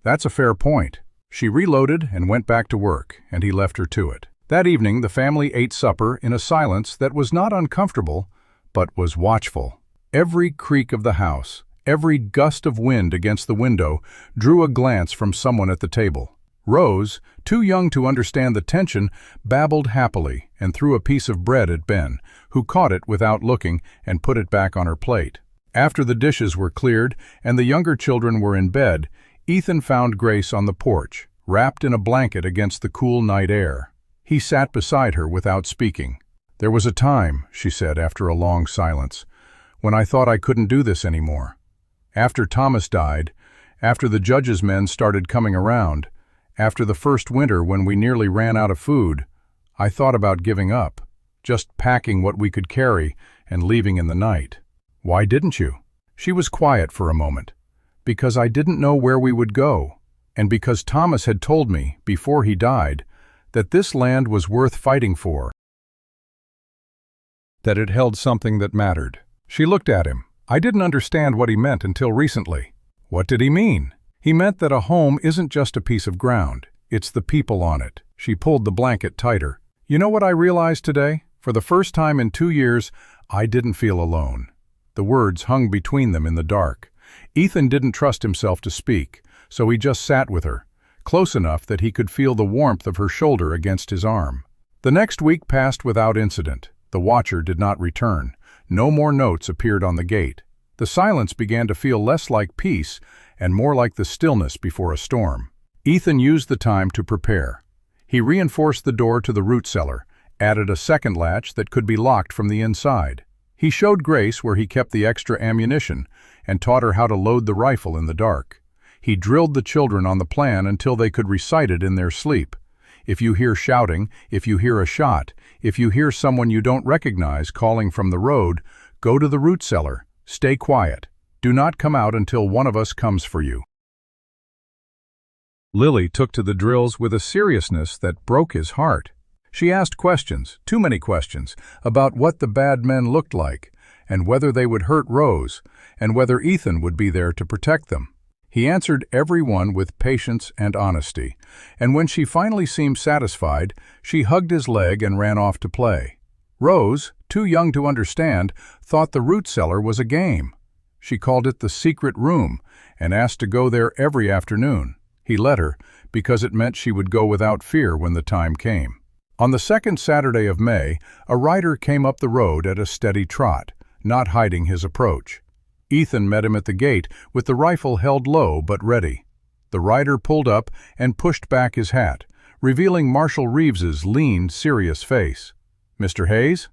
"That's a fair point." She reloaded and went back to work, and he left her to it. That evening the family ate supper in a silence that was not uncomfortable, but was watchful. Every creak of the house, every gust of wind against the window drew a glance from someone at the table. Rose, too young to understand the tension, babbled happily and threw a piece of bread at Ben, who caught it without looking and put it back on her plate. After the dishes were cleared and the younger children were in bed, Ethan found Grace on the porch, wrapped in a blanket against the cool night air. He sat beside her without speaking. "There was a time," she said after a long silence, "when I thought I couldn't do this anymore. After Thomas died, after the judge's men started coming around, after the first winter when we nearly ran out of food, I thought about giving up, just packing what we could carry and leaving in the night." "Why didn't you?" She was quiet for a moment. "Because I didn't know where we would go, and because Thomas had told me, before he died, that this land was worth fighting for, that it held something that mattered." She looked at him. "I didn't understand what he meant until recently." "What did he mean?" "He meant that a home isn't just a piece of ground, it's the people on it." She pulled the blanket tighter. "You know what I realized today? For the first time in 2 years, I didn't feel alone." The words hung between them in the dark. Ethan didn't trust himself to speak, so he just sat with her, close enough that he could feel the warmth of her shoulder against his arm. The next week passed without incident. The watcher did not return. No more notes appeared on the gate. The silence began to feel less like peace and more like the stillness before a storm. Ethan used the time to prepare. He reinforced the door to the root cellar, added a second latch that could be locked from the inside. He showed Grace where he kept the extra ammunition and taught her how to load the rifle in the dark. He drilled the children on the plan until they could recite it in their sleep. If you hear shouting, if you hear a shot, if you hear someone you don't recognize calling from the road, go to the root cellar. Stay quiet. Do not come out until one of us comes for you. Lily took to the drills with a seriousness that broke his heart. She asked questions, too many questions, about what the bad men looked like, and whether they would hurt Rose, and whether Ethan would be there to protect them. He answered every one with patience and honesty, and when she finally seemed satisfied, she hugged his leg and ran off to play. Rose, too young to understand, thought the root cellar was a game. She called it the secret room and asked to go there every afternoon. He let her, because it meant she would go without fear when the time came. On the second Saturday of May, a rider came up the road at a steady trot, not hiding his approach. Ethan met him at the gate with the rifle held low but ready. The rider pulled up and pushed back his hat, revealing Marshal Reeves's lean, serious face. "Mr. Hayes?"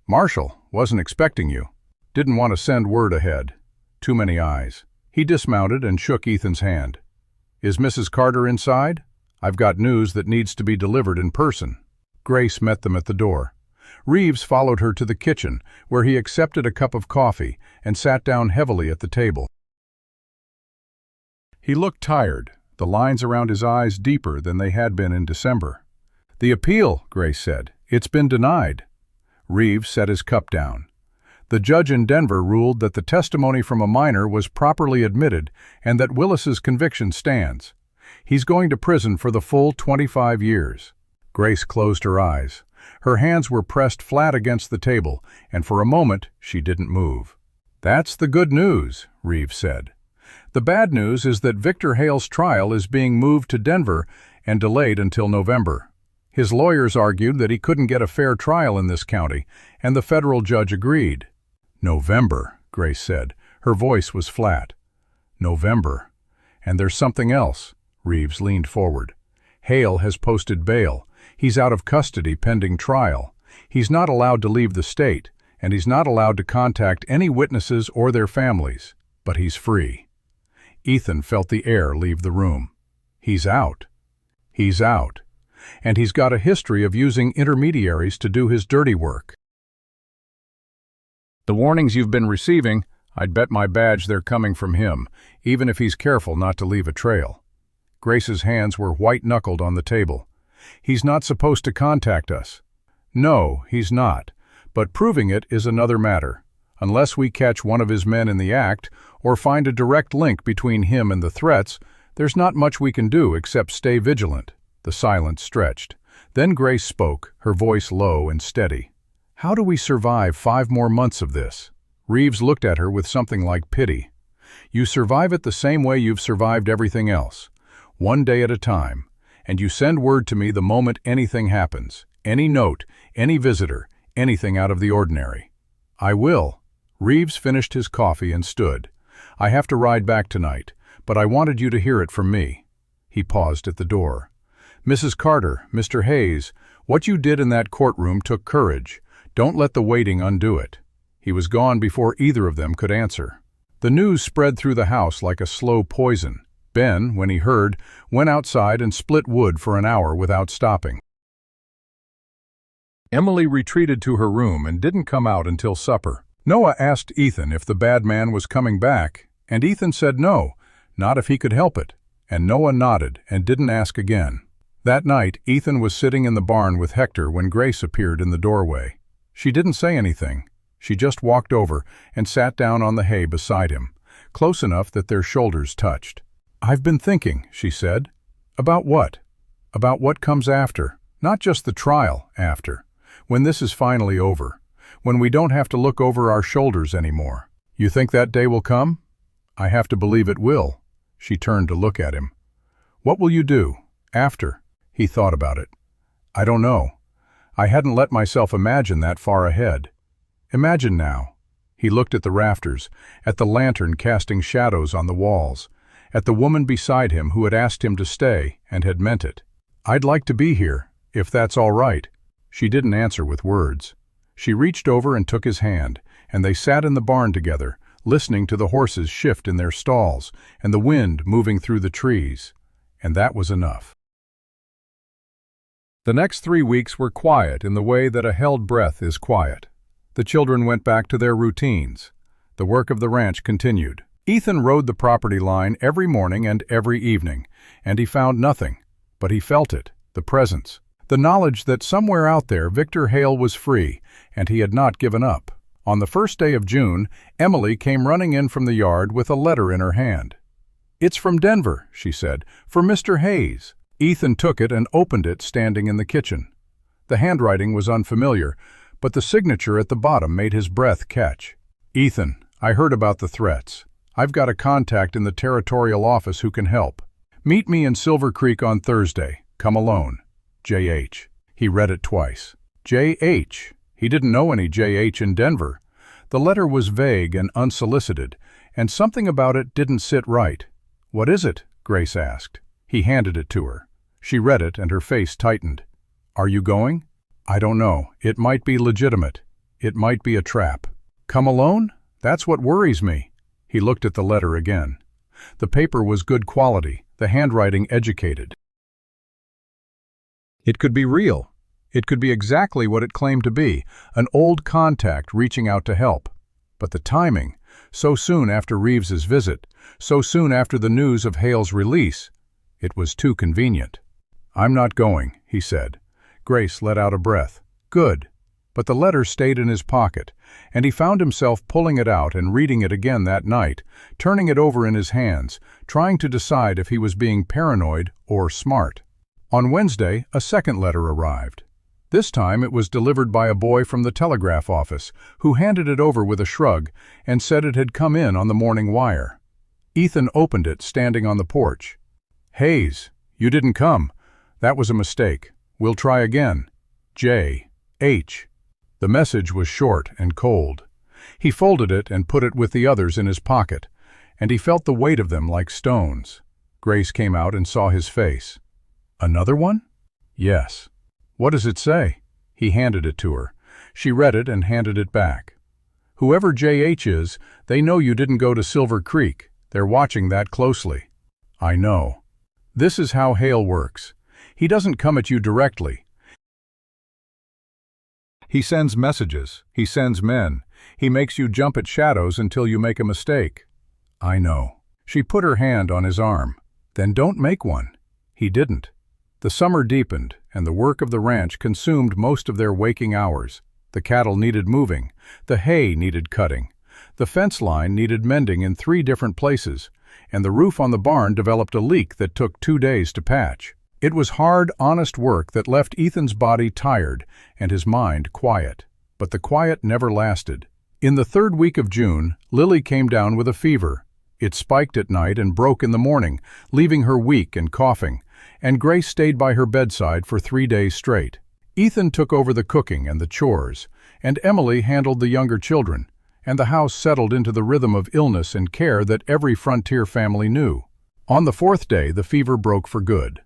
"Marshal, wasn't expecting you. Didn't want to send word ahead. Too many eyes." He dismounted and shook Ethan's hand. "Is Mrs. Carter inside? I've got news that needs to be delivered in person." Grace met them at the door. Reeves followed her to the kitchen, where he accepted a cup of coffee and sat down heavily at the table. He looked tired, the lines around his eyes deeper than they had been in December. "The appeal," Grace said. "It's been denied." Reeves set his cup down. The judge in Denver ruled that the testimony from a minor was properly admitted and that Willis's conviction stands. He's going to prison for the full 25 years. Grace closed her eyes. Her hands were pressed flat against the table, and for a moment she didn't move. "That's the good news," Reeves said. "The bad news is that Victor Hale's trial is being moved to Denver and delayed until November. His lawyers argued that he couldn't get a fair trial in this county, and the federal judge agreed." "November," Grace said. Her voice was flat. "November. And there's something else." Reeves leaned forward. "Hale has posted bail. He's out of custody pending trial. He's not allowed to leave the state, and he's not allowed to contact any witnesses or their families. But he's free." Ethan felt the air leave the room. "He's out. He's out. And he's got a history of using intermediaries to do his dirty work. The warnings you've been receiving, I'd bet my badge they're coming from him, even if he's careful not to leave a trail." Grace's hands were white-knuckled on the table. "He's not supposed to contact us." "No, he's not. But proving it is another matter. Unless we catch one of his men in the act or find a direct link between him and the threats, there's not much we can do except stay vigilant." The silence stretched. Then Grace spoke, her voice low and steady. "How do we survive 5 more months of this?" Reeves looked at her with something like pity. "You survive it the same way you've survived everything else, one day at a time, and you send word to me the moment anything happens, any note, any visitor, anything out of the ordinary." "I will." Reeves finished his coffee and stood. "I have to ride back tonight, but I wanted you to hear it from me." He paused at the door. "Mrs. Carter, Mr. Hayes, what you did in that courtroom took courage. Don't let the waiting undo it." He was gone before either of them could answer. The news spread through the house like a slow poison. Ben, when he heard, went outside and split wood for an hour without stopping. Emily retreated to her room and didn't come out until supper. Noah asked Ethan if the bad man was coming back, and Ethan said no, not if he could help it, and Noah nodded and didn't ask again. That night, Ethan was sitting in the barn with Hector when Grace appeared in the doorway. She didn't say anything. She just walked over and sat down on the hay beside him, close enough that their shoulders touched. "I've been thinking," she said. "About what?" "About what comes after. Not just the trial, after. When this is finally over. When we don't have to look over our shoulders anymore. You think that day will come?" "I have to believe it will." She turned to look at him. "What will you do, after?" He thought about it. "I don't know. I hadn't let myself imagine that far ahead. Imagine now. He looked at the rafters, at the lantern casting shadows on the walls, at the woman beside him who had asked him to stay and had meant it. "I'd like to be here, if that's all right." She didn't answer with words. She reached over and took his hand, and they sat in the barn together, listening to the horses shift in their stalls and the wind moving through the trees. And that was enough. The next 3 weeks were quiet in the way that a held breath is quiet. The children went back to their routines. The work of the ranch continued. Ethan rode the property line every morning and every evening, and he found nothing, but he felt it, the presence, the knowledge that somewhere out there Victor Hale was free, and he had not given up. On the first day of June, Emily came running in from the yard with a letter in her hand. "It's from Denver," she said, "for Mr. Hayes." Ethan took it and opened it standing in the kitchen. The handwriting was unfamiliar, but the signature at the bottom made his breath catch. "Ethan, I heard about the threats. I've got a contact in the territorial office who can help. Meet me in Silver Creek on Thursday. Come alone. J.H." He read it twice. J.H. He didn't know any J.H. in Denver. The letter was vague and unsolicited, and something about it didn't sit right. "What is it?" Grace asked. He handed it to her. She read it and her face tightened. "Are you going?" "I don't know. It might be legitimate. It might be a trap." "Come alone? That's what worries me." He looked at the letter again. The paper was good quality, the handwriting educated. It could be real. It could be exactly what it claimed to be, an old contact reaching out to help. But the timing, so soon after Reeves's visit, so soon after the news of Hale's release, it was too convenient. "I'm not going," he said. Grace let out a breath. Good. But the letter stayed in his pocket, and he found himself pulling it out and reading it again that night, turning it over in his hands, trying to decide if he was being paranoid or smart. On Wednesday, a second letter arrived. This time it was delivered by a boy from the telegraph office, who handed it over with a shrug and said it had come in on the morning wire. Ethan opened it standing on the porch. "Hayes, you didn't come. That was a mistake. We'll try again. J.H." The message was short and cold. He folded it and put it with the others in his pocket, and he felt the weight of them like stones. Grace came out and saw his face. "Another one?" "Yes." "What does it say?" He handed it to her. She read it and handed it back. "Whoever J.H. is, they know you didn't go to Silver Creek. They're watching that closely." "I know. This is how Hale works. He doesn't come at you directly. He sends messages. He sends men. He makes you jump at shadows until you make a mistake." "I know." She put her hand on his arm. "Then don't make one." He didn't. The summer deepened, and the work of the ranch consumed most of their waking hours. The cattle needed moving. The hay needed cutting. The fence line needed mending in 3 different places, and the roof on the barn developed a leak that took 2 days to patch. It was hard, honest work that left Ethan's body tired and his mind quiet. But the quiet never lasted. In the 3rd week of June, Lily came down with a fever. It spiked at night and broke in the morning, leaving her weak and coughing, and Grace stayed by her bedside for 3 days straight. Ethan took over the cooking and the chores, and Emily handled the younger children, and the house settled into the rhythm of illness and care that every frontier family knew. On the 4th day, the fever broke for good.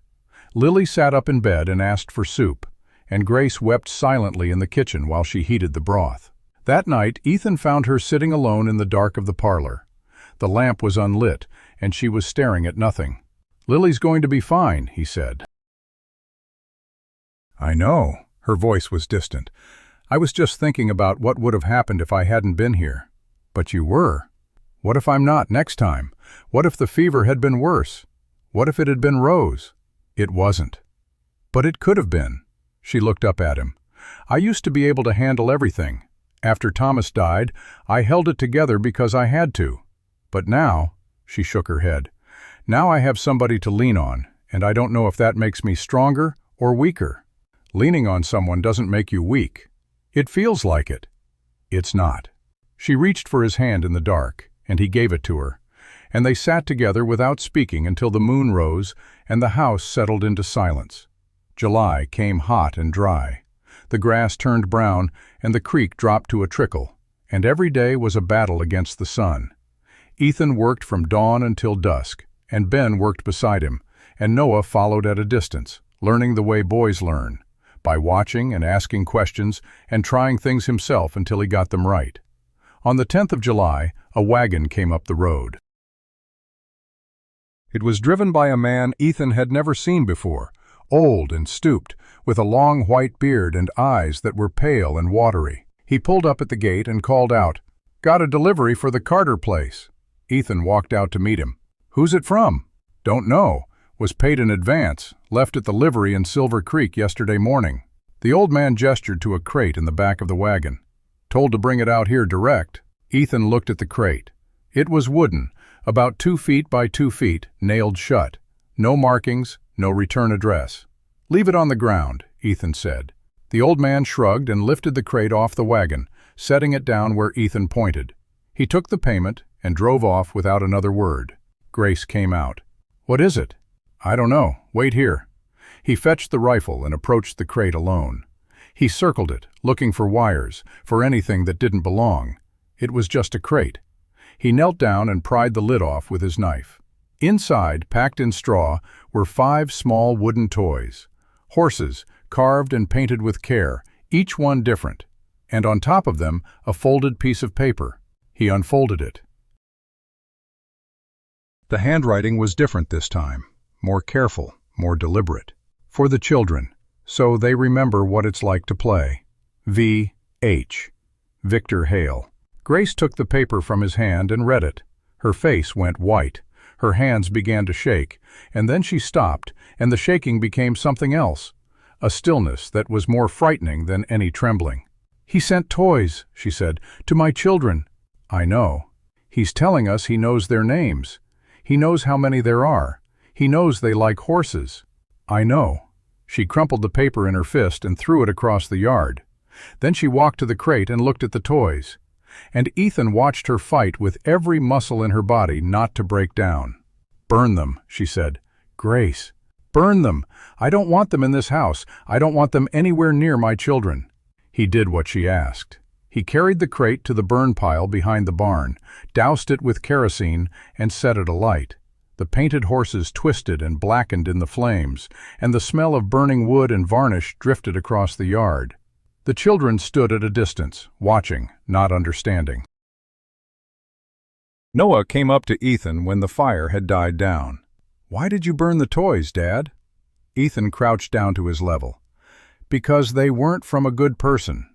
Lily sat up in bed and asked for soup, and Grace wept silently in the kitchen while she heated the broth. That night, Ethan found her sitting alone in the dark of the parlor. The lamp was unlit, and she was staring at nothing. "Lily's going to be fine," he said. "I know." Her voice was distant. "I was just thinking about what would have happened if I hadn't been here." "But you were." "What if I'm not next time? What if the fever had been worse? What if it had been Rose?" "It wasn't." "But it could have been." She looked up at him. "I used to be able to handle everything. After Thomas died, I held it together because I had to. But now," she shook her head, "now I have somebody to lean on, and I don't know if that makes me stronger or weaker." "Leaning on someone doesn't make you weak." "It feels like it." "It's not." She reached for his hand in the dark, and he gave it to her, and they sat together without speaking until the moon rose and the house settled into silence. July came hot and dry. The grass turned brown, and the creek dropped to a trickle, and every day was a battle against the sun. Ethan worked from dawn until dusk, and Ben worked beside him, and Noah followed at a distance, learning the way boys learn, by watching and asking questions and trying things himself until he got them right. On the 10th of July, a wagon came up the road. It was driven by a man Ethan had never seen before, old and stooped, with a long white beard and eyes that were pale and watery. He pulled up at the gate and called out, "Got a delivery for the Carter place." Ethan walked out to meet him. "Who's it from?" "Don't know. Was paid in advance, left at the livery in Silver Creek yesterday morning." The old man gestured to a crate in the back of the wagon. "Told to bring it out here direct." Ethan looked at the crate. It was wooden, about 2 feet by 2 feet, nailed shut. No markings, no return address. "Leave it on the ground," Ethan said. The old man shrugged and lifted the crate off the wagon, setting it down where Ethan pointed. He took the payment and drove off without another word. Grace came out. "What is it?" "I don't know. Wait here." He fetched the rifle and approached the crate alone. He circled it, looking for wires, for anything that didn't belong. It was just a crate. He knelt down and pried the lid off with his knife. Inside, packed in straw, were 5 small wooden toys. Horses, carved and painted with care, each one different. And on top of them, a folded piece of paper. He unfolded it. The handwriting was different this time, more careful, more deliberate. For the children, so they remember what it's like to play. V.H. Victor Hale. Grace took the paper from his hand and read it. Her face went white. Her hands began to shake, and then she stopped, and the shaking became something else, a stillness that was more frightening than any trembling. "He sent toys," she said, "to my children." "I know. He's telling us he knows their names. He knows how many there are. He knows they like horses." "I know." She crumpled the paper in her fist and threw it across the yard. Then she walked to the crate and looked at the toys. And Ethan watched her fight with every muscle in her body not to break down. "Burn them," she said. "Grace, burn them. I don't want them in this house. I don't want them anywhere near my children." He did what she asked. He carried the crate to the burn pile behind the barn, doused it with kerosene, and set it alight. The painted horses twisted and blackened in the flames, and the smell of burning wood and varnish drifted across the yard. The children stood at a distance, watching, not understanding. Noah came up to Ethan when the fire had died down. "Why did you burn the toys, Dad?" Ethan crouched down to his level. "Because they weren't from a good person."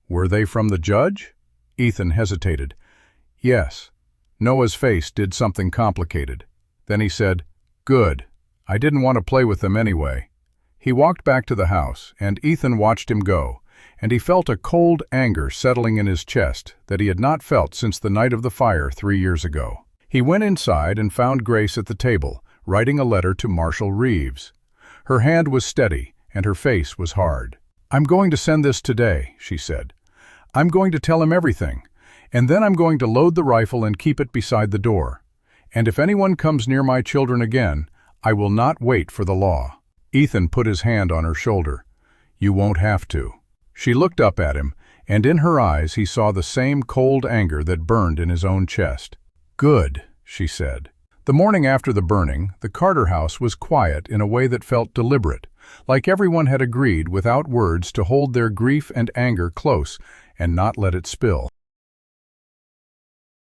"Were they from the judge?" Ethan hesitated. "Yes." Noah's face did something complicated. Then he said, "Good. I didn't want to play with them anyway." He walked back to the house, and Ethan watched him go, and he felt a cold anger settling in his chest that he had not felt since the night of the fire 3 years ago. He went inside and found Grace at the table, writing a letter to Marshal Reeves. Her hand was steady, and her face was hard. "I'm going to send this today," she said. "I'm going to tell him everything, and then I'm going to load the rifle and keep it beside the door. And if anyone comes near my children again, I will not wait for the law." Ethan put his hand on her shoulder. "You won't have to." She looked up at him, and in her eyes he saw the same cold anger that burned in his own chest. "Good," she said. The morning after the burning, the Carter house was quiet in a way that felt deliberate, like everyone had agreed without words to hold their grief and anger close and not let it spill.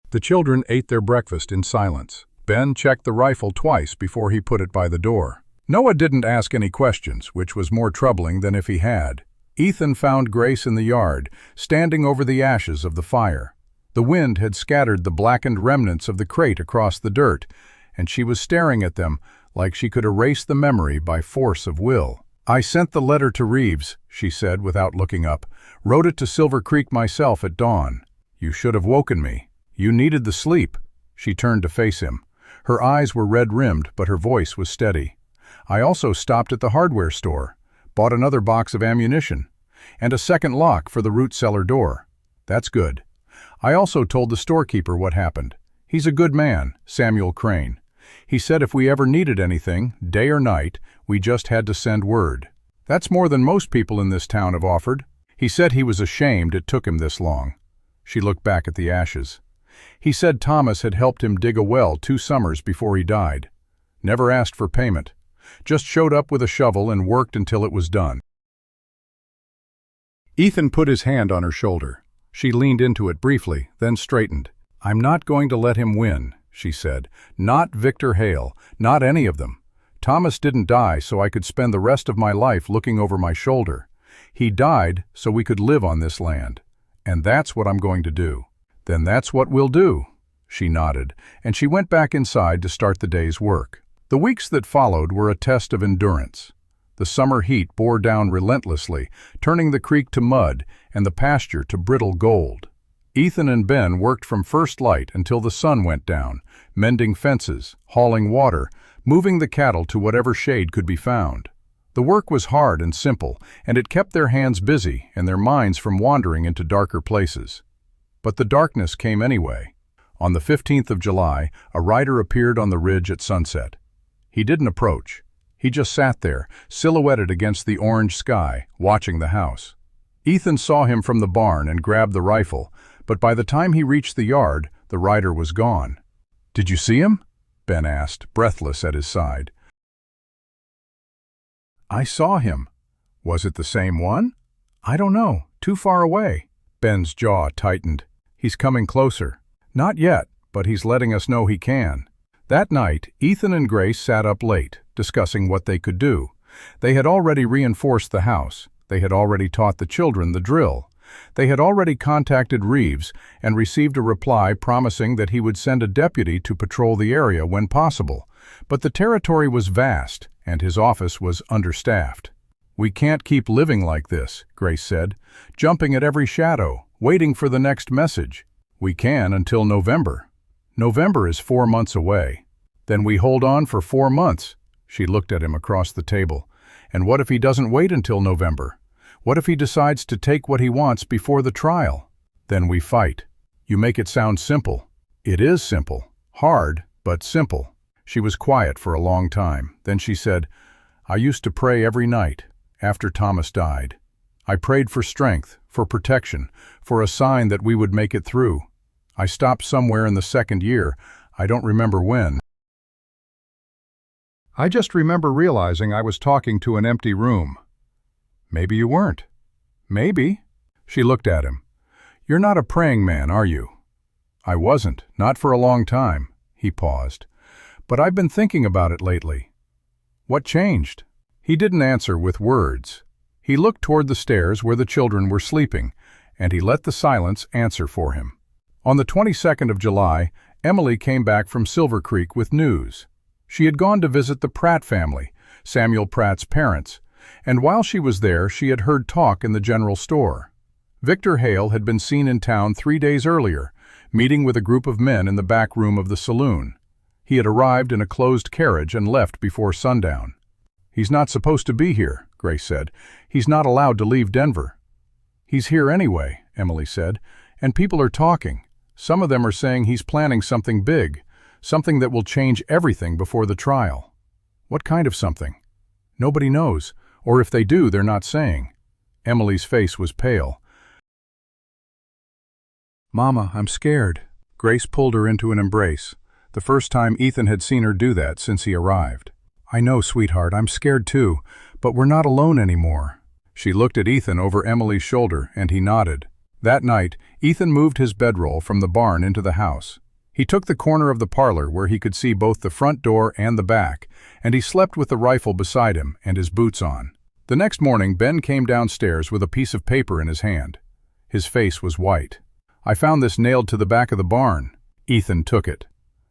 The children ate their breakfast in silence. Ben checked the rifle twice before he put it by the door. Noah didn't ask any questions, which was more troubling than if he had. Ethan found Grace in the yard, standing over the ashes of the fire. The wind had scattered the blackened remnants of the crate across the dirt, and she was staring at them like she could erase the memory by force of will. "I sent the letter to Reeves," she said without looking up. "Wrote it to Silver Creek myself at dawn. You should have woken me. You needed the sleep." She turned to face him. Her eyes were red-rimmed, but her voice was steady. "I also stopped at the hardware store, bought another box of ammunition, and a second lock for the root cellar door." "That's good." "I also told the storekeeper what happened. He's a good man, Samuel Crane. He said if we ever needed anything, day or night, we just had to send word. That's more than most people in this town have offered. He said he was ashamed it took him this long." She looked back at the ashes. He said Thomas had helped him dig a well 2 summers before he died. Never asked for payment. Just showed up with a shovel and worked until it was done. Ethan put his hand on her shoulder. She leaned into it briefly, then straightened. "I'm not going to let him win," she said. "Not Victor Hale, not any of them. Thomas didn't die so I could spend the rest of my life looking over my shoulder. He died so we could live on this land. And that's what I'm going to do." "Then that's what we'll do." She nodded, and she went back inside to start the day's work. The weeks that followed were a test of endurance. The summer heat bore down relentlessly, turning the creek to mud and the pasture to brittle gold. Ethan and Ben worked from first light until the sun went down, mending fences, hauling water, moving the cattle to whatever shade could be found. The work was hard and simple, and it kept their hands busy and their minds from wandering into darker places. But the darkness came anyway. On the 15th of July, a rider appeared on the ridge at sunset. He didn't approach. He just sat there, silhouetted against the orange sky, watching the house. Ethan saw him from the barn and grabbed the rifle, but by the time he reached the yard, the rider was gone. "Did you see him?" Ben asked, breathless at his side. "I saw him. Was it the same one?" "I don't know. Too far away." Ben's jaw tightened. "He's coming closer." "Not yet, but he's letting us know he can." That night, Ethan and Grace sat up late, discussing what they could do. They had already reinforced the house. They had already taught the children the drill. They had already contacted Reeves and received a reply promising that he would send a deputy to patrol the area when possible. But the territory was vast, and his office was understaffed. "We can't keep living like this," Grace said, "jumping at every shadow, waiting for the next message. We can until November. November is 4 months away. Then we hold on for 4 months. She looked at him across the table. And what if he doesn't wait until November? What if he decides to take what he wants before the trial? Then we fight. You make it sound simple. It is simple. Hard, but simple. She was quiet for a long time. Then she said, "I used to pray every night after Thomas died. I prayed for strength, for protection, for a sign that we would make it through. I stopped somewhere in the 2nd year. I don't remember when. I just remember realizing I was talking to an empty room." "Maybe you weren't." "Maybe." She looked at him. "You're not a praying man, are you?" "I wasn't, not for a long time." He paused. "But I've been thinking about it lately." "What changed?" He didn't answer with words. He looked toward the stairs where the children were sleeping, and he let the silence answer for him. On the 22nd of July, Emily came back from Silver Creek with news. She had gone to visit the Pratt family, Samuel Pratt's parents, and while she was there, she had heard talk in the general store. Victor Hale had been seen in town 3 days earlier, meeting with a group of men in the back room of the saloon. He had arrived in a closed carriage and left before sundown. "He's not supposed to be here," Grace said. "He's not allowed to leave Denver." "He's here anyway," Emily said, "and people are talking. Some of them are saying he's planning something big, something that will change everything before the trial." "What kind of something?" "Nobody knows, or if they do, they're not saying." Emily's face was pale. "Mama, I'm scared." Grace pulled her into an embrace, the first time Ethan had seen her do that since he arrived. "I know, sweetheart, I'm scared too, but we're not alone anymore." She looked at Ethan over Emily's shoulder, and he nodded. That night, Ethan moved his bedroll from the barn into the house. He took the corner of the parlor where he could see both the front door and the back, and he slept with the rifle beside him and his boots on. The next morning, Ben came downstairs with a piece of paper in his hand. His face was white. "I found this nailed to the back of the barn." Ethan took it.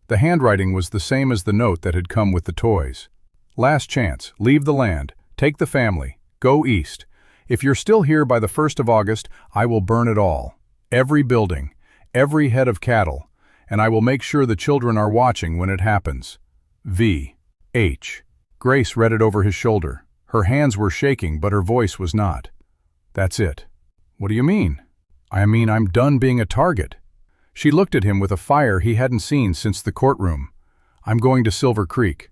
The handwriting was the same as the note that had come with the toys. "Last chance. Leave the land. Take the family. Go east. If you're still here by the 1st of August, I will burn it all. Every building, every head of cattle, and I will make sure the children are watching when it happens. V. H." Grace read it over his shoulder. Her hands were shaking, but her voice was not. "That's it." "What do you mean?" "I mean I'm done being a target." She looked at him with a fire he hadn't seen since the courtroom. "I'm going to Silver Creek.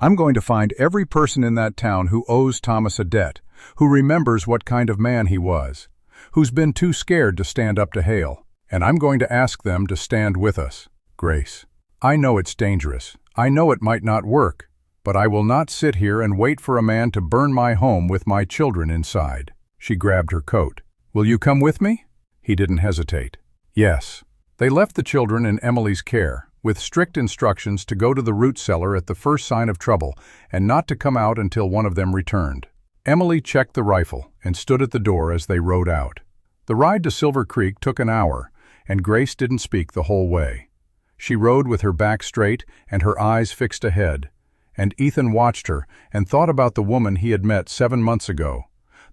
I'm going to find every person in that town who owes Thomas a debt, who remembers what kind of man he was. who's been too scared to stand up to Hale, and I'm going to ask them to stand with us. Grace, I know it's dangerous. I know it might not work, but I will not sit here and wait for a man to burn my home with my children inside. She grabbed her coat. Will you come with me? He didn't hesitate. Yes. They left the children in Emily's care, with strict instructions to go to the root cellar at the first sign of trouble and not to come out until one of them returned. Emily checked the rifle and stood at the door as they rode out. The ride to Silver Creek took an hour, and Grace didn't speak the whole way. She rode with her back straight and her eyes fixed ahead, and Ethan watched her and thought about the woman he had met 7 months ago,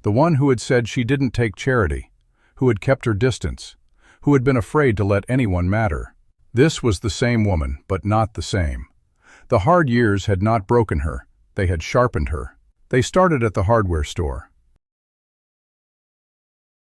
the one who had said she didn't take charity, who had kept her distance, who had been afraid to let anyone matter. This was the same woman, but not the same. The hard years had not broken her, they had sharpened her. They started at the hardware store.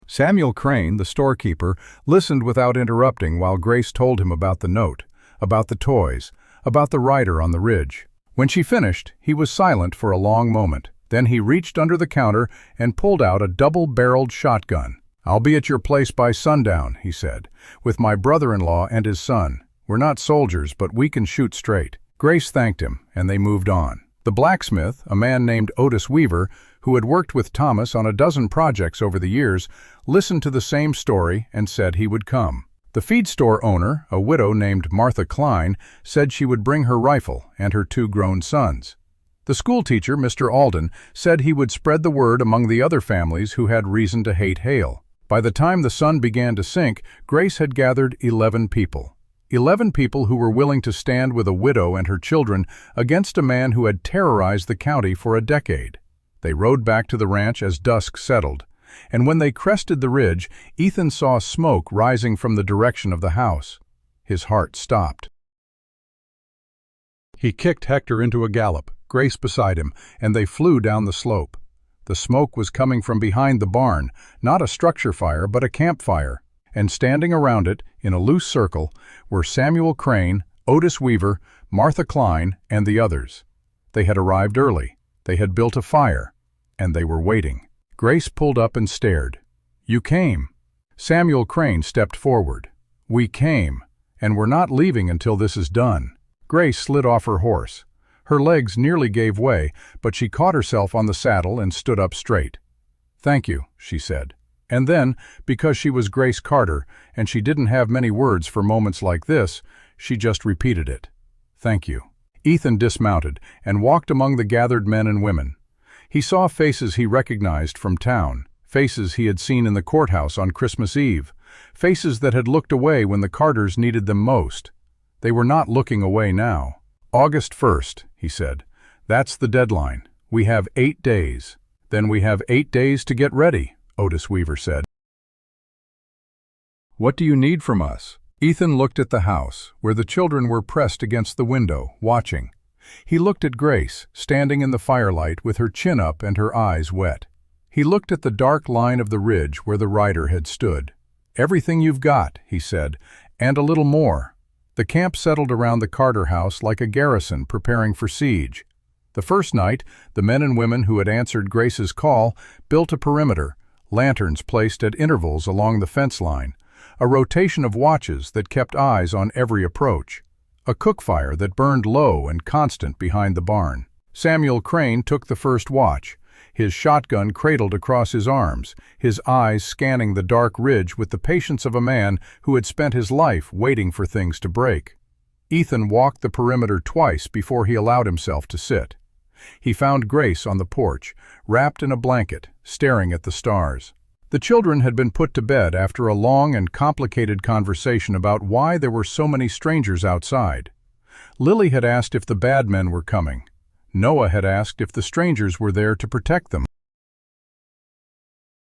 Samuel Crane, the storekeeper, listened without interrupting while Grace told him about the note, about the toys, about the rider on the ridge. When she finished, he was silent for a long moment. Then he reached under the counter and pulled out a double-barreled shotgun. "I'll be at your place by sundown," he said, "with my brother-in-law and his son. We're not soldiers, but we can shoot straight." Grace thanked him, and they moved on. The blacksmith, a man named Otis Weaver, who had worked with Thomas on a dozen projects over the years, listened to the same story and said he would come. The feed store owner, a widow named Martha Klein, said she would bring her rifle and her 2 grown sons. The schoolteacher, Mr. Alden, said he would spread the word among the other families who had reason to hate Hale. By the time the sun began to sink, Grace had gathered 11 people. 11 people who were willing to stand with a widow and her children against a man who had terrorized the county for a decade. They rode back to the ranch as dusk settled, and when they crested the ridge, Ethan saw smoke rising from the direction of the house. His heart stopped. He kicked Hector into a gallop, Grace beside him, and they flew down the slope. The smoke was coming from behind the barn, not a structure fire but a campfire, and standing around it, in a loose circle, were Samuel Crane, Otis Weaver, Martha Klein, and the others. They had arrived early. They had built a fire, and they were waiting. Grace pulled up and stared. "You came." Samuel Crane stepped forward. "We came, and we're not leaving until this is done." Grace slid off her horse. Her legs nearly gave way, but she caught herself on the saddle and stood up straight. "Thank you," she said. And then, because she was Grace Carter, and she didn't have many words for moments like this, she just repeated it. "Thank you." Ethan dismounted and walked among the gathered men and women. He saw faces he recognized from town, faces he had seen in the courthouse on Christmas Eve, faces that had looked away when the Carters needed them most. They were not looking away now. "August 1st, he said. "That's the deadline. We have 8 days. "Then we have 8 days to get ready," Otis Weaver said. "What do you need from us?" Ethan looked at the house, where the children were pressed against the window, watching. He looked at Grace, standing in the firelight with her chin up and her eyes wet. He looked at the dark line of the ridge where the rider had stood. "Everything you've got," he said, "and a little more." The camp settled around the Carter house like a garrison preparing for siege. The first night, the men and women who had answered Grace's call built a perimeter, lanterns placed at intervals along the fence line, a rotation of watches that kept eyes on every approach, a cook fire that burned low and constant behind the barn. Samuel Crane took the first watch, his shotgun cradled across his arms, his eyes scanning the dark ridge with the patience of a man who had spent his life waiting for things to break. Ethan walked the perimeter twice before he allowed himself to sit. He found Grace on the porch, wrapped in a blanket, staring at the stars. The children had been put to bed after a long and complicated conversation about why there were so many strangers outside. Lily had asked if the bad men were coming. Noah had asked if the strangers were there to protect them.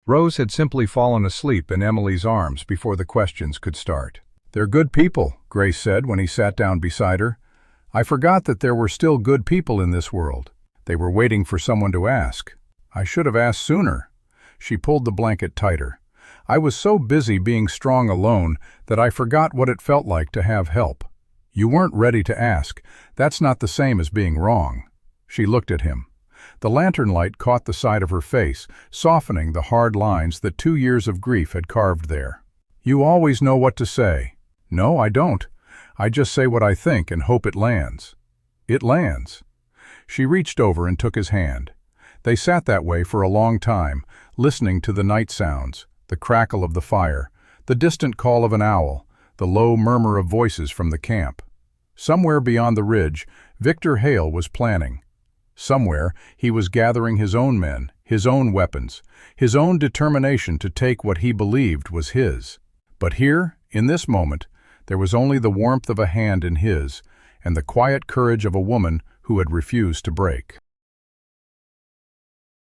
Rose had simply fallen asleep in Emily's arms before the questions could start. "They're good people," Grace said when he sat down beside her. "I forgot that there were still good people in this world." They were waiting for someone to ask. "I should have asked sooner." She pulled the blanket tighter. "I was so busy being strong alone that I forgot what it felt like to have help." "You weren't ready to ask. That's not the same as being wrong." She looked at him. The lantern light caught the side of her face, softening the hard lines that 2 years of grief had carved there. "You always know what to say." "No, I don't. I just say what I think and hope it lands." "It lands." She reached over and took his hand. They sat that way for a long time, listening to the night sounds, the crackle of the fire, the distant call of an owl, the low murmur of voices from the camp. Somewhere beyond the ridge, Victor Hale was planning. Somewhere he was gathering his own men, his own weapons, his own determination to take what he believed was his. But here, in this moment, there was only the warmth of a hand in his, and the quiet courage of a woman who had refused to break.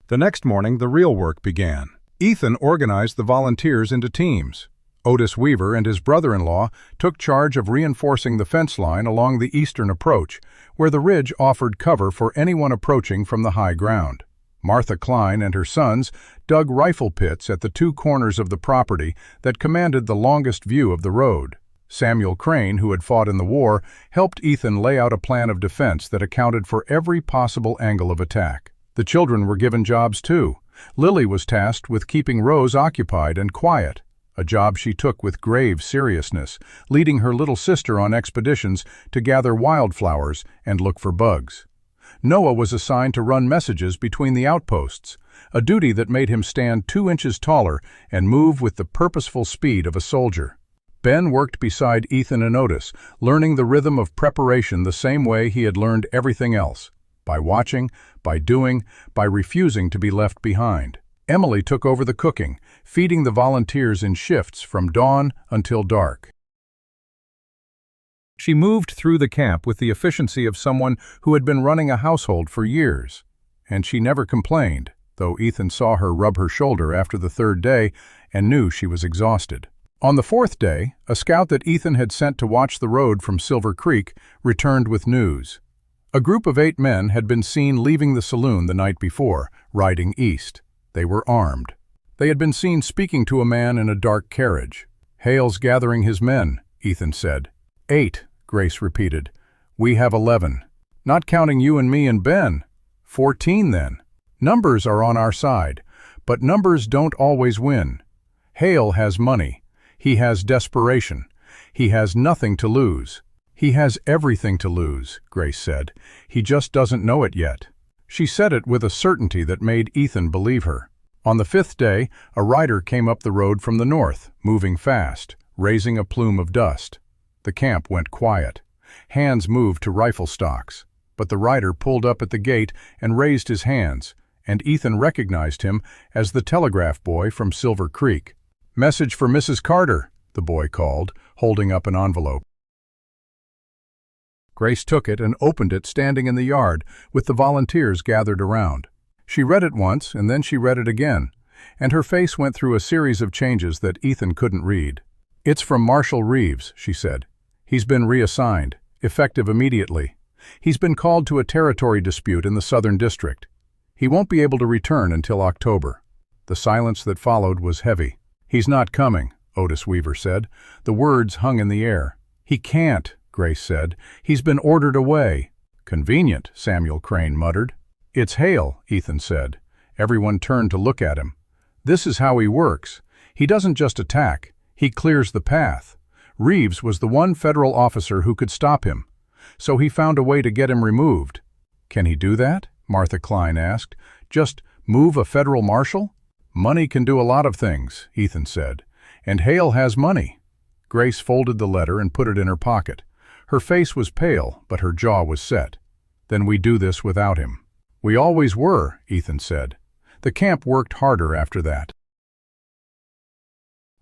The next morning, the real work began. Ethan organized the volunteers into teams. Otis Weaver and his brother-in-law took charge of reinforcing the fence line along the eastern approach, where the ridge offered cover for anyone approaching from the high ground. Martha Klein and her sons dug rifle pits at the 2 corners of the property that commanded the longest view of the road. Samuel Crane, who had fought in the war, helped Ethan lay out a plan of defense that accounted for every possible angle of attack. The children were given jobs too. Lily was tasked with keeping Rose occupied and quiet, a job she took with grave seriousness, leading her little sister on expeditions to gather wildflowers and look for bugs. Noah was assigned to run messages between the outposts, a duty that made him stand 2 inches taller and move with the purposeful speed of a soldier. Ben worked beside Ethan and Otis, learning the rhythm of preparation the same way he had learned everything else, by watching, by doing, by refusing to be left behind. Emily took over the cooking, feeding the volunteers in shifts from dawn until dark. She moved through the camp with the efficiency of someone who had been running a household for years, and she never complained, though Ethan saw her rub her shoulder after the 3rd day and knew she was exhausted. On the 4th day, a scout that Ethan had sent to watch the road from Silver Creek returned with news. A group of 8 men had been seen leaving the saloon the night before, riding east. They were armed. They had been seen speaking to a man in a dark carriage. "Hale's gathering his men," Ethan said. 8, Grace repeated. "We have 11. Not counting you and me and Ben. 14 then. Numbers are on our side, but numbers don't always win. Hale has money. He has desperation. He has nothing to lose." "He has everything to lose," Grace said. "He just doesn't know it yet." She said it with a certainty that made Ethan believe her. On the 5th day, a rider came up the road from the north, moving fast, raising a plume of dust. The camp went quiet. Hands moved to rifle stocks, but the rider pulled up at the gate and raised his hands, and Ethan recognized him as the telegraph boy from Silver Creek. "Message for Mrs. Carter," the boy called, holding up an envelope. Grace took it and opened it standing in the yard, with the volunteers gathered around. She read it once, and then she read it again, and her face went through a series of changes that Ethan couldn't read. "It's from Marshal Reeves," she said. "He's been reassigned, effective immediately. He's been called to a territory dispute in the Southern District. He won't be able to return until October." The silence that followed was heavy. "He's not coming," Otis Weaver said. The words hung in the air. "He can't," Grace said. "He's been ordered away." "Convenient," Samuel Crane muttered. "It's Hale," Ethan said. Everyone turned to look at him. "This is how he works. He doesn't just attack. He clears the path. Reeves was the one federal officer who could stop him, so he found a way to get him removed." "Can he do that?" Martha Klein asked. "Just move a federal marshal?" "Money can do a lot of things," Ethan said. "And Hale has money." Grace folded the letter and put it in her pocket. Her face was pale, but her jaw was set. "Then we do this without him." "We always were," Ethan said. The camp worked harder after that.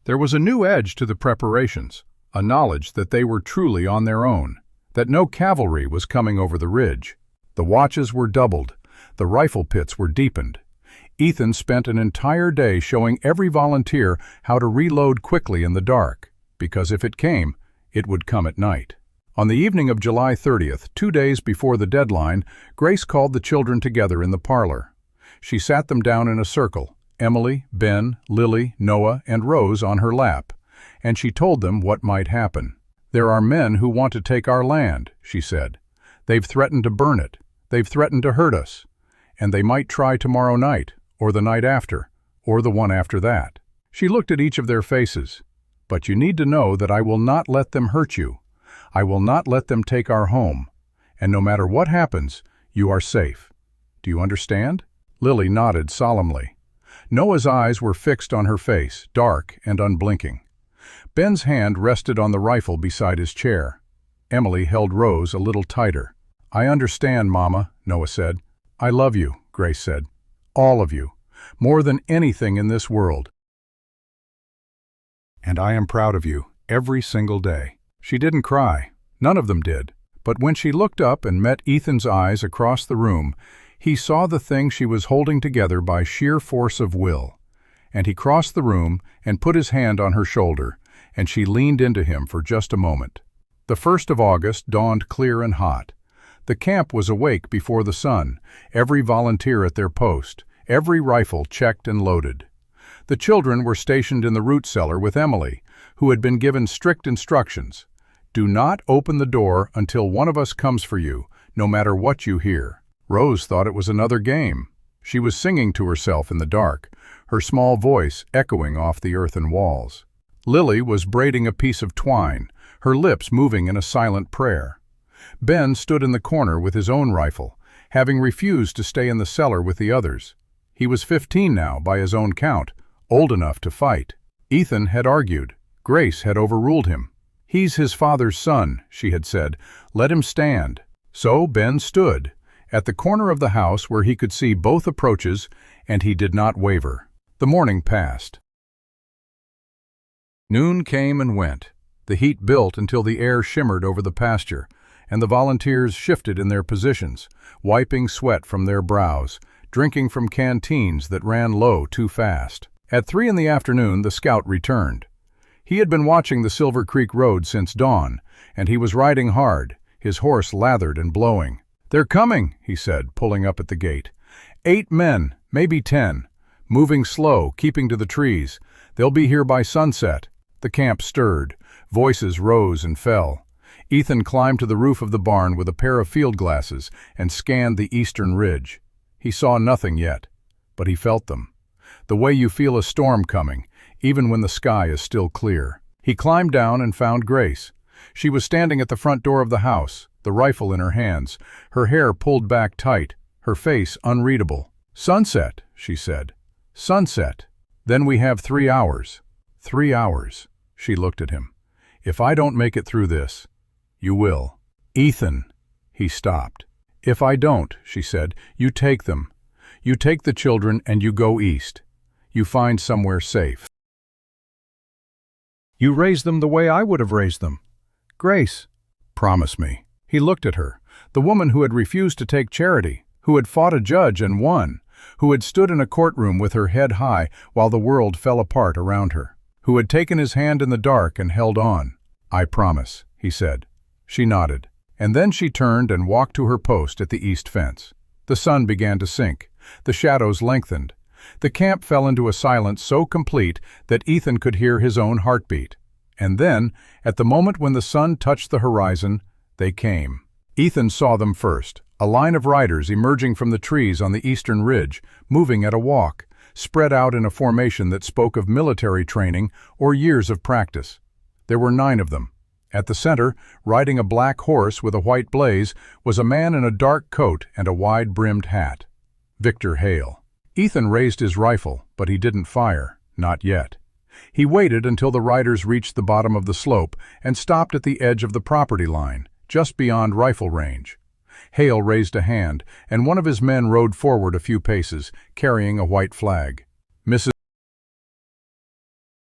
There was a new edge to the preparations, a knowledge that they were truly on their own, that no cavalry was coming over the ridge. The watches were doubled, the rifle pits were deepened. Ethan spent an entire day showing every volunteer how to reload quickly in the dark, because if it came, it would come at night. On the evening of July 30th, 2 days before the deadline, Grace called the children together in the parlor. She sat them down in a circle, Emily, Ben, Lily, Noah, and Rose on her lap, and she told them what might happen. "There are men who want to take our land," she said. "They've threatened to burn it. They've threatened to hurt us. And they might try tomorrow night, or the night after, or the one after that. She looked at each of their faces. But you need to know that I will not let them hurt you. I will not let them take our home. And no matter what happens, you are safe. Do you understand? Lily nodded solemnly. Noah's eyes were fixed on her face, dark and unblinking. Ben's hand rested on the rifle beside his chair. Emily held Rose a little tighter. I understand, Mama, Noah said. I love you, Grace said. All of you. More than anything in this world. And I am proud of you, every single day. She didn't cry. None of them did. But when she looked up and met Ethan's eyes across the room, he saw the thing she was holding together by sheer force of will. And he crossed the room and put his hand on her shoulder, and she leaned into him for just a moment. The 1st of August dawned clear and hot. The camp was awake before the sun, every volunteer at their post, every rifle checked and loaded. The children were stationed in the root cellar with Emily, who had been given strict instructions. Do not open the door until one of us comes for you, no matter what you hear. Rose thought it was another game. She was singing to herself in the dark, her small voice echoing off the earthen walls. Lily was braiding a piece of twine, her lips moving in a silent prayer. Ben stood in the corner with his own rifle, having refused to stay in the cellar with the others. He was 15 now, by his own count, old enough to fight. Ethan had argued. Grace had overruled him. He's his father's son, she had said. Let him stand. So Ben stood, at the corner of the house where he could see both approaches, and he did not waver. The morning passed. Noon came and went. The heat built until the air shimmered over the pasture, and the volunteers shifted in their positions, wiping sweat from their brows, drinking from canteens that ran low too fast. At 3 in the afternoon, the scout returned. He had been watching the Silver Creek Road since dawn, and he was riding hard, his horse lathered and blowing. They're coming, he said, pulling up at the gate. 8 men, maybe 10, moving slow, keeping to the trees. They'll be here by sunset. The camp stirred. Voices rose and fell. Ethan climbed to the roof of the barn with a pair of field glasses and scanned the eastern ridge. He saw nothing yet, but he felt them. The way you feel a storm coming, even when the sky is still clear. He climbed down and found Grace. She was standing at the front door of the house, the rifle in her hands, her hair pulled back tight, her face unreadable. Sunset, she said. Sunset. Then we have 3 hours. 3 hours. She looked at him. If I don't make it through this, you will. Ethan. He stopped. If I don't, she said, you take them. You take the children and you go east. You find somewhere safe. You raise them the way I would have raised them. Grace. Promise me. He looked at her, the woman who had refused to take charity, who had fought a judge and won, who had stood in a courtroom with her head high while the world fell apart around her, who had taken his hand in the dark and held on. I promise, he said. She nodded, and then she turned and walked to her post at the east fence. The sun began to sink. The shadows lengthened. The camp fell into a silence so complete that Ethan could hear his own heartbeat. And then, at the moment when the sun touched the horizon, they came. Ethan saw them first, a line of riders emerging from the trees on the eastern ridge, moving at a walk, spread out in a formation that spoke of military training or years of practice. There were 9 of them. At the center, riding a black horse with a white blaze, was a man in a dark coat and a wide-brimmed hat. Victor Hale. Ethan raised his rifle, but he didn't fire, not yet. He waited until the riders reached the bottom of the slope and stopped at the edge of the property line, just beyond rifle range. Hale raised a hand, and one of his men rode forward a few paces, carrying a white flag. Mrs.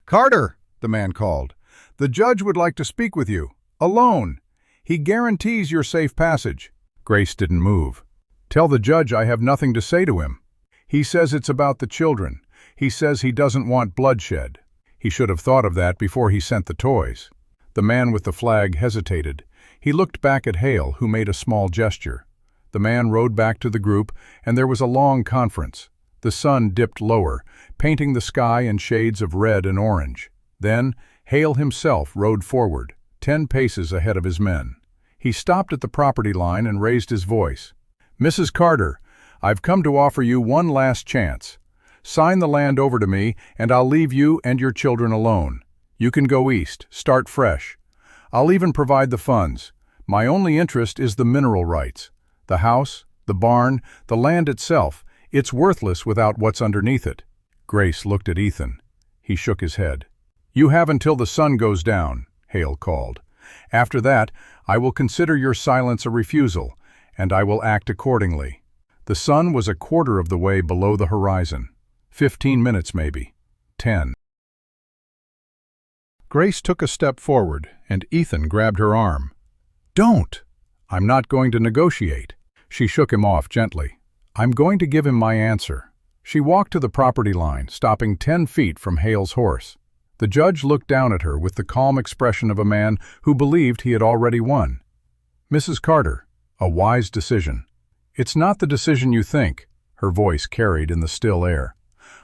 Carter, the man called. The judge would like to speak with you, alone. He guarantees your safe passage. Grace didn't move. Tell the judge I have nothing to say to him. He says it's about the children. He says he doesn't want bloodshed. He should have thought of that before he sent the toys. The man with the flag hesitated. He looked back at Hale, who made a small gesture. The man rode back to the group, and there was a long conference. The sun dipped lower, painting the sky in shades of red and orange. Then, Hale himself rode forward, 10 paces ahead of his men. He stopped at the property line and raised his voice. Mrs. Carter, I've come to offer you one last chance. Sign the land over to me, and I'll leave you and your children alone. You can go east, start fresh. I'll even provide the funds. My only interest is the mineral rights. The house, the barn, the land itself, it's worthless without what's underneath it." Grace looked at Ethan. He shook his head. "You have until the sun goes down," Hale called. "After that, I will consider your silence a refusal, and I will act accordingly." The sun was a quarter of the way below the horizon. 15 minutes maybe. 10. Grace took a step forward, and Ethan grabbed her arm. "Don't! I'm not going to negotiate." She shook him off gently. "I'm going to give him my answer." She walked to the property line, stopping 10 feet from Hale's horse. The judge looked down at her with the calm expression of a man who believed he had already won. "Mrs. Carter, a wise decision." "It's not the decision you think," her voice carried in the still air.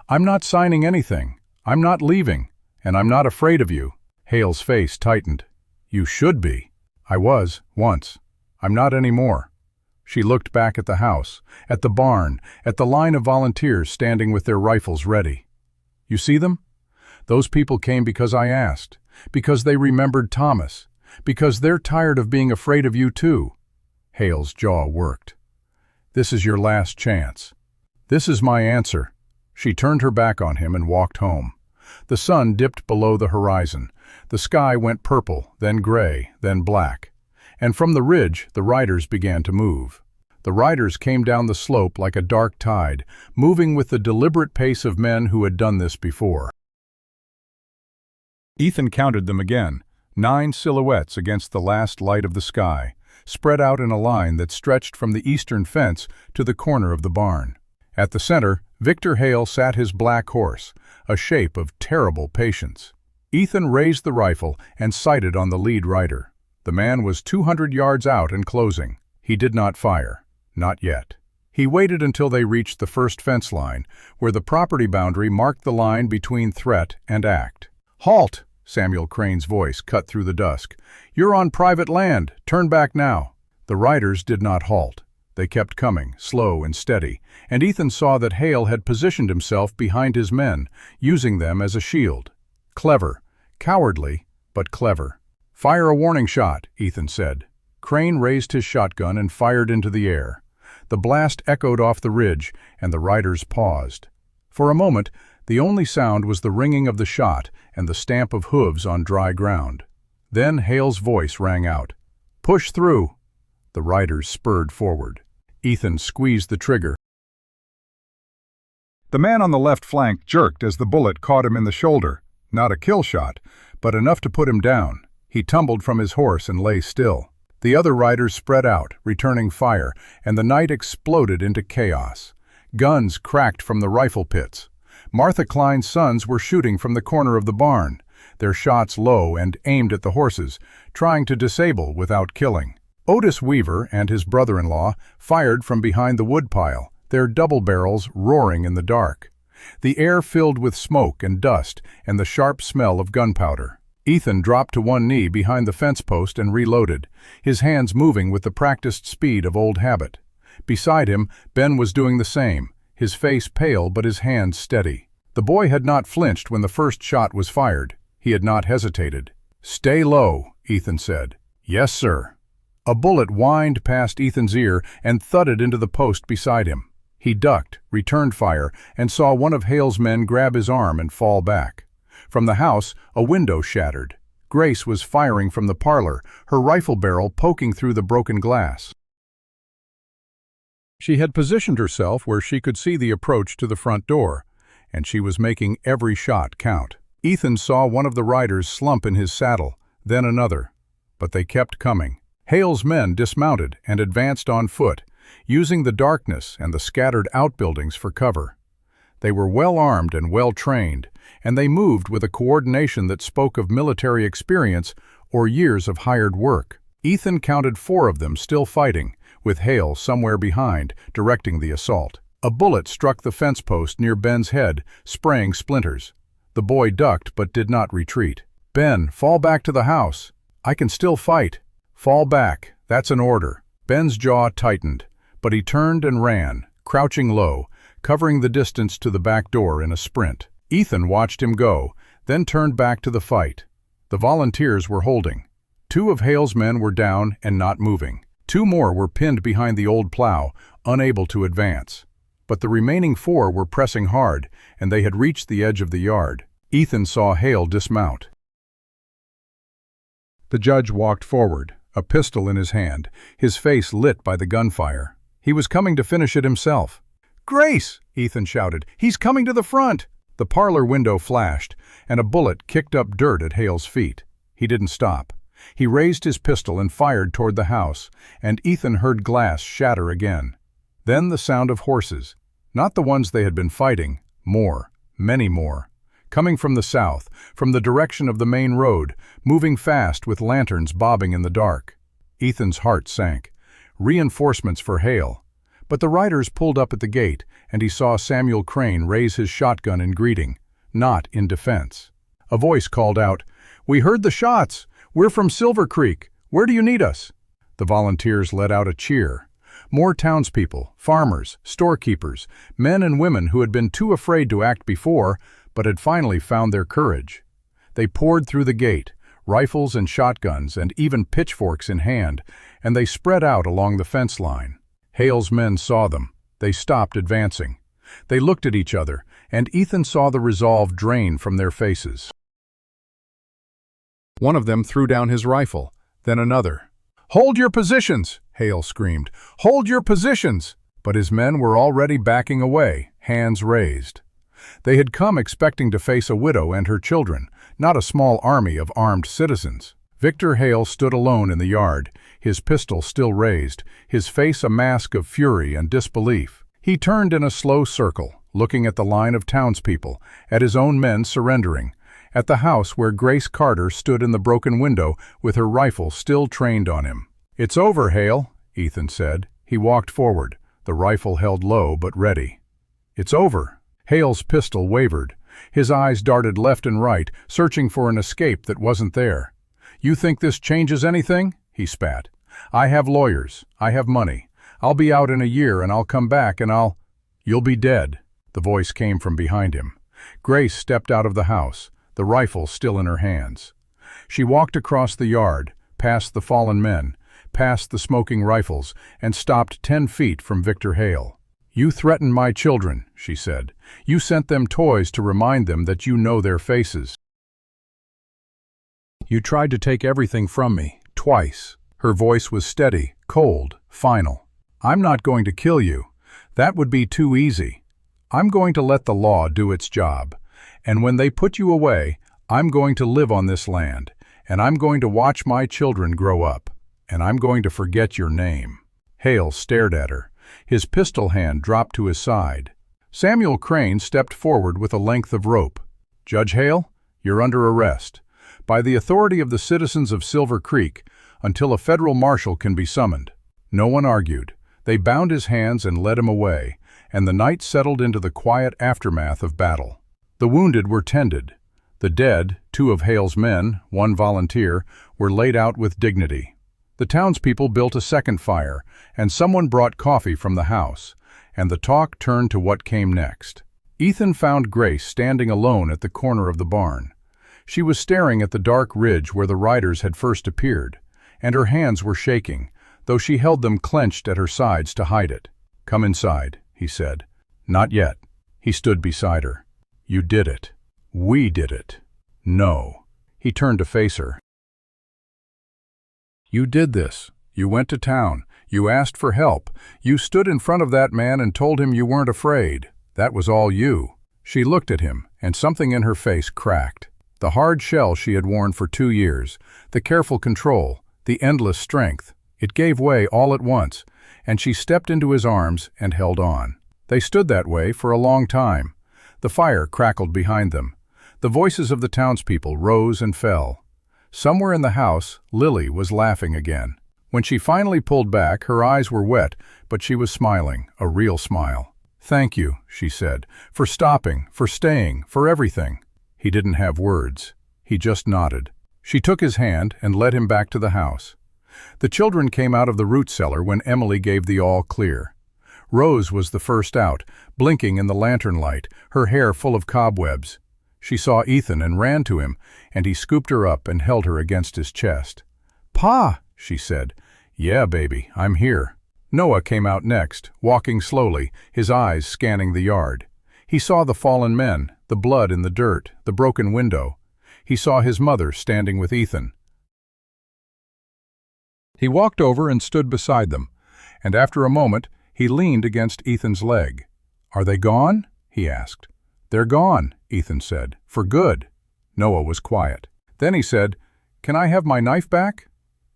"I'm not signing anything. I'm not leaving, and I'm not afraid of you." Hale's face tightened. "You should be." "I was, once. I'm not anymore." She looked back at the house, at the barn, at the line of volunteers standing with their rifles ready. "You see them? Those people came because I asked, because they remembered Thomas, because they're tired of being afraid of you too." Hale's jaw worked. "This is your last chance." "This is my answer." She turned her back on him and walked home. The sun dipped below the horizon. The sky went purple, then gray, then black. And from the ridge, the riders began to move. The riders came down the slope like a dark tide, moving with the deliberate pace of men who had done this before. Ethan counted them again, 9 silhouettes against the last light of the sky, spread out in a line that stretched from the eastern fence to the corner of the barn. At the center, Victor Hale sat his black horse, a shape of terrible patience. Ethan raised the rifle and sighted on the lead rider. The man was 200 yards out and closing. He did not fire. Not yet. He waited until they reached the first fence line, where the property boundary marked the line between threat and act. "Halt!" Samuel Crane's voice cut through the dusk. "You're on private land. Turn back now." The riders did not halt. They kept coming, slow and steady, and Ethan saw that Hale had positioned himself behind his men, using them as a shield. Clever. Cowardly, but clever. "Fire a warning shot," Ethan said. Crane raised his shotgun and fired into the air. The blast echoed off the ridge, and the riders paused. For a moment, the only sound was the ringing of the shot and the stamp of hooves on dry ground. Then Hale's voice rang out. "Push through!" The riders spurred forward. Ethan squeezed the trigger. The man on the left flank jerked as the bullet caught him in the shoulder. Not a kill shot, but enough to put him down. He tumbled from his horse and lay still. The other riders spread out, returning fire, and the night exploded into chaos. Guns cracked from the rifle pits. Martha Klein's sons were shooting from the corner of the barn, their shots low and aimed at the horses, trying to disable without killing. Otis Weaver and his brother-in-law fired from behind the woodpile, their double barrels roaring in the dark. The air filled with smoke and dust and the sharp smell of gunpowder. Ethan dropped to one knee behind the fence post and reloaded, his hands moving with the practiced speed of old habit. Beside him, Ben was doing the same, his face pale but his hands steady. The boy had not flinched when the first shot was fired. He had not hesitated. "Stay low," Ethan said. "Yes, sir." A bullet whined past Ethan's ear and thudded into the post beside him. He ducked, returned fire, and saw one of Hale's men grab his arm and fall back. From the house, a window shattered. Grace was firing from the parlor, her rifle barrel poking through the broken glass. She had positioned herself where she could see the approach to the front door, and she was making every shot count. Ethan saw one of the riders slump in his saddle, then another. But they kept coming. Hale's men dismounted and advanced on foot, using the darkness and the scattered outbuildings for cover. They were well armed and well trained, and they moved with a coordination that spoke of military experience or years of hired work. Ethan counted 4 of them still fighting, with Hale somewhere behind, directing the assault. A bullet struck the fence post near Ben's head, spraying splinters. The boy ducked but did not retreat. "Ben, fall back to the house. I can still fight." "Fall back, that's an order." Ben's jaw tightened, but he turned and ran, crouching low, covering the distance to the back door in a sprint. Ethan watched him go, then turned back to the fight. The volunteers were holding. 2 of Hale's men were down and not moving. 2 more were pinned behind the old plow, unable to advance. But the remaining 4 were pressing hard, and they had reached the edge of the yard. Ethan saw Hale dismount. The judge walked forward, a pistol in his hand, his face lit by the gunfire. He was coming to finish it himself. "Grace!" Ethan shouted. "He's coming to the front!" The parlor window flashed, and a bullet kicked up dirt at Hale's feet. He didn't stop. He raised his pistol and fired toward the house, and Ethan heard glass shatter again. Then the sound of horses. Not the ones they had been fighting. More, many more. Coming from the south, from the direction of the main road, moving fast with lanterns bobbing in the dark. Ethan's heart sank. Reinforcements for Hale. But the riders pulled up at the gate, and he saw Samuel Crane raise his shotgun in greeting, not in defense. A voice called out, "We heard the shots! We're from Silver Creek. Where do you need us?" The volunteers let out a cheer. More townspeople, farmers, storekeepers, men and women who had been too afraid to act before, but had finally found their courage. They poured through the gate, rifles and shotguns and even pitchforks in hand, and they spread out along the fence line. Hale's men saw them. They stopped advancing. They looked at each other, and Ethan saw the resolve drain from their faces. One of them threw down his rifle, then another. "Hold your positions!" Hale screamed. "Hold your positions!" But his men were already backing away, hands raised. They had come expecting to face a widow and her children, not a small army of armed citizens. Victor Hale stood alone in the yard, his pistol still raised, his face a mask of fury and disbelief. He turned in a slow circle, looking at the line of townspeople, at his own men surrendering, at the house where Grace Carter stood in the broken window with her rifle still trained on him. "It's over, Hale," Ethan said. He walked forward, the rifle held low but ready. "It's over." Hale's pistol wavered. His eyes darted left and right, searching for an escape that wasn't there. "You think this changes anything?" he spat. "I have lawyers. I have money. I'll be out in a year and I'll come back and You'll be dead." The voice came from behind him. Grace stepped out of the house, the rifle still in her hands. She walked across the yard, past the fallen men, past the smoking rifles, and stopped 10 feet from Victor Hale. "You threatened my children," she said. "You sent them toys to remind them that you know their faces. You tried to take everything from me, twice." Her voice was steady, cold, final. "I'm not going to kill you. That would be too easy. I'm going to let the law do its job. And when they put you away, I'm going to live on this land, and I'm going to watch my children grow up, and I'm going to forget your name." Hale stared at her. His pistol hand dropped to his side. Samuel Crane stepped forward with a length of rope. "Judge Hale, you're under arrest, by the authority of the citizens of Silver Creek, until a federal marshal can be summoned." No one argued. They bound his hands and led him away, and the night settled into the quiet aftermath of battle. The wounded were tended. The dead, 2 of Hale's men, 1 volunteer, were laid out with dignity. The townspeople built a second fire, and someone brought coffee from the house, and the talk turned to what came next. Ethan found Grace standing alone at the corner of the barn. She was staring at the dark ridge where the riders had first appeared, and her hands were shaking, though she held them clenched at her sides to hide it. "Come inside," he said. "Not yet." He stood beside her. "You did it. We did it." "No." He turned to face her. "You did this. You went to town. You asked for help. You stood in front of that man and told him you weren't afraid. That was all you." She looked at him, and something in her face cracked. The hard shell she had worn for 2 years, the careful control, the endless strength, it gave way all at once, and she stepped into his arms and held on. They stood that way for a long time. The fire crackled behind them. The voices of the townspeople rose and fell. Somewhere in the house, Lily was laughing again. When she finally pulled back, her eyes were wet, but she was smiling, a real smile. "Thank you," she said, "for stopping, for staying, for everything." He didn't have words. He just nodded. She took his hand and led him back to the house. The children came out of the root cellar when Emily gave the all clear. Rose was the first out, blinking in the lantern light, her hair full of cobwebs. She saw Ethan and ran to him, and he scooped her up and held her against his chest. "Pa," she said. "Yeah, baby, I'm here." Noah came out next, walking slowly, his eyes scanning the yard. He saw the fallen men, the blood in the dirt, the broken window. He saw his mother standing with Ethan. He walked over and stood beside them, and after a moment, he leaned against Ethan's leg. "Are they gone?" he asked. "They're gone," Ethan said, "for good." Noah was quiet. Then he said, "Can I have my knife back?"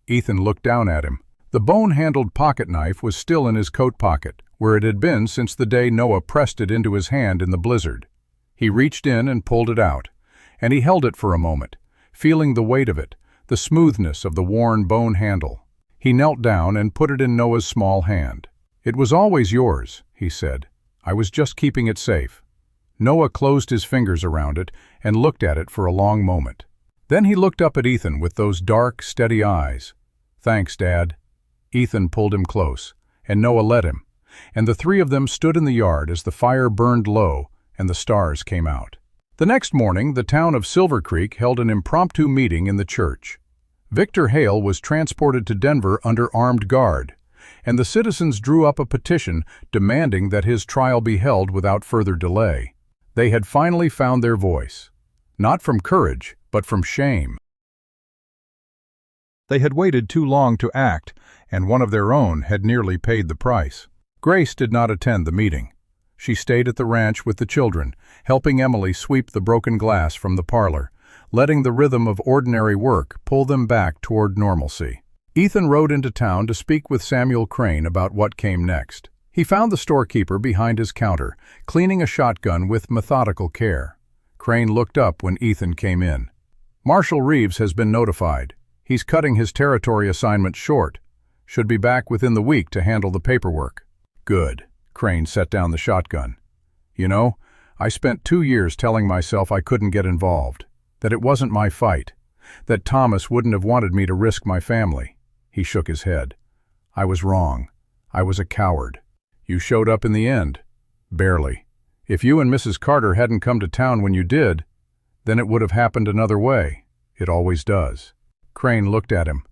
Ethan looked down at him. The bone-handled pocket knife was still in his coat pocket, where it had been since the day Noah pressed it into his hand in the blizzard. He reached in and pulled it out, and he held it for a moment, feeling the weight of it, the smoothness of the worn bone handle. He knelt down and put it in Noah's small hand. "It was always yours," he said. "I was just keeping it safe." Noah closed his fingers around it and looked at it for a long moment. Then he looked up at Ethan with those dark, steady eyes. "Thanks, Dad." Ethan pulled him close, and Noah let him, and the three of them stood in the yard as the fire burned low and the stars came out. The next morning, the town of Silver Creek held an impromptu meeting in the church. Victor Hale was transported to Denver under armed guard, and the citizens drew up a petition demanding that his trial be held without further delay. They had finally found their voice, not from courage, but from shame. They had waited too long to act, and one of their own had nearly paid the price. Grace did not attend the meeting. She stayed at the ranch with the children, helping Emily sweep the broken glass from the parlor, letting the rhythm of ordinary work pull them back toward normalcy. Ethan rode into town to speak with Samuel Crane about what came next. He found the storekeeper behind his counter, cleaning a shotgun with methodical care. Crane looked up when Ethan came in. "Marshal Reeves has been notified. He's cutting his territory assignment short. Should be back within the week to handle the paperwork." "Good." Crane set down the shotgun. "You know, I spent 2 years telling myself I couldn't get involved, that it wasn't my fight, that Thomas wouldn't have wanted me to risk my family." He shook his head. "I was wrong. I was a coward. You showed up in the end." "Barely. If you and Mrs. Carter hadn't come to town when you did, then it would have happened another way. It always does." Crane looked at him.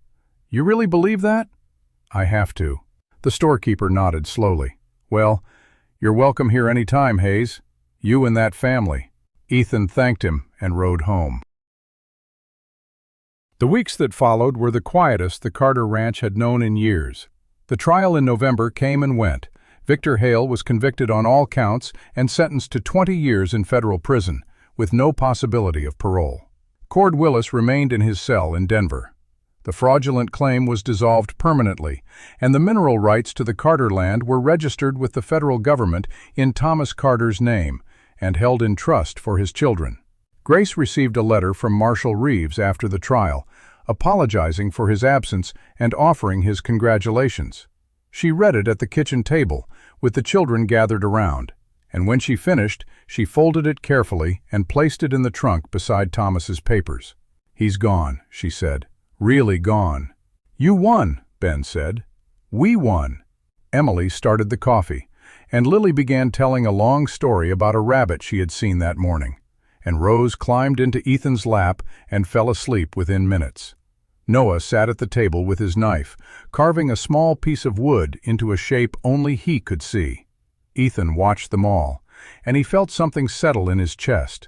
"You really believe that?" "I have to." The storekeeper nodded slowly. "Well, you're welcome here any time, Hayes. You and that family." Ethan thanked him and rode home. The weeks that followed were the quietest the Carter Ranch had known in years. The trial in November came and went. Victor Hale was convicted on all counts and sentenced to 20 years in federal prison, with no possibility of parole. Cord Willis remained in his cell in Denver. The fraudulent claim was dissolved permanently, and the mineral rights to the Carter land were registered with the federal government in Thomas Carter's name and held in trust for his children. Grace received a letter from Marshal Reeves after the trial, apologizing for his absence and offering his congratulations. She read it at the kitchen table, with the children gathered around, and when she finished, she folded it carefully and placed it in the trunk beside Thomas's papers. "He's gone," she said. "Really gone." "You won," Ben said. "We won." Emily started the coffee, and Lily began telling a long story about a rabbit she had seen that morning, and Rose climbed into Ethan's lap and fell asleep within minutes. Noah sat at the table with his knife, carving a small piece of wood into a shape only he could see. Ethan watched them all, and he felt something settle in his chest.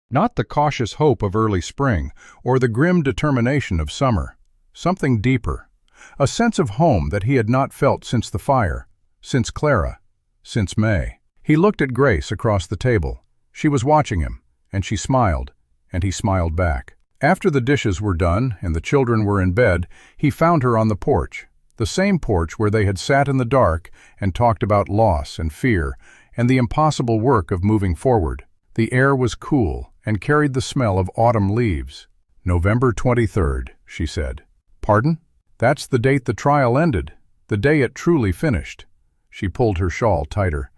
Not the cautious hope of early spring or the grim determination of summer. Something deeper. A sense of home that he had not felt since the fire, since Clara, since May. He looked at Grace across the table. She was watching him, and she smiled, and he smiled back. After the dishes were done and the children were in bed, he found her on the porch, the same porch where they had sat in the dark and talked about loss and fear and the impossible work of moving forward. The air was cool and carried the smell of autumn leaves. "November 23rd, she said. "Pardon?" "That's the date the trial ended, the day it truly finished." She pulled her shawl tighter.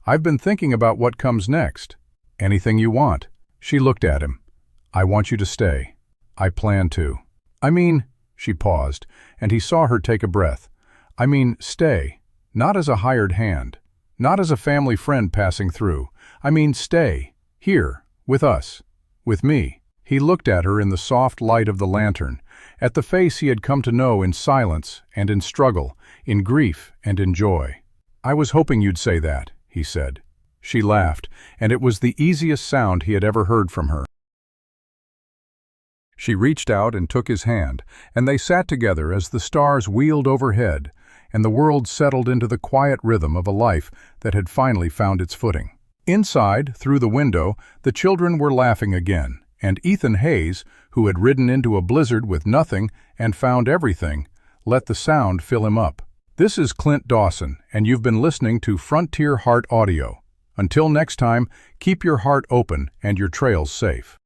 "I've been thinking about what comes next." "Anything you want." She looked at him. "I want you to stay." "I plan to." "I mean," she paused, and he saw her take a breath. "I mean, stay. Not as a hired hand. Not as a family friend passing through. I mean stay. Here. With us. With me. He looked at her in the soft light of the lantern, at the face he had come to know in silence and in struggle, in grief and in joy. "I was hoping you'd say that," he said. She laughed, and it was the easiest sound he had ever heard from her. She reached out and took his hand, and they sat together as the stars wheeled overhead, and the world settled into the quiet rhythm of a life that had finally found its footing. Inside, through the window, the children were laughing again, and Ethan Hayes, who had ridden into a blizzard with nothing and found everything, let the sound fill him up. This is Clint Dawson, and you've been listening to Frontier Heart Audio. Until next time, keep your heart open and your trails safe.